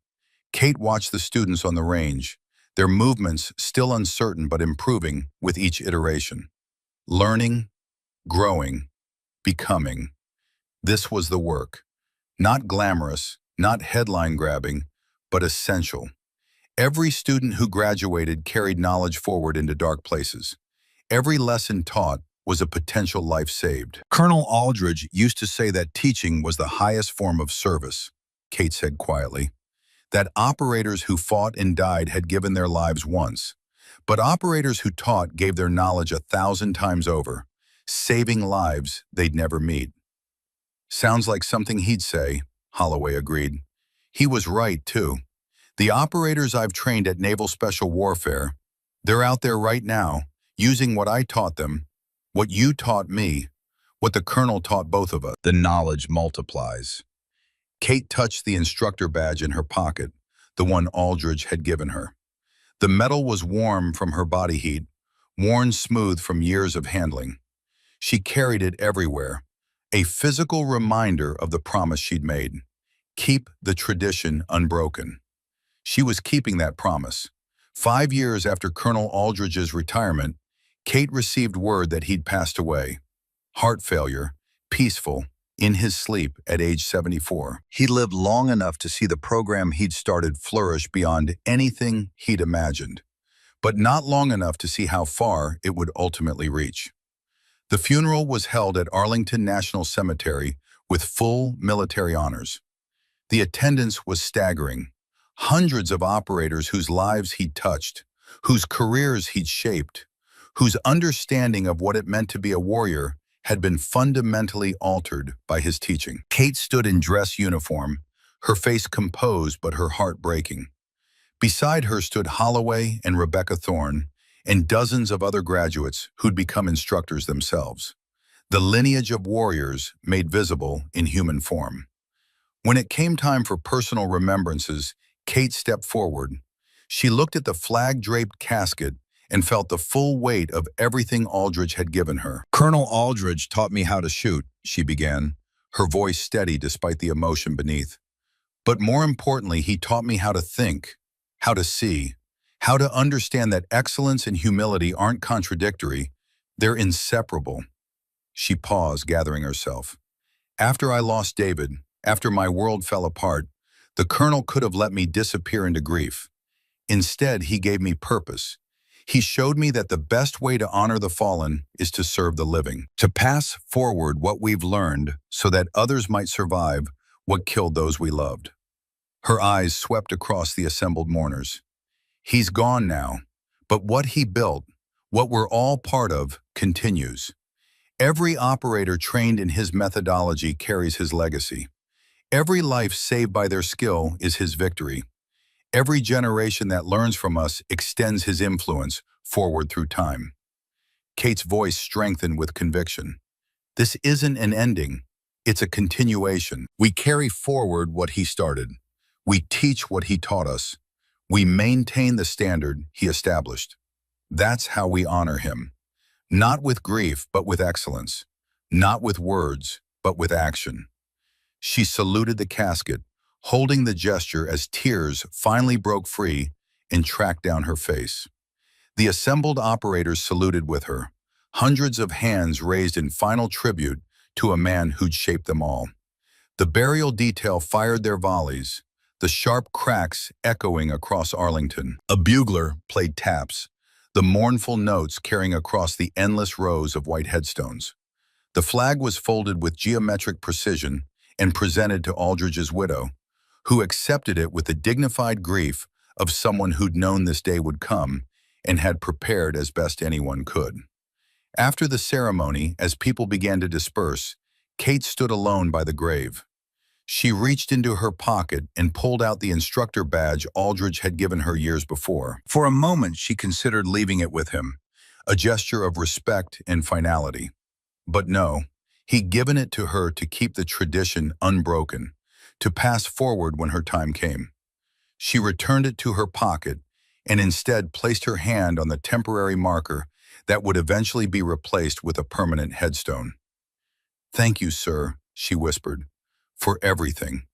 Kate watched the students on the range, their movements still uncertain but improving with each iteration. Learning, growing, becoming. This was the work. Not glamorous, not headline-grabbing, but essential. Every student who graduated carried knowledge forward into dark places. Every lesson taught was a potential life saved. Colonel Aldridge used to say that teaching was the highest form of service, Kate said quietly. That operators who fought and died had given their lives once, but operators who taught gave their knowledge 1,000 times over, saving lives they'd never meet. Sounds like something he'd say, Holloway agreed. He was right, too. The operators I've trained at Naval Special Warfare, they're out there right now, using what I taught them, what you taught me, what the colonel taught both of us. The knowledge multiplies. Kate touched the instructor badge in her pocket, the one Aldridge had given her. The metal was warm from her body heat, worn smooth from years of handling. She carried it everywhere, a physical reminder of the promise she'd made. Keep the tradition unbroken. She was keeping that promise. 5 years after Colonel Aldridge's retirement, Kate received word that he'd passed away. Heart failure, peaceful, in his sleep at age 74. He lived long enough to see the program he'd started flourish beyond anything he'd imagined, but not long enough to see how far it would ultimately reach. The funeral was held at Arlington National Cemetery with full military honors. The attendance was staggering. Hundreds of operators whose lives he'd touched, whose careers he'd shaped, whose understanding of what it meant to be a warrior had been fundamentally altered by his teaching. Kate stood in dress uniform, her face composed but her heart breaking. Beside her stood Holloway and Rebecca Thorne, and dozens of other graduates who'd become instructors themselves. The lineage of warriors made visible in human form. When it came time for personal remembrances, Kate stepped forward. She looked at the flag-draped casket and felt the full weight of everything Aldridge had given her. "Colonel Aldridge taught me how to shoot," she began, her voice steady despite the emotion beneath. "But more importantly, he taught me how to think, how to see, how to understand that excellence and humility aren't contradictory, they're inseparable." She paused, gathering herself. "After I lost David, after my world fell apart, the colonel could have let me disappear into grief. Instead, he gave me purpose. He showed me that the best way to honor the fallen is to serve the living, to pass forward what we've learned so that others might survive what killed those we loved." Her eyes swept across the assembled mourners. "He's gone now, but what he built, what we're all part of, continues. Every operator trained in his methodology carries his legacy. Every life saved by their skill is his victory. Every generation that learns from us extends his influence forward through time." Kate's voice strengthened with conviction. "This isn't an ending. It's a continuation. We carry forward what he started. We teach what he taught us. We maintain the standard he established. That's how we honor him. Not with grief, but with excellence. Not with words, but with action." She saluted the casket, holding the gesture as tears finally broke free and tracked down her face. The assembled operators saluted with her, hundreds of hands raised in final tribute to a man who'd shaped them all. The burial detail fired their volleys, the sharp cracks echoing across Arlington. A bugler played taps, the mournful notes carrying across the endless rows of white headstones. The flag was folded with geometric precision and presented to Aldridge's widow, who accepted it with the dignified grief of someone who'd known this day would come and had prepared as best anyone could. After the ceremony, as people began to disperse, Kate stood alone by the grave. She reached into her pocket and pulled out the instructor badge Aldridge had given her years before. For a moment, she considered leaving it with him, a gesture of respect and finality. But no, he'd given it to her to keep the tradition unbroken, to pass forward when her time came. She returned it to her pocket and instead placed her hand on the temporary marker that would eventually be replaced with a permanent headstone. "Thank you, sir," she whispered, "for everything.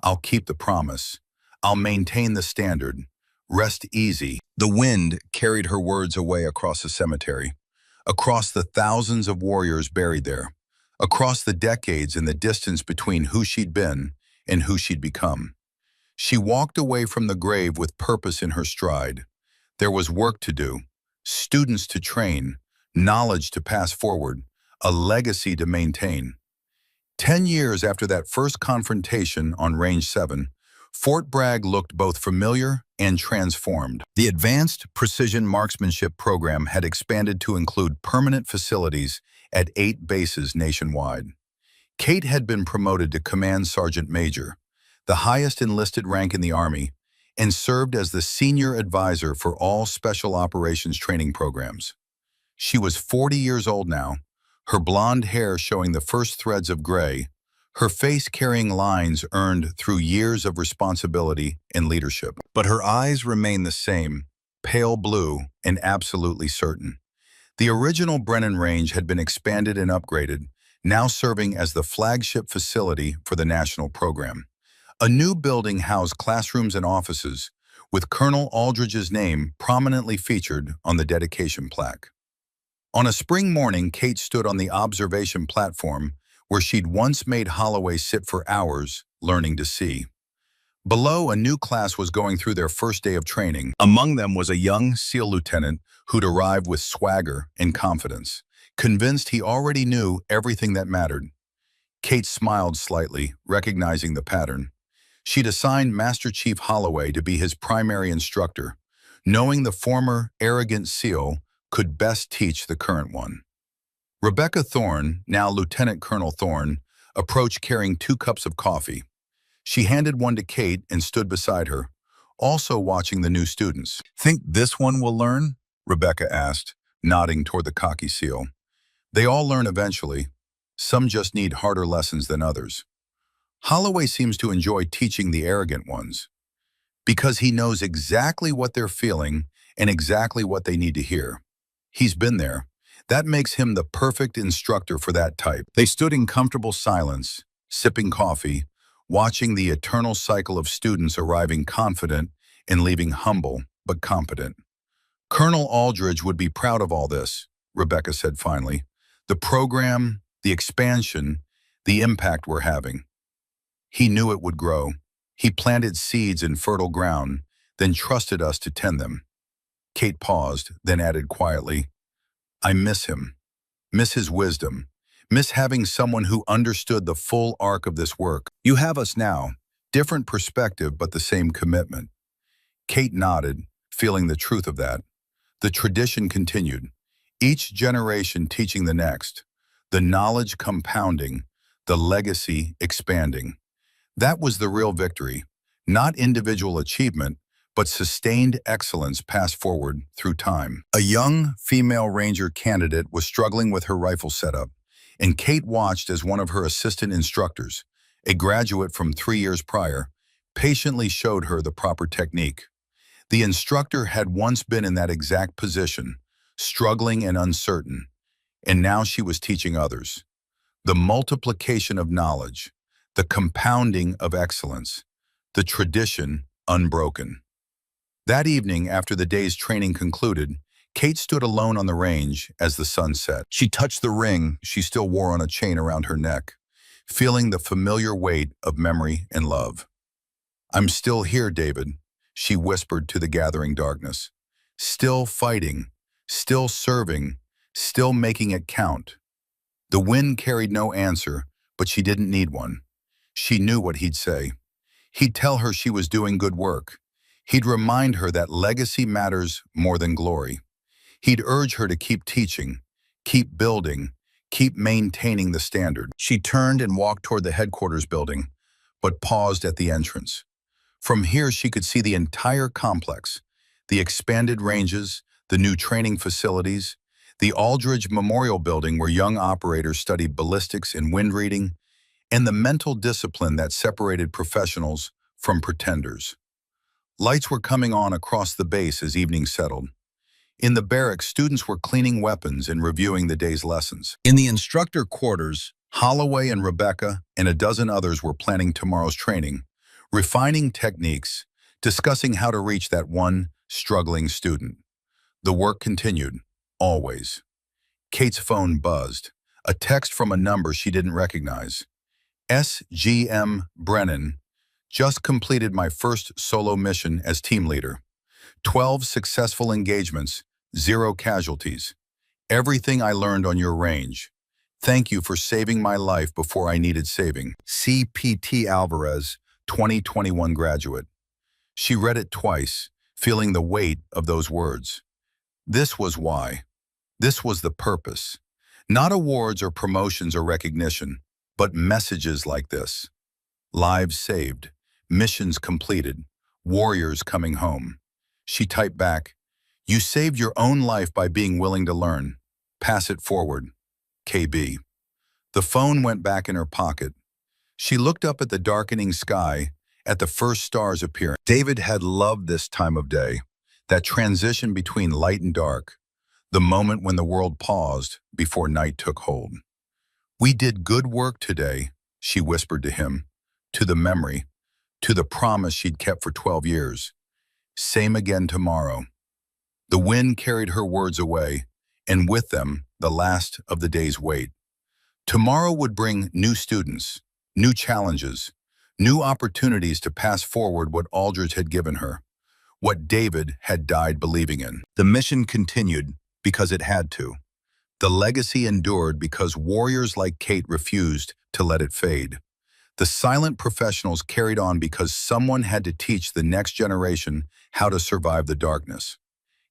I'll keep the promise. I'll maintain the standard. Rest easy." The wind carried her words away across the cemetery, across the thousands of warriors buried there, across the decades and the distance between who she'd been and who she'd become. She walked away from the grave with purpose in her stride. There was work to do, students to train, knowledge to pass forward, a legacy to maintain. 10 years after that first confrontation on Range 7, Fort Bragg looked both familiar and transformed. The Advanced Precision Marksmanship program had expanded to include permanent facilities at 8 bases nationwide. Kate had been promoted to Command Sergeant Major, the highest enlisted rank in the Army, and served as the senior advisor for all special operations training programs. She was 40 years old now, her blonde hair showing the first threads of gray, her face carrying lines earned through years of responsibility and leadership. But her eyes remained the same, pale blue and absolutely certain. The original Brennan Range had been expanded and upgraded, now serving as the flagship facility for the national program. A new building housed classrooms and offices, with Colonel Aldridge's name prominently featured on the dedication plaque. On a spring morning, Kate stood on the observation platform where she'd once made Holloway sit for hours, learning to see. Below, a new class was going through their first day of training. Among them was a young SEAL lieutenant who'd arrived with swagger and confidence, convinced he already knew everything that mattered. Kate smiled slightly, recognizing the pattern. She'd assigned Master Chief Holloway to be his primary instructor, knowing the former arrogant SEAL could best teach the current one. Rebecca Thorne, now Lieutenant Colonel Thorne, approached carrying 2 cups of coffee. She handed one to Kate and stood beside her, also watching the new students. "Think this one will learn?" Rebecca asked, nodding toward the cocky SEAL. "They all learn eventually. Some just need harder lessons than others. Holloway seems to enjoy teaching the arrogant ones, because he knows exactly what they're feeling and exactly what they need to hear. He's been there. That makes him the perfect instructor for that type." They stood in comfortable silence, sipping coffee, watching the eternal cycle of students arriving confident and leaving humble but competent. "Colonel Aldridge would be proud of all this," Rebecca said finally. "The program, the expansion, the impact we're having. He knew it would grow. He planted seeds in fertile ground, then trusted us to tend them." Kate paused, then added quietly, "I miss him, miss his wisdom, miss having someone who understood the full arc of this work. You have us now, different perspective but the same commitment." Kate nodded, feeling the truth of that. The tradition continued, each generation teaching the next, the knowledge compounding, the legacy expanding. That was the real victory, not individual achievement, but sustained excellence passed forward through time. A young female ranger candidate was struggling with her rifle setup, and Kate watched as one of her assistant instructors, a graduate from 3 years prior, patiently showed her the proper technique. The instructor had once been in that exact position, struggling and uncertain, and now she was teaching others. The multiplication of knowledge, the compounding of excellence, the tradition unbroken. That evening, after the day's training concluded, Kate stood alone on the range as the sun set. She touched the ring she still wore on a chain around her neck, feeling the familiar weight of memory and love. "I'm still here, David," she whispered to the gathering darkness. "Still fighting, still serving, still making it count." The wind carried no answer, but she didn't need one. She knew what he'd say. He'd tell her she was doing good work. He'd remind her that legacy matters more than glory. He'd urge her to keep teaching, keep building, keep maintaining the standard. She turned and walked toward the headquarters building, but paused at the entrance. From here, she could see the entire complex, the expanded ranges, the new training facilities, the Aldridge Memorial Building where young operators studied ballistics and wind reading, and the mental discipline that separated professionals from pretenders. Lights were coming on across the base as evening settled. In the barracks, students were cleaning weapons and reviewing the day's lessons. In the instructor quarters, Holloway and Rebecca and a dozen others were planning tomorrow's training, refining techniques, discussing how to reach that one struggling student. The work continued, always. Kate's phone buzzed, a text from a number she didn't recognize. "SGM Brennan, just completed my first solo mission as team leader. 12 successful engagements, 0 casualties. Everything I learned on your range. Thank you for saving my life before I needed saving. CPT Alvarez, 2021 graduate." She read it twice, feeling the weight of those words. This was why. This was the purpose. Not awards or promotions or recognition, but messages like this. Lives saved, missions completed, warriors coming home. She typed back, "You saved your own life by being willing to learn. Pass it forward. KB." The phone went back in her pocket. She looked up at the darkening sky, at the first stars appearing. David had loved this time of day, that transition between light and dark. the moment when the world paused before night took hold. "We did good work today," she whispered to him, to the memory, to the promise she'd kept for 12 years. "Same again tomorrow." The wind carried her words away, and with them, the last of the day's wait. Tomorrow would bring new students, new challenges, new opportunities to pass forward what Aldridge had given her, what David had died believing in. The mission continued because it had to. The legacy endured because warriors like Kate refused to let it fade. The silent professionals carried on because someone had to teach the next generation how to survive the darkness.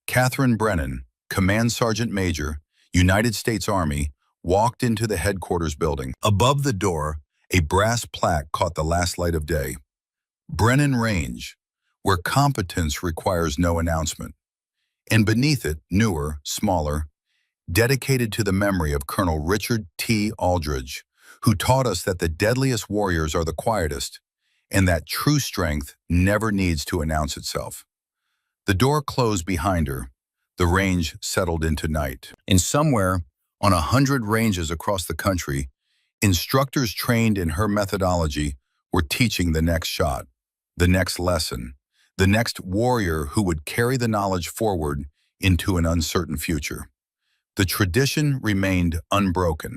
Catherine Brennan, Command Sergeant Major, United States Army, walked into the headquarters building. Above the door, a brass plaque caught the last light of day. Brennan Range, where competence requires no announcement. And beneath it, newer, smaller, dedicated to the memory of Colonel Richard T. Aldridge, who taught us that the deadliest warriors are the quietest, and that true strength never needs to announce itself. The door closed behind her. The range settled into night. And somewhere, on 100 ranges across the country, instructors trained in her methodology were teaching the next shot, the next lesson, the next warrior who would carry the knowledge forward into an uncertain future. The tradition remained unbroken.